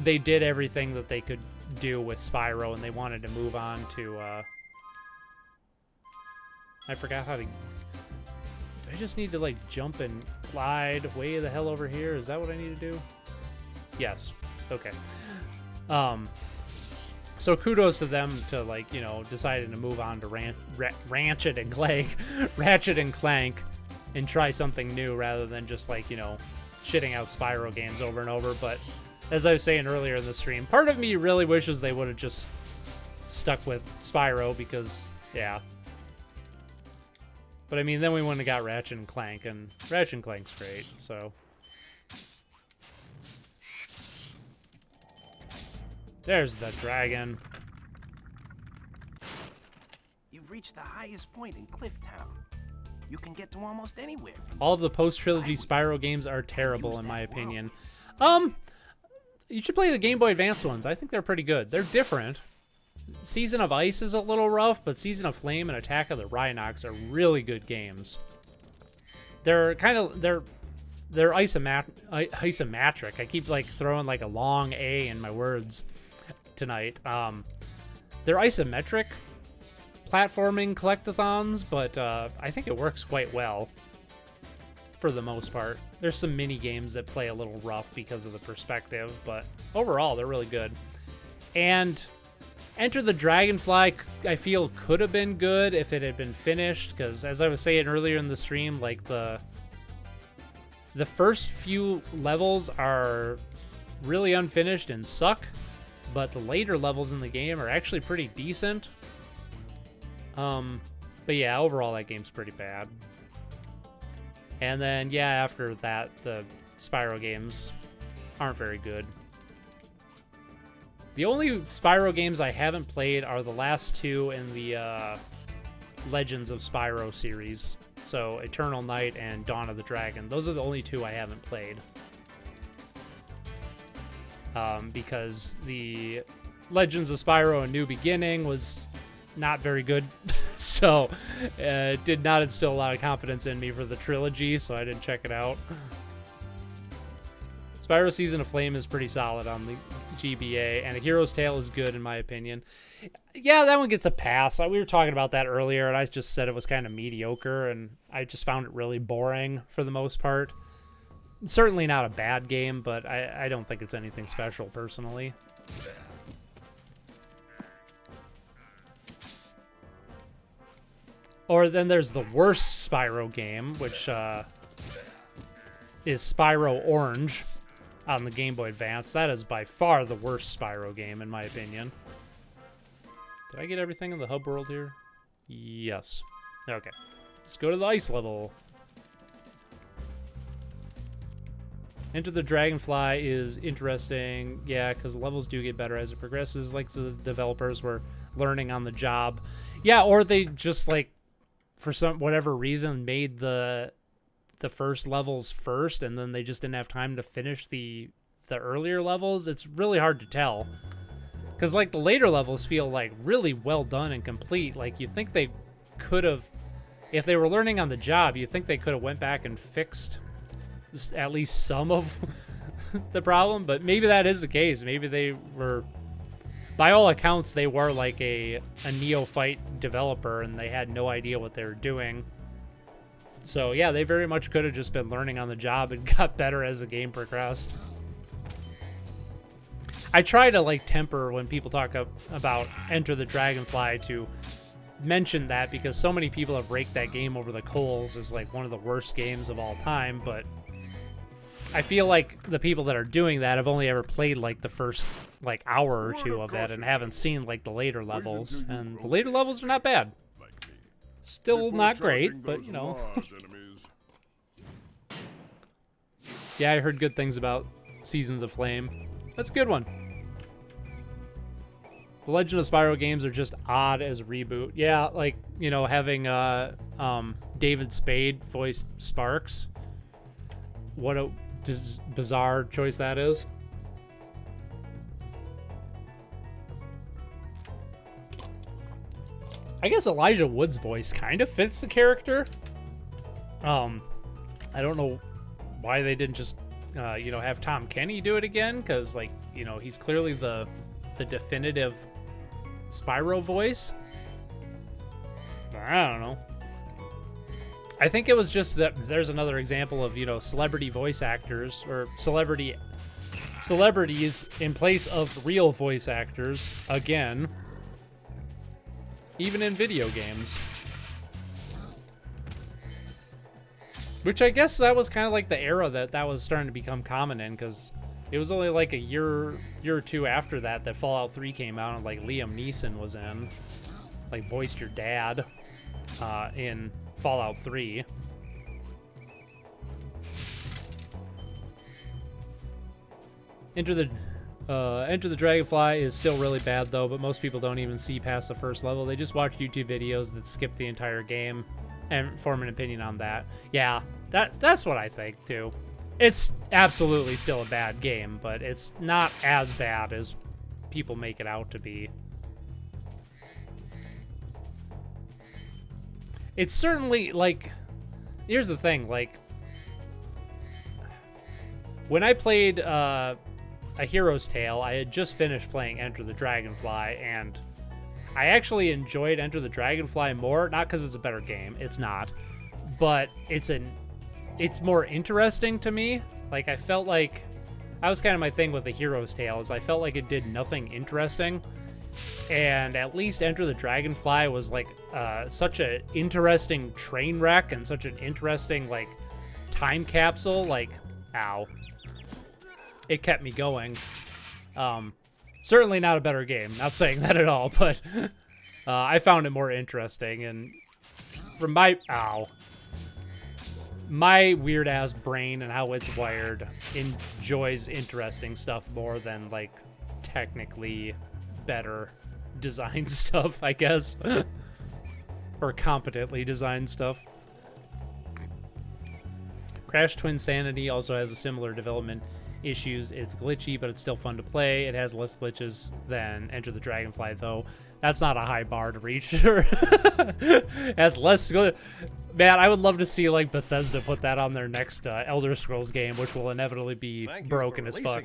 they did everything that they could do with Spyro, and they wanted to move on to, I forgot how to... Do I just need to, like, jump and glide way the hell over here? Is that what I need to do? Yes. Okay. So kudos to them to, like, deciding to move on to Ratchet and Clank, and try something new rather than just, like, shitting out Spyro games over and over. But as I was saying earlier in the stream, part of me really wishes they would have just stuck with Spyro because, yeah. But I mean, then we wouldn't have got Ratchet and Clank, and Ratchet and Clank's great, so. There's the dragon. You've reached the highest point in Clifftown. You can get to almost anywhere. All of the post-trilogy Spyro games are terrible, in my opinion. You should play the Game Boy Advance ones. I think they're pretty good. They're different. Season of Ice is a little rough, but Season of Flame and Attack of the Rhinox are really good games. They're kind of they're isometric. I keep like throwing like a long A in my words tonight. They're isometric platforming collectathons, but I think it works quite well for the most part. There's some mini games that play a little rough because of the perspective, but overall they're really good. And Enter the Dragonfly, I feel, could have been good if it had been finished, because as I was saying earlier in the stream, like the first few levels are really unfinished and suck, but the later levels in the game are actually pretty decent. But yeah, overall that game's pretty bad. And then, yeah, after that, the Spyro games aren't very good. The only Spyro games I haven't played are the last two in the Legends of Spyro series. So Eternal Night and Dawn of the Dragon. Those are the only two I haven't played. Because the Legends of Spyro: A New Beginning was not very good. So it did not instill a lot of confidence in me for the trilogy, so I didn't check it out. Spyro Season of Flame is pretty solid on the GBA, and A Hero's Tale is good in my opinion. Yeah, that one gets a pass. We were talking about that earlier, and I just said it was kind of mediocre, and I just found it really boring for the most part. Certainly not a bad game, but I don't think it's anything special personally. Or then there's the worst Spyro game, which is Spyro Orange on the Game Boy Advance. That is by far the worst Spyro game, in my opinion. Did I get everything in the hub world here? Yes. Okay. Let's go to the ice level. Enter the Dragonfly is interesting, yeah, because levels do get better as it progresses, like the developers were learning on the job. Yeah, or they just, like, for whatever reason, made the first levels first, and then they just didn't have time to finish the earlier levels. It's really hard to tell. Because, like, the later levels feel, like, really well done and complete. Like, you think they could have, if they were learning on the job, you think they could have went back and fixed at least some of the problem, but maybe that is the case. Maybe they were, by all accounts, they were like a neophyte developer and they had no idea what they were doing. So yeah, they very much could have just been learning on the job and got better as the game progressed. I try to like temper when people talk about Enter the Dragonfly to mention that, because so many people have raked that game over the coals as like one of the worst games of all time, but I feel like the people that are doing that have only ever played like the first like hour or two of it and haven't seen like the later levels, and the later levels are not bad. Still not great, but you know. Yeah, I heard good things about Seasons of Flame. That's a good one. The Legend of Spyro games are just odd as a reboot. Yeah, like, you know, having David Spade voice Sparks. What a bizarre choice that is. I guess Elijah Wood's voice kind of fits the character. I don't know why they didn't just, you know, have Tom Kenny do it again, because, like, you know, he's clearly the definitive Spyro voice. I don't know. I think it was just that there's another example of, you know, celebrity voice actors or celebrities in place of real voice actors again, even in video games. Which I guess that was kind of like the era that was starting to become common in, because it was only like a year or two after that Fallout 3 came out, and like Liam Neeson was in, like, voiced your dad in Fallout 3. Enter the Dragonfly is still really bad though, but most people don't even see past the first level. They just watch YouTube videos that skip the entire game. and form an opinion on that. Yeah, that's what I think too. It's absolutely still a bad game, but it's not as bad as people make it out to be. It's certainly, like, here's the thing, like, when I played A Hero's Tale, I had just finished playing Enter the Dragonfly, and I actually enjoyed Enter the Dragonfly more, not because it's a better game, it's not, but it's more interesting to me. Like, I felt like, that was kind of my thing with A Hero's Tale, is I felt like it did nothing interesting, and at least Enter the Dragonfly was, like, such an interesting train wreck, and such an interesting, like, time capsule, like, ow. It kept me going. Certainly not a better game, not saying that at all, but I found it more interesting, and from my weird-ass brain and how it's wired enjoys interesting stuff more than, like, technically better designed stuff, I guess. Or competently designed stuff. Crash Twinsanity also has a similar development issues. It's glitchy, but it's still fun to play. It has less glitches than Enter the Dragonfly, though. That's not a high bar to reach. It has less Man, I would love to see, like, Bethesda put that on their next Elder Scrolls game, which will inevitably be broken as fuck.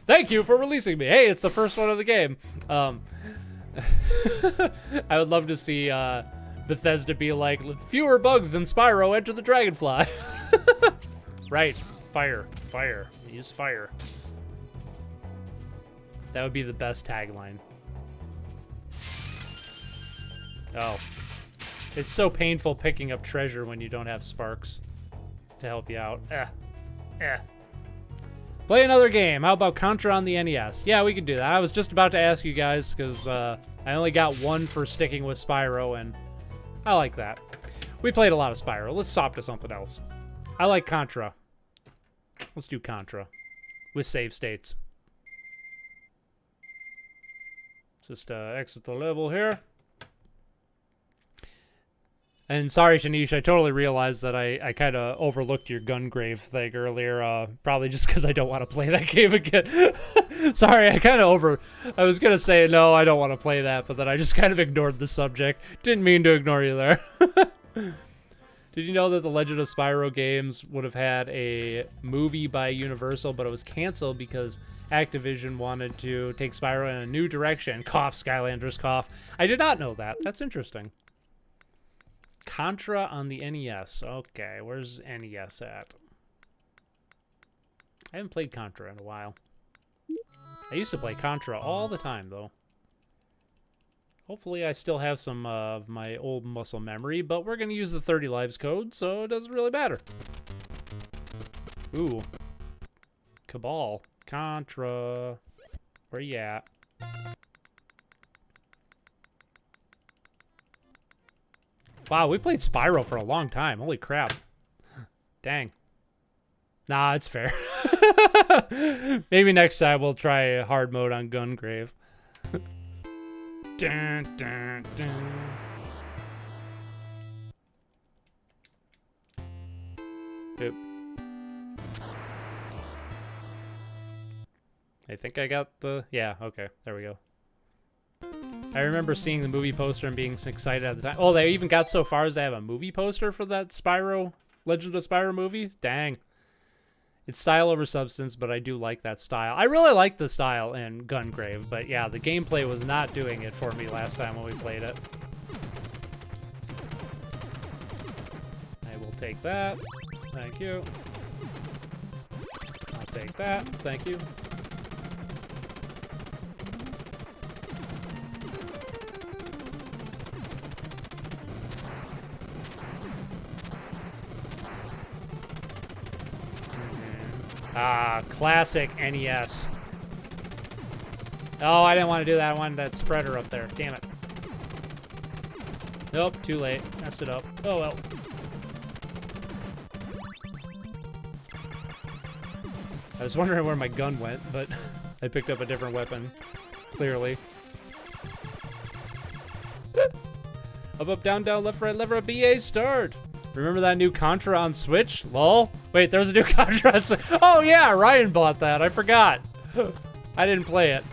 Thank you for releasing me. Hey, it's the first one of the game. I would love to see Bethesda be like, fewer bugs than Spyro, Enter the Dragonfly. Right. Fire. Use fire. That would be the best tagline. Oh. It's so painful picking up treasure when you don't have sparks to help you out. Play another game. How about Contra on the NES? Yeah, we could do that. I was just about to ask you guys because I only got one for sticking with Spyro, and I like that. We played a lot of Spyro. Let's swap to something else. I like Contra. Let's do Contra with save states. Just exit the level here. And sorry, Shanish, I totally realized that I kind of overlooked your Gungrave thing earlier, probably just because I don't want to play that game again. Sorry, I was going to say, no, I don't want to play that, but then I just kind of ignored the subject. Didn't mean to ignore you there. Did you know that the Legend of Spyro games would have had a movie by Universal, but it was canceled because Activision wanted to take Spyro in a new direction? Cough, Skylanders, cough. I did not know that. That's interesting. Contra on the NES. Okay, where's NES at? I haven't played Contra in a while. I used to play Contra all the time, though. Hopefully I still have some of my old muscle memory, but we're going to use the 30 lives code, so it doesn't really matter. Ooh. Cabal. Contra. Where you at? Wow, we played Spyro for a long time. Holy crap. Dang. Nah, it's fair. Maybe next time we'll try hard mode on Gungrave. Dun, dun, dun. Oop. I think I got the... Yeah, okay. There we go. I remember seeing the movie poster and being excited at the time. Oh, they even got so far as they have a movie poster for that Spyro, Legend of Spyro movie? Dang. It's style over substance, but I do like that style. I really like the style in Gungrave, but yeah, the gameplay was not doing it for me last time when we played it. I will take that. Thank you. I'll take that. Thank you. Ah, classic NES. Oh, I didn't want to do that. I wanted that spreader up there. Damn it. Nope, too late. Messed it up. Oh, well. I was wondering where my gun went, but I picked up a different weapon. Clearly. Up, down, down, left, right, BA start. Remember that new Contra on Switch? Lol. Wait, there's a new Contra on Switch. Oh yeah, Ryan bought that. I forgot. I didn't play it.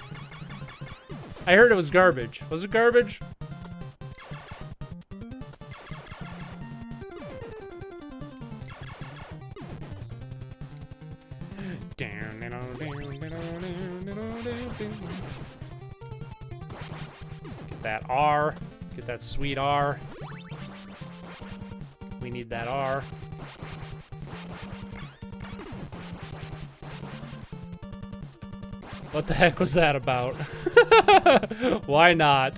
I heard it was garbage. Was it garbage? Get that R. Get that sweet R. We need that R. What the heck was that about? Why not?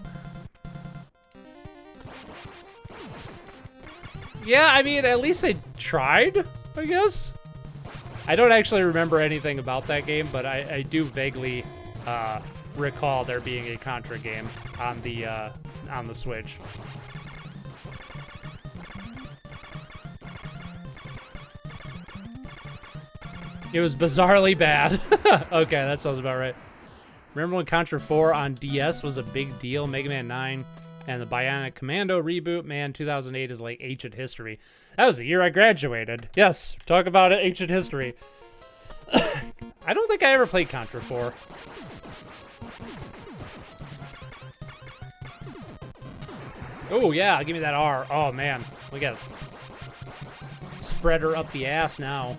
Yeah, I mean, at least they tried, I guess. I don't actually remember anything about that game, but I do vaguely recall there being a Contra game on the Switch. It was bizarrely bad. Okay, that sounds about right. Remember when Contra 4 on DS was a big deal? Mega Man 9 and the Bionic Commando reboot? Man, 2008 is like ancient history. That was the year I graduated. Yes, talk about it, ancient history. I don't think I ever played Contra 4. Oh, yeah, give me that R. Oh, man. We got spread her up the ass now.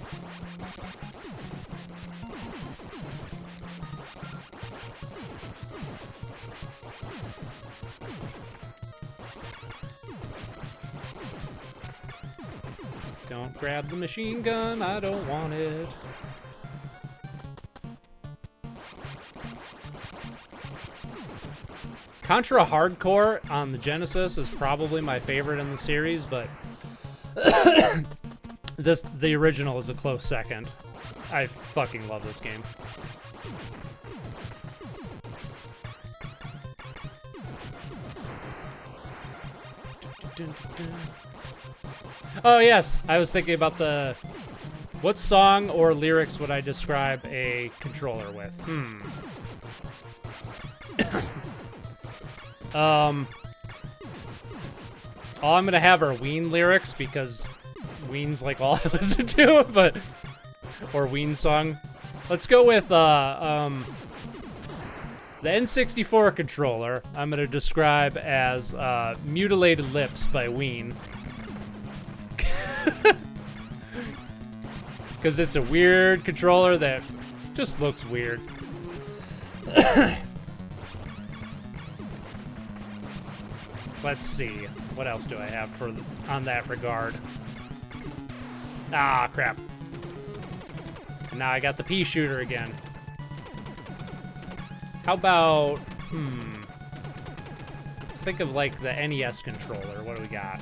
Don't grab the machine gun, I don't want it. Contra Hardcore on the Genesis is probably my favorite in the series, but the original is a close second. I fucking love this game. Oh yes, I was thinking about what song or lyrics would I describe a controller with? All I'm gonna have are Ween lyrics because Ween's like all I listen to, or Ween song. Let's go with the N64 controller. I'm gonna describe as Mutilated Lips by Ween. Because it's a weird controller that just looks weird. Let's see. What else do I have on that regard? Ah, crap. And now I got the pea shooter again. How about, let's think of like the NES controller. What do we got?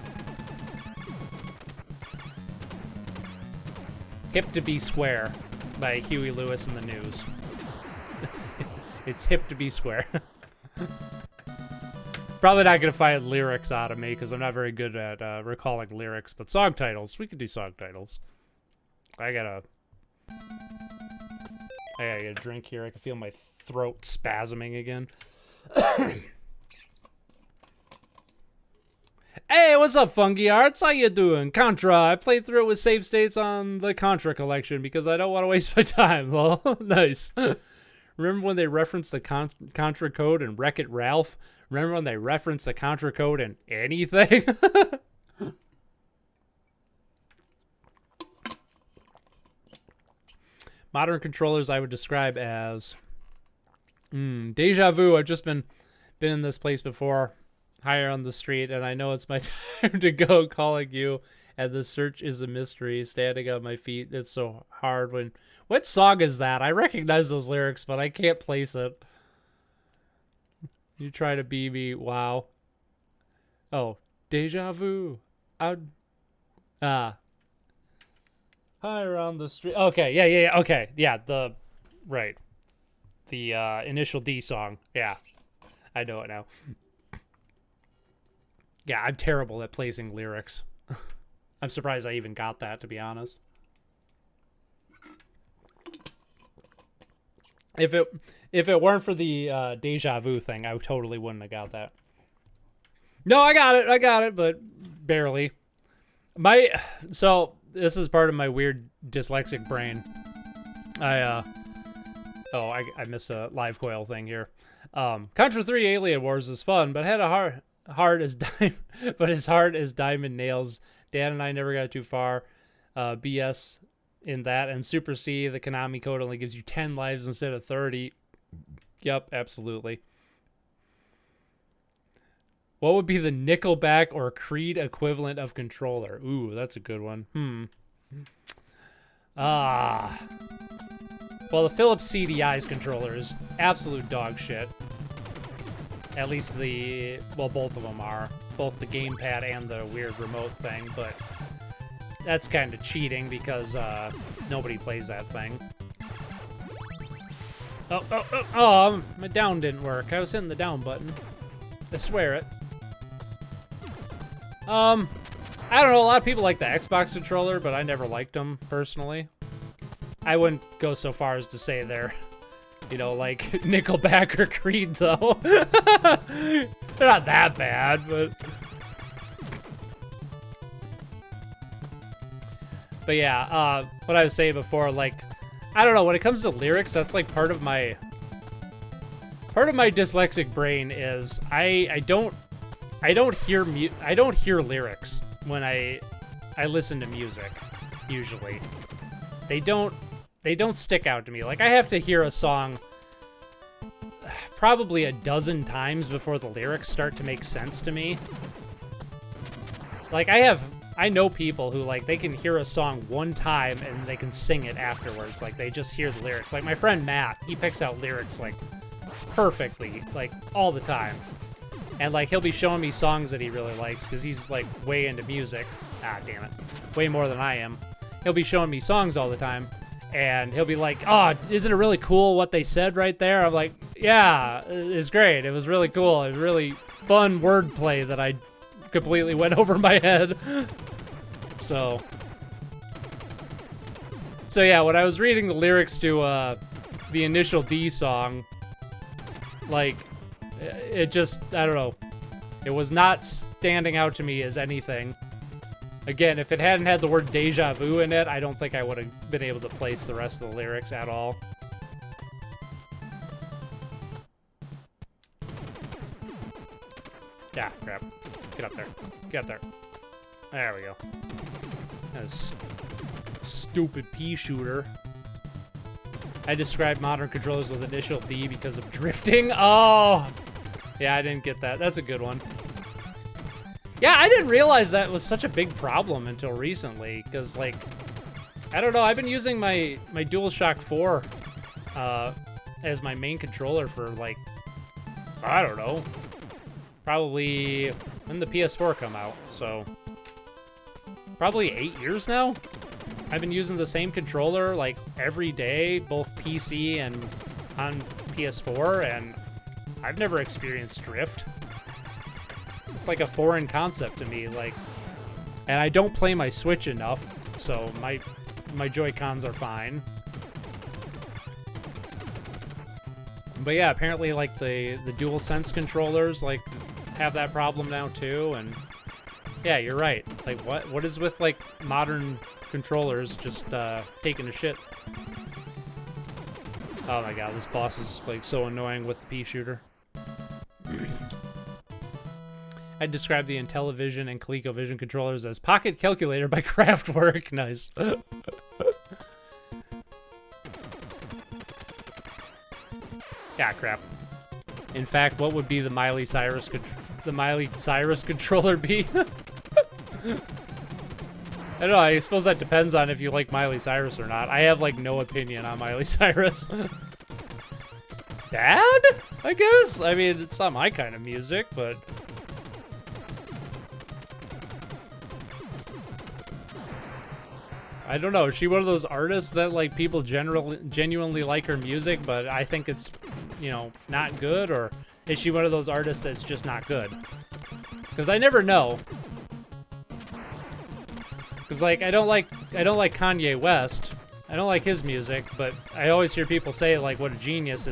Hip to be Square by Huey Lewis and the News. It's hip to be square. Probably not going to find lyrics out of me because I'm not very good at recalling lyrics, but song titles. We could do song titles. I gotta get a drink here. I can feel my throat spasming again. Hey, what's up, Funky Arts? How you doing? Contra. I played through it with save states on the Contra collection because I don't want to waste my time. Well, nice. Remember when they referenced the Contra code in Wreck-It Ralph? Remember when they referenced the Contra code in anything? Modern controllers I would describe as deja vu. I've just been in this place before, higher on the street, and I know it's my time to go, calling you, and the search is a mystery, standing on my feet. It's so hard when... What song is that? I recognize those lyrics, but I can't place it. You try to be me. Wow. Oh. Deja vu. Higher on the street. Okay, yeah. Okay, yeah, right. The initial D song. Yeah. I know it now. Yeah, I'm terrible at placing lyrics. I'm surprised I even got that, to be honest. If it weren't for the deja vu thing, I totally wouldn't have got that. No, I got it, but barely. So this is part of my weird dyslexic brain. I missed a live coil thing here. Contra 3 Alien Wars is fun, but had a hard as but as hard as diamond nails. Dan and I never got too far. BS in that, and Super C, the Konami code only gives you 10 lives instead of 30. Yep, absolutely. What would be the Nickelback or Creed equivalent of controller? Ooh, that's a good one. Well, the Philips CDI's controller is absolute dog shit. At least both of them are. Both the gamepad and the weird remote thing, but that's kind of cheating because nobody plays that thing. Oh, my down didn't work. I was hitting the down button. I swear it. I don't know, a lot of people like the Xbox controller, but I never liked them, personally. I wouldn't go so far as to say they're, like Nickelback or Creed, though. They're not that bad, but... But yeah, what I was saying before, like, I don't know, when it comes to lyrics, that's like part of my dyslexic brain is I don't hear lyrics when I listen to music, usually. They don't stick out to me. Like, I have to hear a song probably a dozen times before the lyrics start to make sense to me. Like, I know people who, like, they can hear a song one time and they can sing it afterwards. Like, they just hear the lyrics. Like, my friend Matt, he picks out lyrics, like, perfectly, like, all the time. And, like, he'll be showing me songs that he really likes because he's, like, way into music. Ah, damn it. Way more than I am. He'll be showing me songs all the time. And he'll be like, oh, isn't it really cool what they said right there? I'm like, yeah, it's great. It was really cool. It was really fun wordplay that I completely went over my head. So yeah, when I was reading the lyrics to the Initial D song, like, it just, I don't know, it was not standing out to me as anything. Again, if it hadn't had the word deja vu in it, I don't think I would have been able to place the rest of the lyrics at all. Yeah, crap. Get up there. Get up there. There we go. That's stupid pea shooter. I described modern controllers with Initial D because of drifting. Oh! Yeah, I didn't get that. That's a good one. Yeah, I didn't realize that was such a big problem until recently, because, like, I don't know, I've been using my DualShock 4 as my main controller for, like, I don't know, probably when the PS4 come out, so probably 8 years now. I've been using the same controller, like, every day, both PC and on PS4, and I've never experienced drift. It's like a foreign concept to me, like, and I don't play my Switch enough, so my Joy-Cons are fine. But yeah, apparently, like, the DualSense controllers, like, have that problem now too, and yeah, you're right. Like, what is with, like, modern controllers just taking a shit? Oh my god, this boss is, like, so annoying with the pea shooter. I described the Intellivision and ColecoVision controllers as Pocket Calculator by Kraftwerk. Nice. Yeah, crap. In fact, what would be the Miley Cyrus controller be? I don't know, I suppose that depends on if you like Miley Cyrus or not. I have, like, no opinion on Miley Cyrus. Bad? I guess? I mean, it's not my kind of music, but... I don't know, is she one of those artists that, like, people genuinely like her music, but I think it's, you know, not good? Or is she one of those artists that's just not good? Because I never know. Because, like, I don't like Kanye West. I don't like his music, but I always hear people say, like, what a genius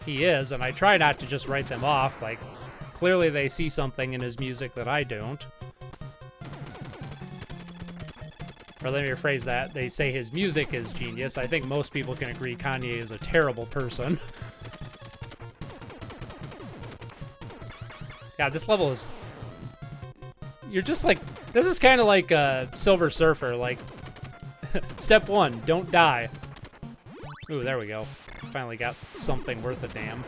he is, and I try not to just write them off. Like, Clearly they see something in his music that I don't. Or let me rephrase that. They say his music is genius. I think most people can agree Kanye is a terrible person. Yeah, this level is... You're just like... This is kind of like Silver Surfer. Like, step 1, don't die. Ooh, there we go. Finally got something worth a damn.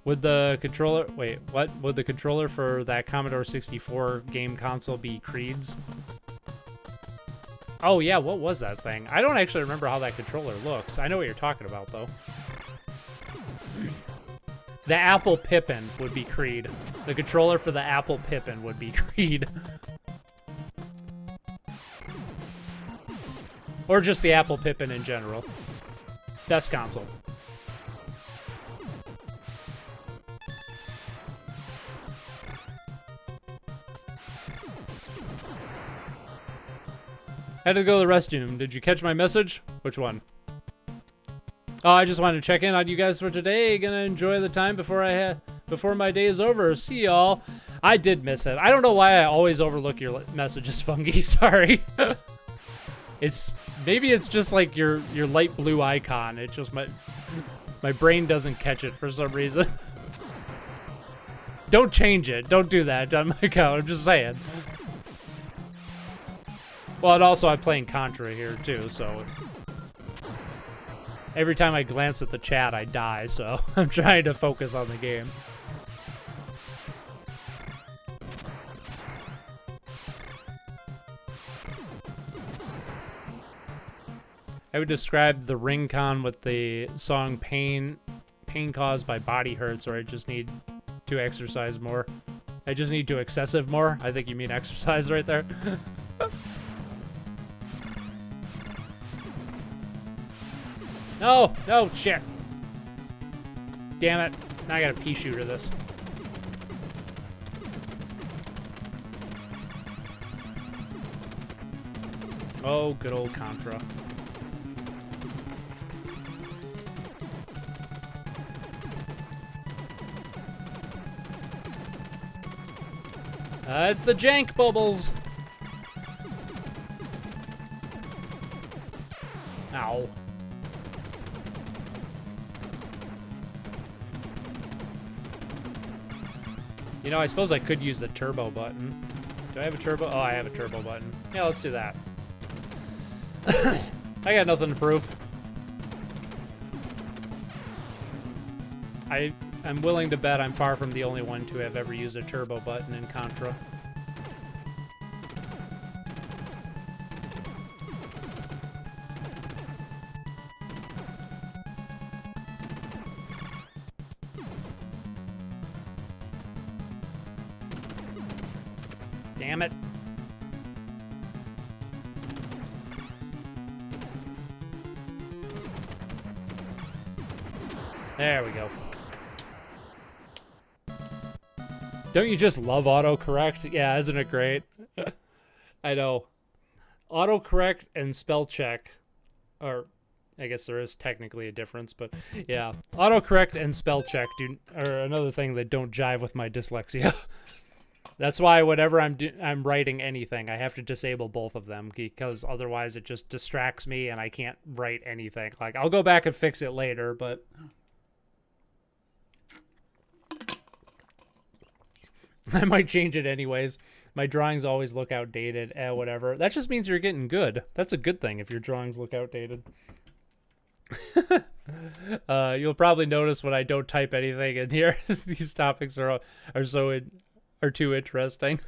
Would the controller... Wait, what? Would the controller for that Commodore 64 game console be Creed's? Oh, yeah, what was that thing? I don't actually remember how that controller looks. I know what you're talking about, though. The Apple Pippin would be Creed. The controller for the Apple Pippin would be Creed. Or just the Apple Pippin in general. Best console. Had to go to the restroom. Did you catch my message? Which one? Oh, I just wanted to check in on you guys for today. Gonna enjoy the time before my day is over. See y'all. I did miss it. I don't know why I always overlook your messages, Fungi. Sorry. Maybe it's just like your light blue icon. It just my brain doesn't catch it for some reason. Don't change it. Don't do that on my account. I'm just saying. Well, and also I'm playing Contra here too, so every time I glance at the chat, I die, so I'm trying to focus on the game. I would describe the ring con with the song Pain Caused by Body Hurts, or I just need to exercise more. I just need to excessive more. I think you mean exercise right there. No, no, shit. Damn it. Now I gotta pea shooter this. Oh, good old Contra. It's the jank bubbles. Ow. You know, I suppose I could use the turbo button. Do I have a turbo? Oh, I have a turbo button. Yeah, let's do that. I got nothing to prove. I'm willing to bet I'm far from the only one to have ever used a turbo button in Contra. Damn it. There we go. Don't you just love autocorrect? Yeah, isn't it great? I know. Autocorrect and spell check are, I guess there is technically a difference, but yeah. Autocorrect and spell check are another thing that don't jive with my dyslexia. That's why whenever I'm writing anything, I have to disable both of them, because otherwise it just distracts me and I can't write anything. Like, I'll go back and fix it later, but I might change it anyways. My drawings always look outdated, whatever. That just means you're getting good. That's a good thing if your drawings look outdated. You'll probably notice when I don't type anything in here, these topics are too interesting.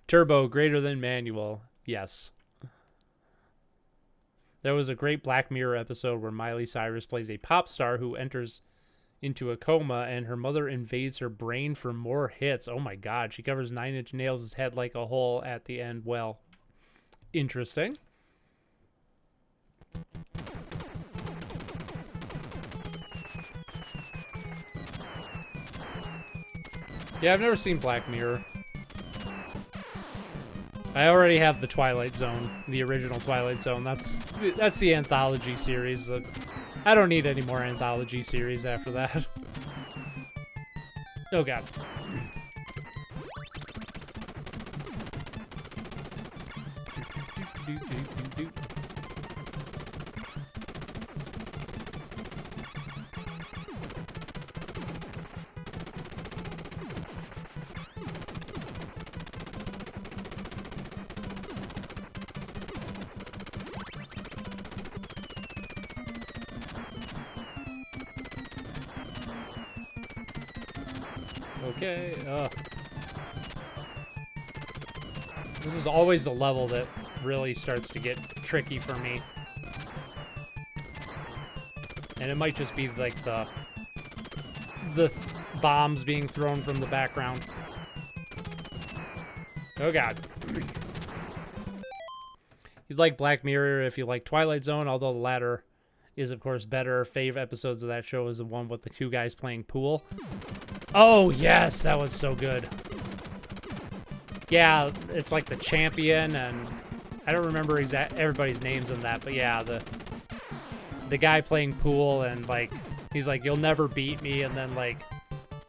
Turbo greater than manual. Yes. There was a great Black Mirror episode where Miley Cyrus plays a pop star who enters into a coma and her mother invades her brain for more hits. Oh my god, she covers 9 Inch Nails' head like a hole at the end. Well, interesting. Yeah, I've never seen Black Mirror. I already have the Twilight Zone, the original Twilight Zone. That's the anthology series. I don't need any more anthology series after that. Oh god. Okay, this is always the level that really starts to get tricky for me. And it might just be like the bombs being thrown from the background. Oh god. You'd like Black Mirror if you like Twilight Zone, although the latter is of course better. Fave episodes of that show is the one with the two guys playing pool. Oh, yes, that was so good. Yeah, it's like the champion, and I don't remember everybody's names in that, but yeah, the guy playing pool, and like he's like, you'll never beat me, and then like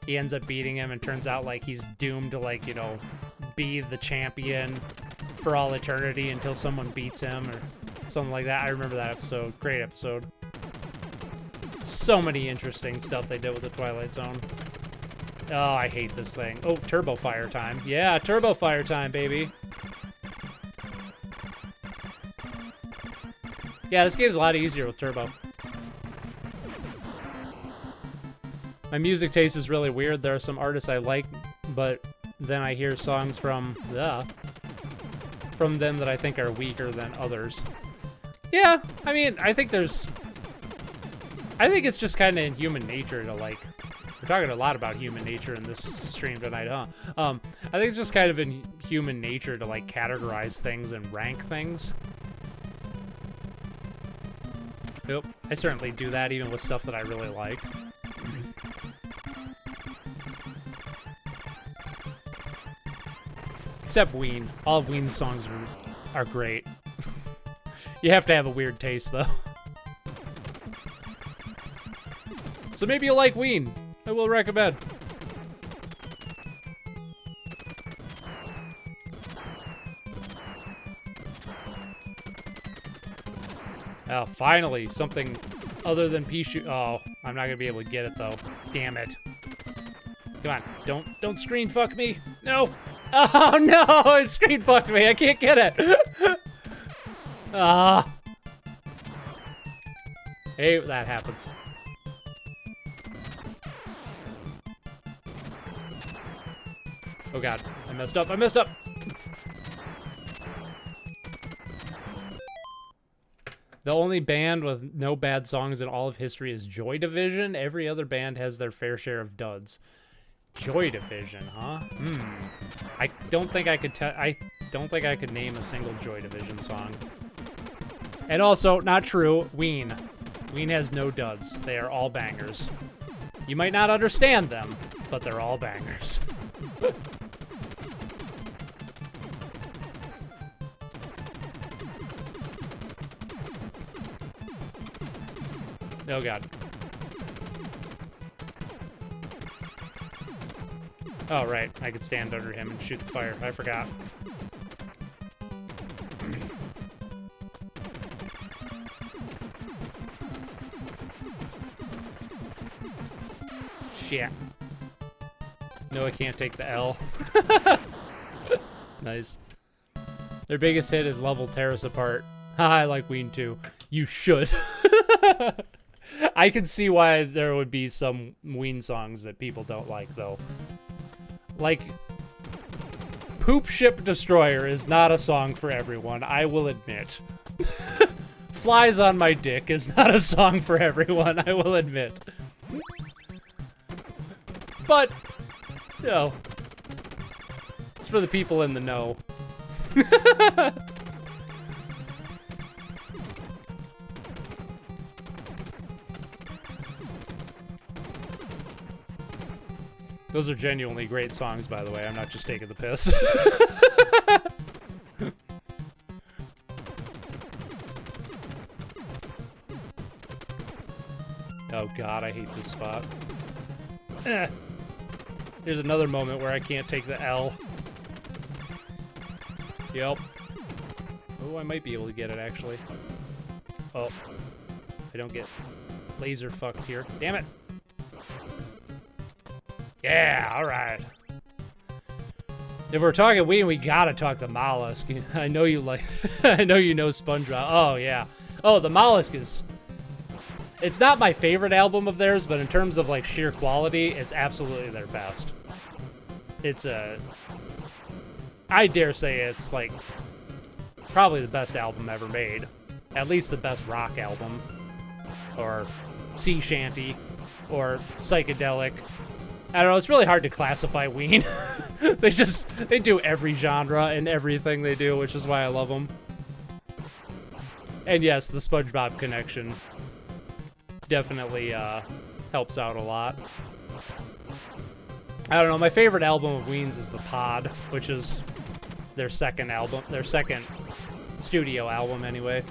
he ends up beating him, and turns out like he's doomed to like, you know, be the champion for all eternity until someone beats him or something like that. I remember that episode. Great episode. So many interesting stuff they did with the Twilight Zone. Oh, I hate this thing. Oh, turbo fire time. Yeah, turbo fire time, baby. Yeah, this game's a lot easier with turbo. My music taste is really weird. There are some artists I like, but then I hear songs from them that I think are weaker than others. Yeah, I mean, I think it's just kind of in human nature to like. We're talking a lot about human nature in this stream tonight, huh? I think it's just kind of in human nature to like categorize things and rank things. Yep, I certainly do that even with stuff that I really like. Except Ween. All of Ween's songs are great. You have to have a weird taste, though. So maybe you like Ween. I will recommend. Oh, finally, something other than pea shoot. Oh, I'm not gonna be able to get it though. Damn it. Come on, don't screen fuck me. No. Oh no, it screen fucked me. I can't get it. Ah. Hey, that happens. Oh god, I messed up, I messed up! The only band with no bad songs in all of history is Joy Division. Every other band has their fair share of duds. Joy Division, huh? I don't think I could name a single Joy Division song. And also, not true, Ween. Ween has no duds. They are all bangers. You might not understand them, but they're all bangers. Oh god. Oh right, I could stand under him and shoot the fire. I forgot. Shit. No, I can't take the L. Nice. Their biggest hit is Level Tear Us Apart. Haha, I like Ween too. You should. I can see why there would be some Ween songs that people don't like, though. Like, Poop Ship Destroyer is not a song for everyone, I will admit. Flies on My Dick is not a song for everyone, I will admit. But, you know, it's for the people in the know. Those are genuinely great songs, by the way. I'm not just taking the piss. Oh god, I hate this spot. There's another moment where I can't take the L. Yep. Oh, I might be able to get it, actually. Oh. I don't get laser fucked here. Damn it! Yeah, alright. If we're talking Wii, we gotta talk the Mollusk. I know you like... I know you know SpongeBob. Oh, yeah. Oh, the Mollusk is... It's not my favorite album of theirs, but in terms of, like, sheer quality, it's absolutely their best. It's a... I dare say it's, like, probably the best album ever made. At least the best rock album. Or sea shanty. Or psychedelic. I don't know, it's really hard to classify Ween. They do every genre and everything they do, which is why I love them. And yes, the SpongeBob connection definitely helps out a lot. I don't know, my favorite album of Ween's is The Pod, which is their second album, their second studio album anyway.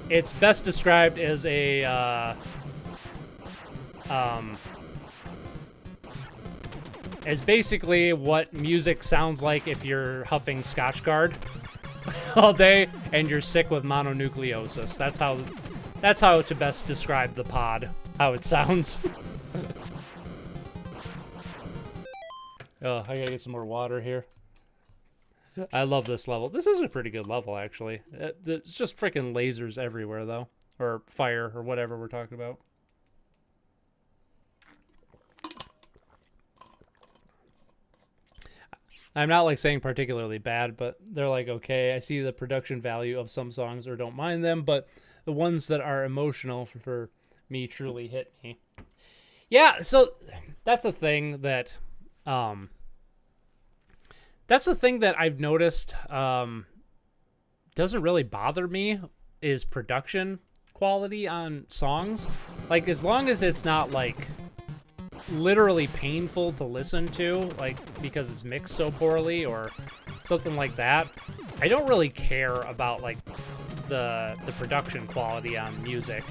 It's best described as a as basically what music sounds like if you're huffing Scotch Guard all day and you're sick with mononucleosis. That's how to best describe The Pod, how it sounds. Oh, I gotta get some more water here. I love this level. This is a pretty good level, actually. It's just freaking lasers everywhere, though. Or fire, or whatever we're talking about. I'm not, like, saying particularly bad, but they're like, okay, I see the production value of some songs or don't mind them, but the ones that are emotional for me truly hit me. Yeah, so that's a thing that... that's the thing that I've noticed doesn't really bother me is production quality on songs. Like, as long as it's not, like, literally painful to listen to, like, because it's mixed so poorly or something like that, I don't really care about, like, the production quality on music.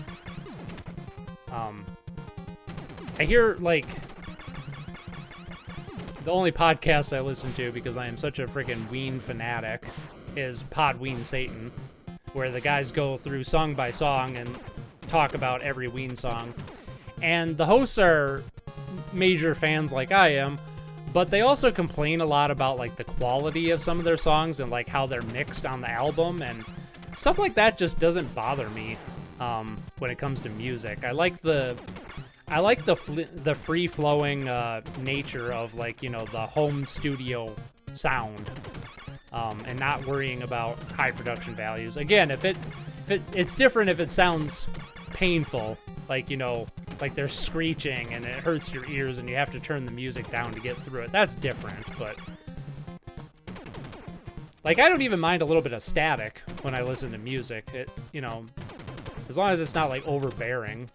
I hear, like... The only podcast I listen to, because I am such a freaking Ween fanatic, is Pod Ween Satan, where the guys go through song by song and talk about every Ween song. And the hosts are major fans like I am, but they also complain a lot about, like, the quality of some of their songs and, like, how they're mixed on the album, and stuff like that just doesn't bother me when it comes to music. I like the free-flowing nature of, like, you know, the home studio sound, and not worrying about high production values. Again, it's different if it sounds painful, like, you know, like they're screeching and it hurts your ears and you have to turn the music down to get through it. That's different, but... Like, I don't even mind a little bit of static when I listen to music. It, you know, as long as it's not, like, overbearing.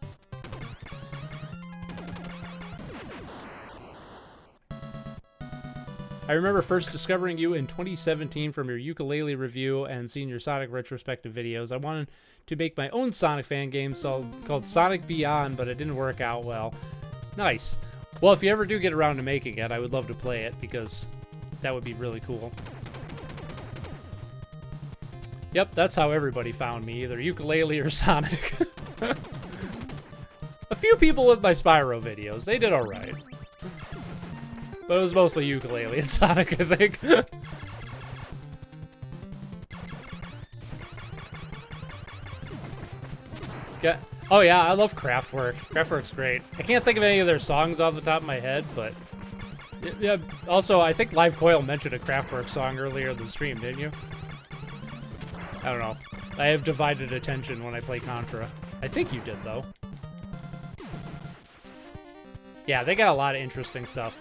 I remember first discovering you in 2017 from your ukulele review and seeing your Sonic retrospective videos. I wanted to make my own Sonic fan game called Sonic Beyond, but it didn't work out well. Nice. Well, if you ever do get around to making it, I would love to play it, because that would be really cool. Yep, that's how everybody found me, either ukulele or Sonic. A few people with my Spyro videos, they did alright. But it was mostly ukulele and Sonic, I think. Yeah. Oh yeah, I love Kraftwerk. Kraftwerk's great. I can't think of any of their songs off the top of my head, but... Yeah, also, I think Live Coil mentioned a Kraftwerk song earlier in the stream, didn't you? I don't know. I have divided attention when I play Contra. I think you did, though. Yeah, they got a lot of interesting stuff.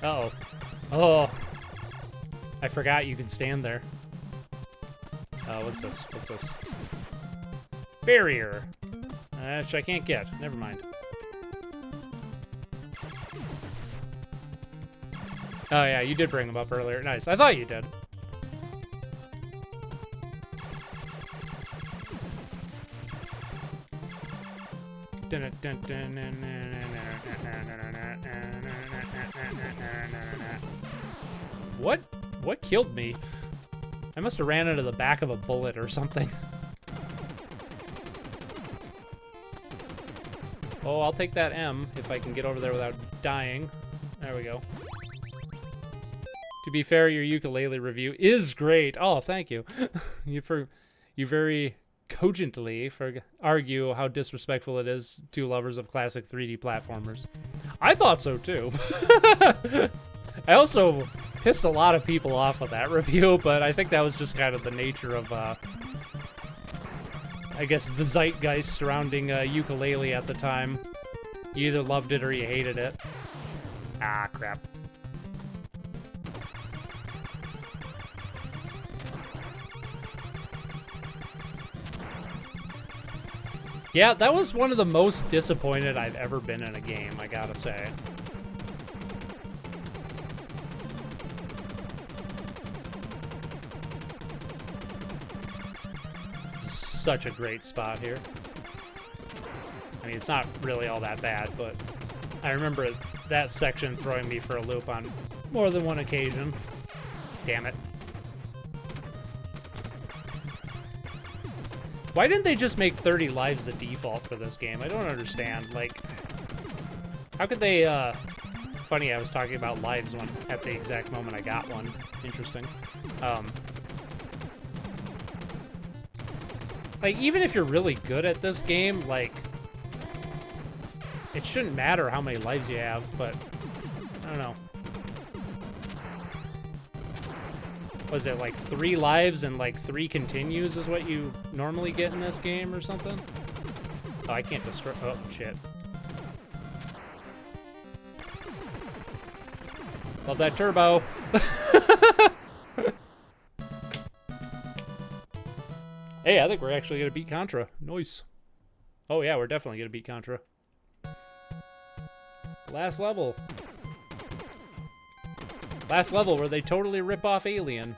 Uh-oh. Oh. I forgot you can stand there. What's this? What's this? Barrier. Which I can't get. Never mind. Oh yeah, you did bring them up earlier. Nice. I thought you did. What? What killed me? I must have ran into the back of a bullet or something. Oh, I'll take that M if I can get over there without dying. There we go. To be fair, your ukulele review is great. Oh, thank you. You very cogently argue how disrespectful it is to lovers of classic 3D platformers. I thought so too. I also pissed a lot of people off with that review, but I think that was just kind of the nature of, I guess, the zeitgeist surrounding ukulele at the time. You either loved it or you hated it. Ah, crap. Yeah, that was one of the most disappointed I've ever been in a game, I gotta say. Such a great spot here. I mean, it's not really all that bad, but I remember that section throwing me for a loop on more than one occasion. Damn it. Why didn't they just make 30 lives the default for this game? I don't understand. Like, how could they, funny, I was talking about lives when, at the exact moment I got one. Interesting. Like, even if you're really good at this game, like, it shouldn't matter how many lives you have, but I don't know. Was it like 3 lives and like 3 continues is what you normally get in this game or something? Oh, I can't destroy. Oh, shit. Love that turbo. Hey, I think we're actually gonna beat Contra. Nice. Oh yeah, we're definitely gonna beat Contra. Last level. Last level where they totally rip off Alien.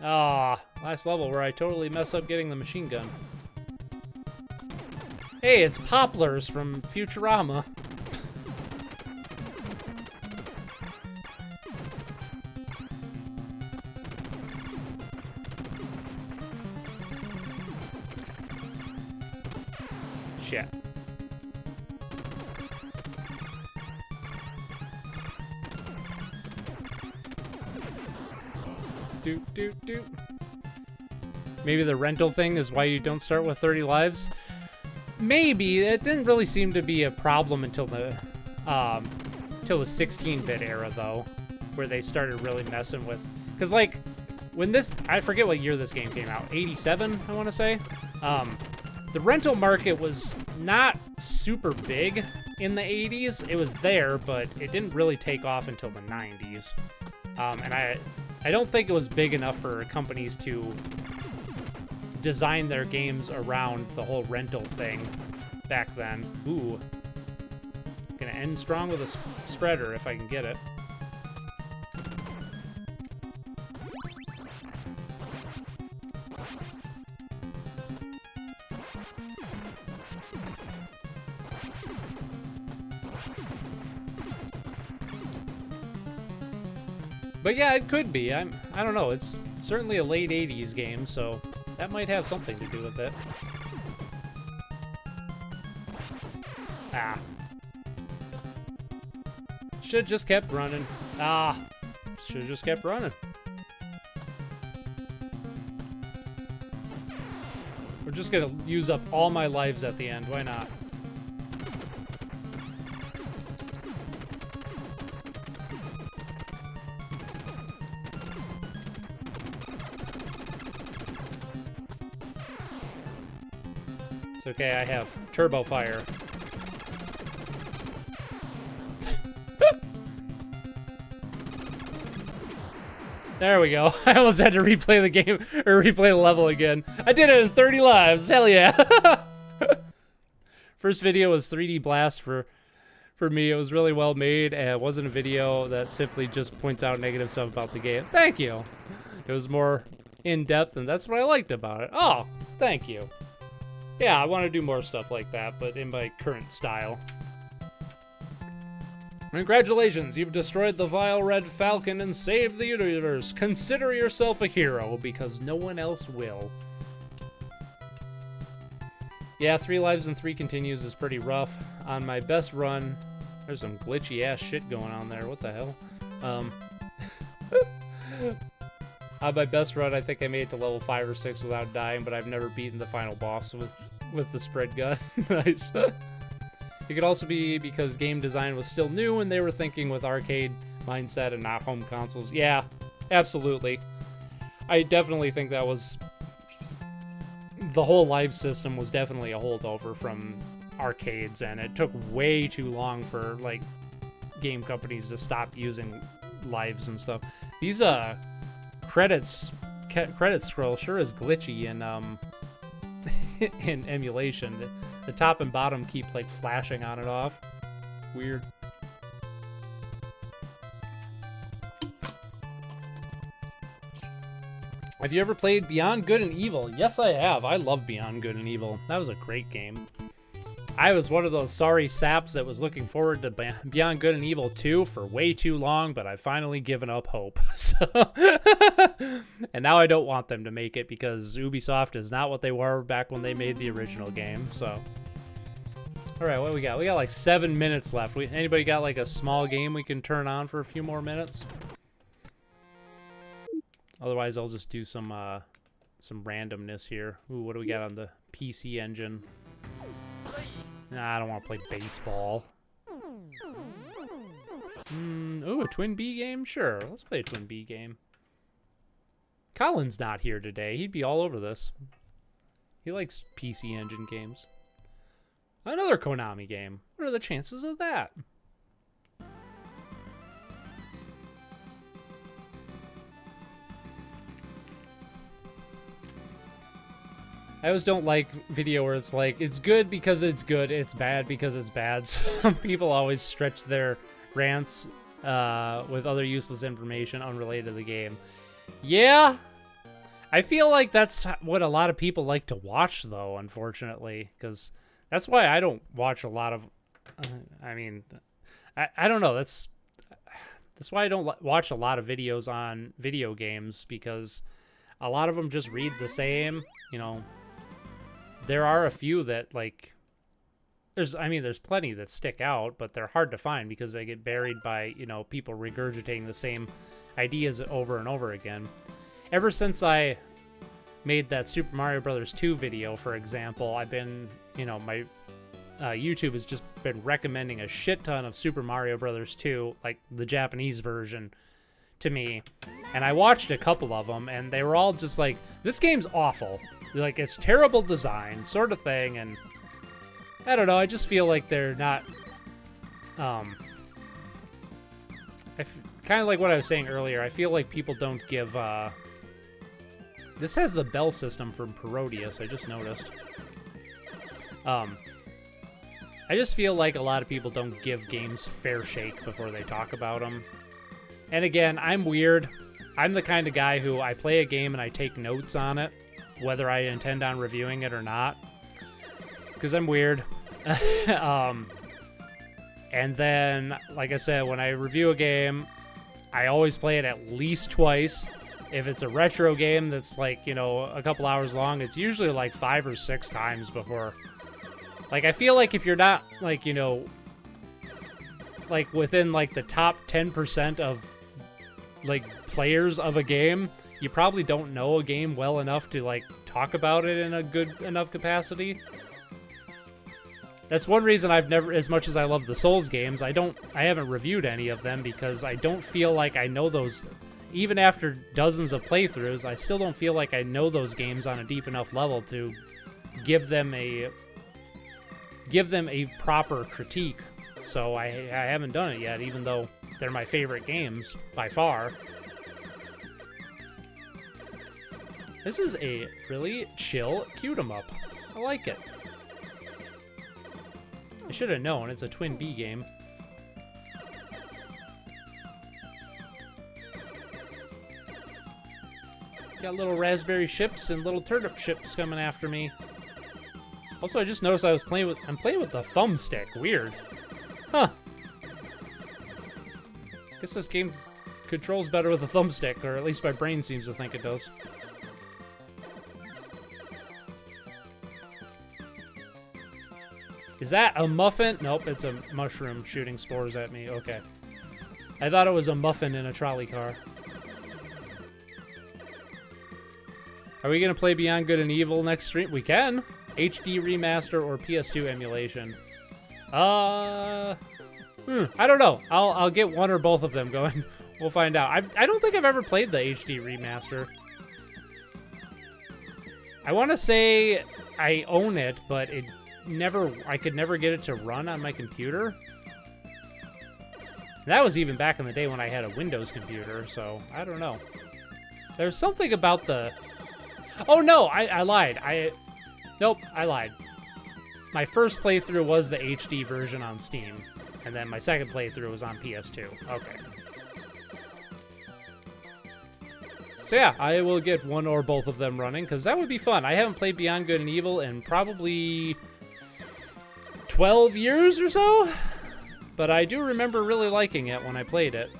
Ah, last level where I totally mess up getting the machine gun. Hey, it's Poplars from Futurama. Shit. Do. Maybe the rental thing is why you don't start with 30 lives? Maybe. It didn't really seem to be a problem until the 16-bit era, though, where they started really messing with... Because, like, when this... I forget what year this game came out. 87, I want to say? The rental market was not super big in the 80s. It was there, but it didn't really take off until the 90s. And I don't think it was big enough for companies to design their games around the whole rental thing back then. Ooh. Gonna end strong with a spreader if I can get it. But yeah, it could be. I don't know. It's certainly a late 80s game, so that might have something to do with it. Ah. Should've just kept running. Ah. Should've just kept running. We're just gonna use up all my lives at the end. Why not? It's okay, I have turbo fire. There we go. I almost had to replay the game, or replay the level again. I did it in 30 lives, hell yeah. First video was 3D Blast for me. It was really well made, and it wasn't a video that simply just points out negative stuff about the game. Thank you. It was more in-depth, and that's what I liked about it. Oh, thank you. Yeah, I want to do more stuff like that, but in my current style. Congratulations, you've destroyed the vile Red Falcon and saved the universe. Consider yourself a hero, because no one else will. Yeah, 3 lives and 3 continues is pretty rough. On my best run, there's some glitchy ass shit going on there. What the hell? On my best run, I think I made it to level 5 or 6 without dying, but I've never beaten the final boss with the spread gun. Nice. It could also be because game design was still new and they were thinking with arcade mindset and not home consoles. Yeah, absolutely. I definitely think that was... The whole live system was definitely a holdover from arcades, and it took way too long for, like, game companies to stop using lives and stuff. These, credit scroll sure is glitchy in, in emulation. The top and bottom keep, like, flashing on and off. Weird. Have you ever played Beyond Good and Evil? Yes, I have. I love Beyond Good and Evil. That was a great game. I was one of those sorry saps that was looking forward to Beyond Good and Evil 2 for way too long, but I've finally given up hope. So and now I don't want them to make it because Ubisoft is not what they were back when they made the original game. So, all right, what do we got? We got like 7 minutes left. Anybody got like a small game we can turn on for a few more minutes? Otherwise, I'll just do some randomness here. Ooh, what do we got on the PC Engine? Nah, I don't want to play baseball. Ooh, a Twin B game? Sure, let's play a Twin B game. Colin's not here today. He'd be all over this. He likes PC Engine games. Another Konami game. What are the chances of that? I always don't like video where it's like, it's good because it's good, it's bad because it's bad. Some people always stretch their rants with other useless information unrelated to the game. Yeah, I feel like that's what a lot of people like to watch, though, unfortunately, because that's why I don't watch a lot of, I mean, I don't know, that's why I don't watch a lot of videos on video games, because a lot of them just read the same, you know. There are a few that, like, there's plenty that stick out, but they're hard to find because they get buried by, you know, people regurgitating the same ideas over and over again. Ever since I made that Super Mario Bros. 2 video, for example, I've been, you know, my YouTube has just been recommending a shit ton of Super Mario Bros. 2, like the Japanese version, to me. And I watched a couple of them, and they were all just like, this game's awful. Like, it's terrible design, sort of thing, and I don't know, I just feel like they're not, kind of like what I was saying earlier, I feel like people don't give, this has the bell system from Parodius, I just noticed. I just feel like a lot of people don't give games fair shake before they talk about them. And again, I'm weird. I'm the kind of guy who I play a game and I take notes on it, whether I intend on reviewing it or not, because I'm weird. And then, like I said, when I review a game, I always play it at least twice. If it's a retro game that's like, you know, a couple hours long, it's usually like 5 or 6 times before. Like, I feel like if you're not, like, you know, like within like the top 10% of like players of a game, you probably don't know a game well enough to, like, talk about it in a good enough capacity. That's one reason I've never, as much as I love the Souls games, I haven't reviewed any of them, because I don't feel like I know those, even after dozens of playthroughs, I still don't feel like I know those games on a deep enough level to give them a proper critique. So I haven't done it yet, even though they're my favorite games by far. This is a really chill cute-em-up. I like it. I should have known, it's a Twin B game. Got little raspberry ships and little turnip ships coming after me. Also, I just noticed I'm playing with the thumbstick. Weird. Huh. Guess this game controls better with a thumbstick, or at least my brain seems to think it does. Is that a muffin? Nope, it's a mushroom shooting spores at me. Okay. I thought it was a muffin in a trolley car. Are we going to play Beyond Good and Evil next stream? We can. HD remaster or PS2 emulation. I don't know. I'll get one or both of them going. We'll find out. I don't think I've ever played the HD remaster. I want to say I own it, but I could never get it to run on my computer. That was even back in the day when I had a Windows computer, so I don't know. There's something about the... Oh, no, I lied. Nope, I lied. My first playthrough was the HD version on Steam, and then my second playthrough was on PS2. Okay. So yeah, I will get one or both of them running, because that would be fun. I haven't played Beyond Good and Evil in probably 12 years or so, but I do remember really liking it when I played it.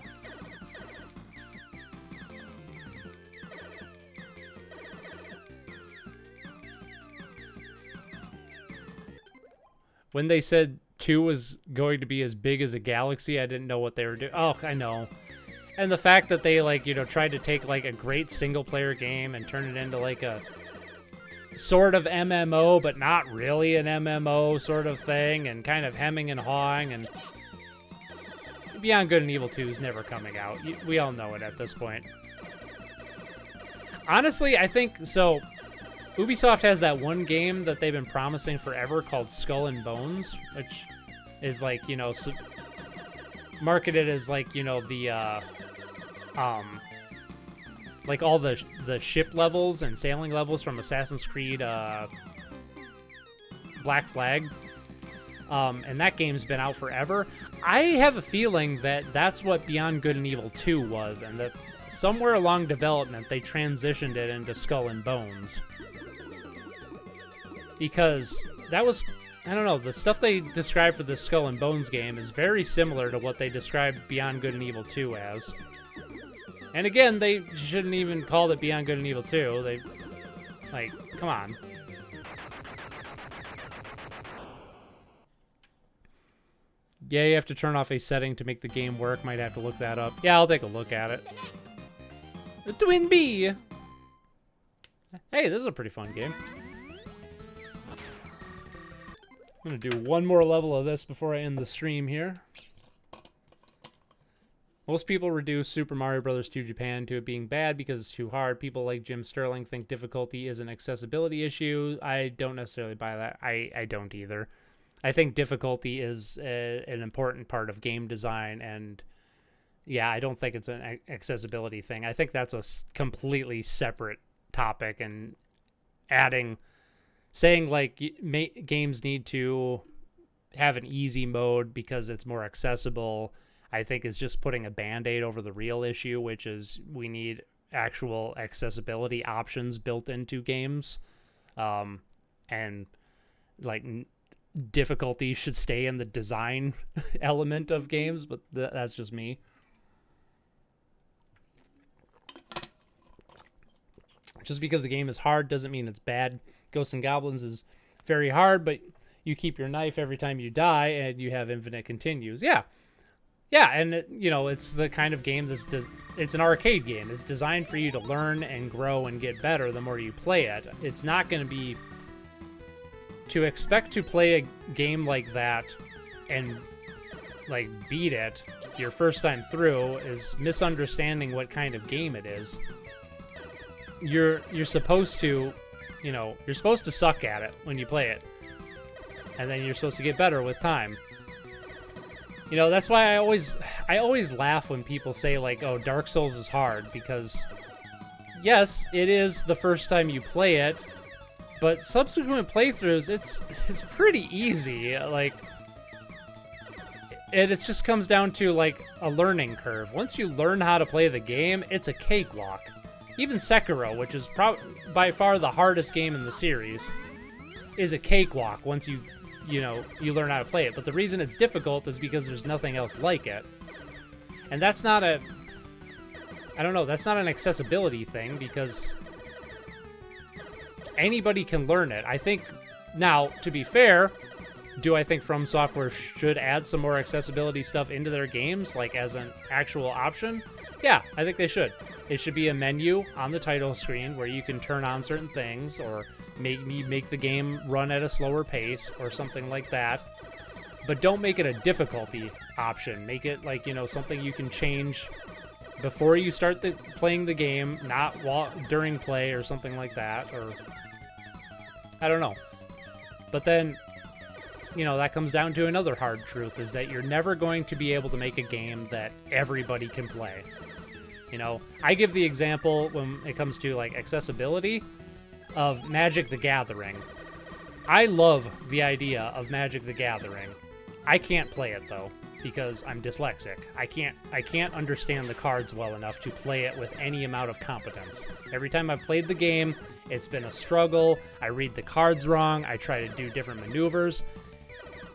When they said 2 was going to be as big as a galaxy, I didn't know what they were doing. Oh, I know. And the fact that they, like, you know, tried to take, like, a great single-player game and turn it into, like, a sort of MMO, but not really an MMO sort of thing, and kind of hemming and hawing, and Beyond Good and Evil 2 is never coming out. We all know it at this point. Honestly, I think, so, Ubisoft has that one game that they've been promising forever called Skull and Bones, which is, like, you know, marketed as, like, you know, the, like all the ship levels and sailing levels from Assassin's Creed, Black Flag. And that game's been out forever. I have a feeling that that's what Beyond Good and Evil 2 was, and that somewhere along development they transitioned it into Skull and Bones. Because that was, I don't know, the stuff they described for the Skull and Bones game is very similar to what they described Beyond Good and Evil 2 as. And again, they shouldn't even call it Beyond Good and Evil 2. They, like, come on. Yeah, you have to turn off a setting to make the game work. Might have to look that up. Yeah, I'll take a look at it. The Twin Bee! Hey, this is a pretty fun game. I'm gonna do one more level of this before I end the stream here. Most people reduce Super Mario Bros. 2 Japan to it being bad because it's too hard. People like Jim Sterling think difficulty is an accessibility issue. I don't necessarily buy that. I don't either. I think difficulty is an important part of game design, and yeah, I don't think it's an accessibility thing. I think that's a completely separate topic, and saying like games need to have an easy mode because it's more accessible, I think is just putting a Band-Aid over the real issue, which is we need actual accessibility options built into games. And like difficulty should stay in the design element of games, but that's just me. Just because the game is hard doesn't mean it's bad. Ghosts and Goblins is very hard, but you keep your knife every time you die, and you have infinite continues. Yeah. Yeah, and, you know, it's the kind of game it's an arcade game. It's designed for you to learn and grow and get better the more you play it. It's not going to be... To expect to play a game like that and, like, beat it your first time through is misunderstanding what kind of game it is. You're supposed to... You know, you're supposed to suck at it when you play it. And then you're supposed to get better with time. You know, that's why I always laugh when people say, like, oh, Dark Souls is hard, because, yes, it is the first time you play it, but subsequent playthroughs, it's pretty easy. Like, it just comes down to, like, a learning curve. Once you learn how to play the game, it's a cakewalk. Even Sekiro, which is by far the hardest game in the series, is a cakewalk once you learn how to play it. But the reason it's difficult is because there's nothing else like it. And that's not a, I don't know, that's not an accessibility thing, because anybody can learn it. I think, now, to be fair, do I think From Software should add some more accessibility stuff into their games, like as an actual option? Yeah, I think they should. It should be a menu on the title screen where you can turn on certain things, or make the game run at a slower pace, or something like that. But don't make it a difficulty option. Make it like, something you can change before you start playing the game, not during play or something like that, or I don't know. But then, that comes down to another hard truth, is that you're never going to be able to make a game that everybody can play. I give the example when it comes to like accessibility of Magic the Gathering. I love the idea of Magic the Gathering. I can't play it though, because I'm dyslexic. I can't understand the cards well enough to play it with any amount of competence. Every time I've played the game, it's been a struggle. I read the cards wrong. I try to do different maneuvers.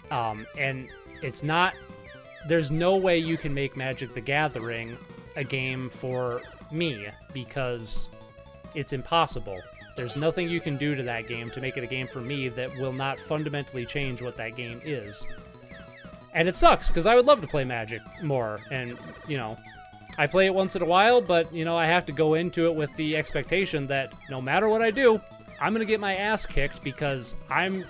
And it's not, there's no way you can make Magic the Gathering a game for me, because it's impossible. There's nothing you can do to that game to make it a game for me that will not fundamentally change what that game is. And it sucks, because I would love to play Magic more, and, I play it once in a while, but, I have to go into it with the expectation that no matter what I do, I'm going to get my ass kicked, because I'm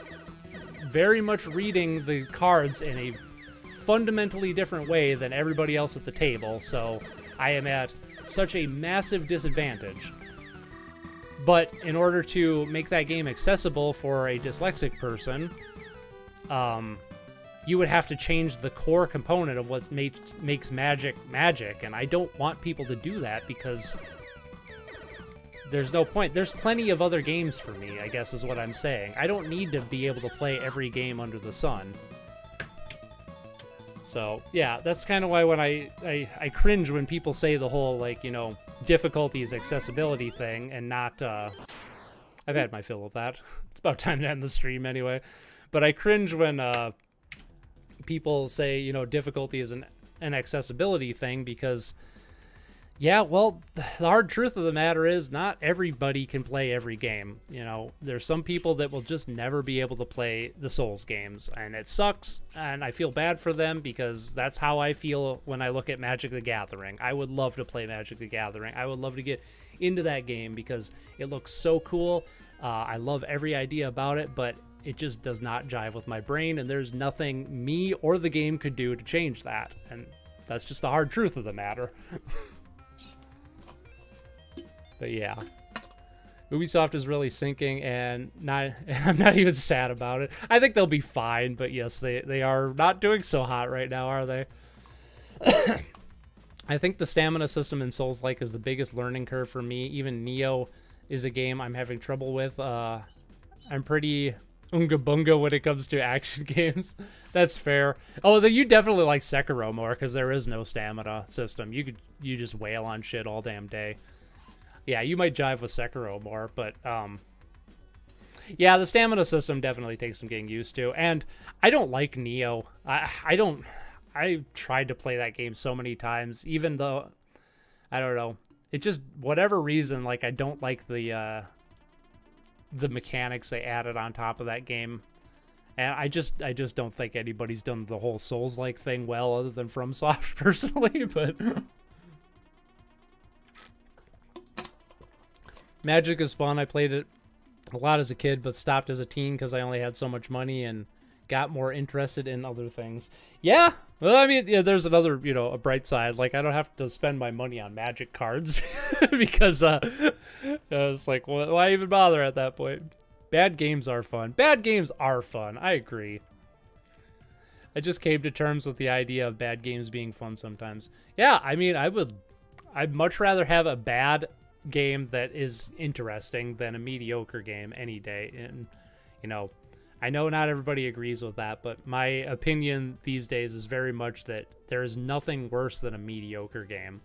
very much reading the cards in a fundamentally different way than everybody else at the table, so I am at such a massive disadvantage. But in order to make that game accessible for a dyslexic person, you would have to change the core component of what makes Magic, and I don't want people to do that, because there's no point. There's plenty of other games for me, I guess is what I'm saying. I don't need to be able to play every game under the sun. So, yeah, that's kind of why when I cringe when people say the whole, like, difficulty is accessibility thing, and not, I've had my fill of that. It's about time to end the stream anyway. But I cringe when, people say, difficulty is an accessibility thing, because, yeah, well, the hard truth of the matter is not everybody can play every game. There's some people that will just never be able to play the Souls games, and it sucks, and I feel bad for them, because that's how I feel when I look at Magic the Gathering. I would love to play Magic the Gathering. I would love to get into that game, because it looks so cool. I love every idea about it, but it just does not jive with my brain, and there's nothing me or the game could do to change that, and that's just the hard truth of the matter. But yeah, Ubisoft is really sinking, and I'm not even sad about it. I think they'll be fine, but yes, they are not doing so hot right now, are they? I think the stamina system in Souls-like is the biggest learning curve for me. Even Neo is a game I'm having trouble with. I'm pretty unga bunga when it comes to action games. That's fair. Oh, you definitely like Sekiro more, because there is no stamina system. You just wail on shit all damn day. Yeah, you might jive with Sekiro more, but yeah, the stamina system definitely takes some getting used to. And I don't like Neo. I tried to play that game so many times, even though, I don't know, it just, whatever reason, like, I don't like the mechanics they added on top of that game. And I just don't think anybody's done the whole Souls-like thing well, other than FromSoft personally, but Magic is fun. I played it a lot as a kid, but stopped as a teen because I only had so much money and got more interested in other things. Yeah, well, I mean, yeah, there's another, a bright side. Like, I don't have to spend my money on Magic cards because it's like, well, why even bother at that point? Bad games are fun. Bad games are fun. I agree. I just came to terms with the idea of bad games being fun sometimes. Yeah, I mean, I'd much rather have a bad game that is interesting than a mediocre game any day. And I know not everybody agrees with that, but my opinion these days is very much that there is nothing worse than a mediocre game.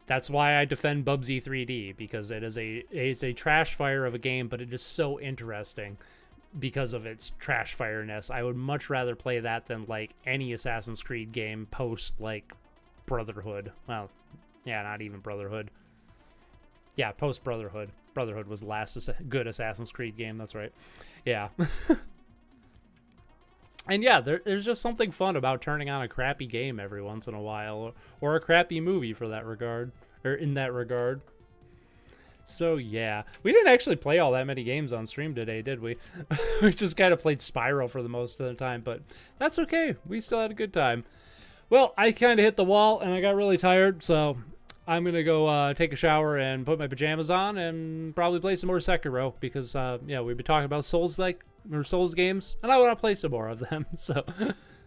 That's why I defend Bubsy 3D, because it's a trash fire of a game, but it is so interesting because of its trash fireness. I would much rather play that than like any Assassin's Creed game post like Brotherhood. Well, yeah, not even Brotherhood. Yeah, post Brotherhood. Brotherhood was the last good Assassin's Creed game. That's right. Yeah. And yeah, there's just something fun about turning on a crappy game every once in a while, or a crappy movie for that regard, or in that regard. So yeah, we didn't actually play all that many games on stream today, did we? We just kind of played Spyro for the most of the time, but that's okay. We still had a good time. Well, I kind of hit the wall and I got really tired, so I'm gonna go take a shower and put my pajamas on and probably play some more Sekiro, because yeah, we've been talking about Souls games, and I want to play some more of them. So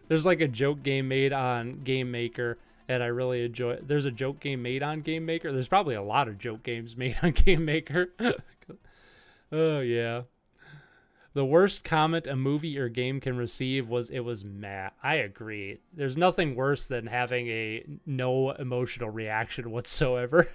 there's like a joke game made on Game Maker, and I really enjoy it. There's a joke game made on Game Maker. There's probably a lot of joke games made on Game Maker. Oh yeah. The worst comment a movie or game can receive was, "It was meh." I agree. There's nothing worse than having a no emotional reaction whatsoever.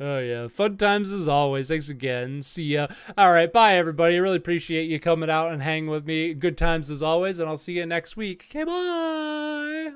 Oh, yeah. Fun times as always. Thanks again. See ya. All right. Bye, everybody. I really appreciate you coming out and hanging with me. Good times as always, and I'll see you next week. Okay, bye.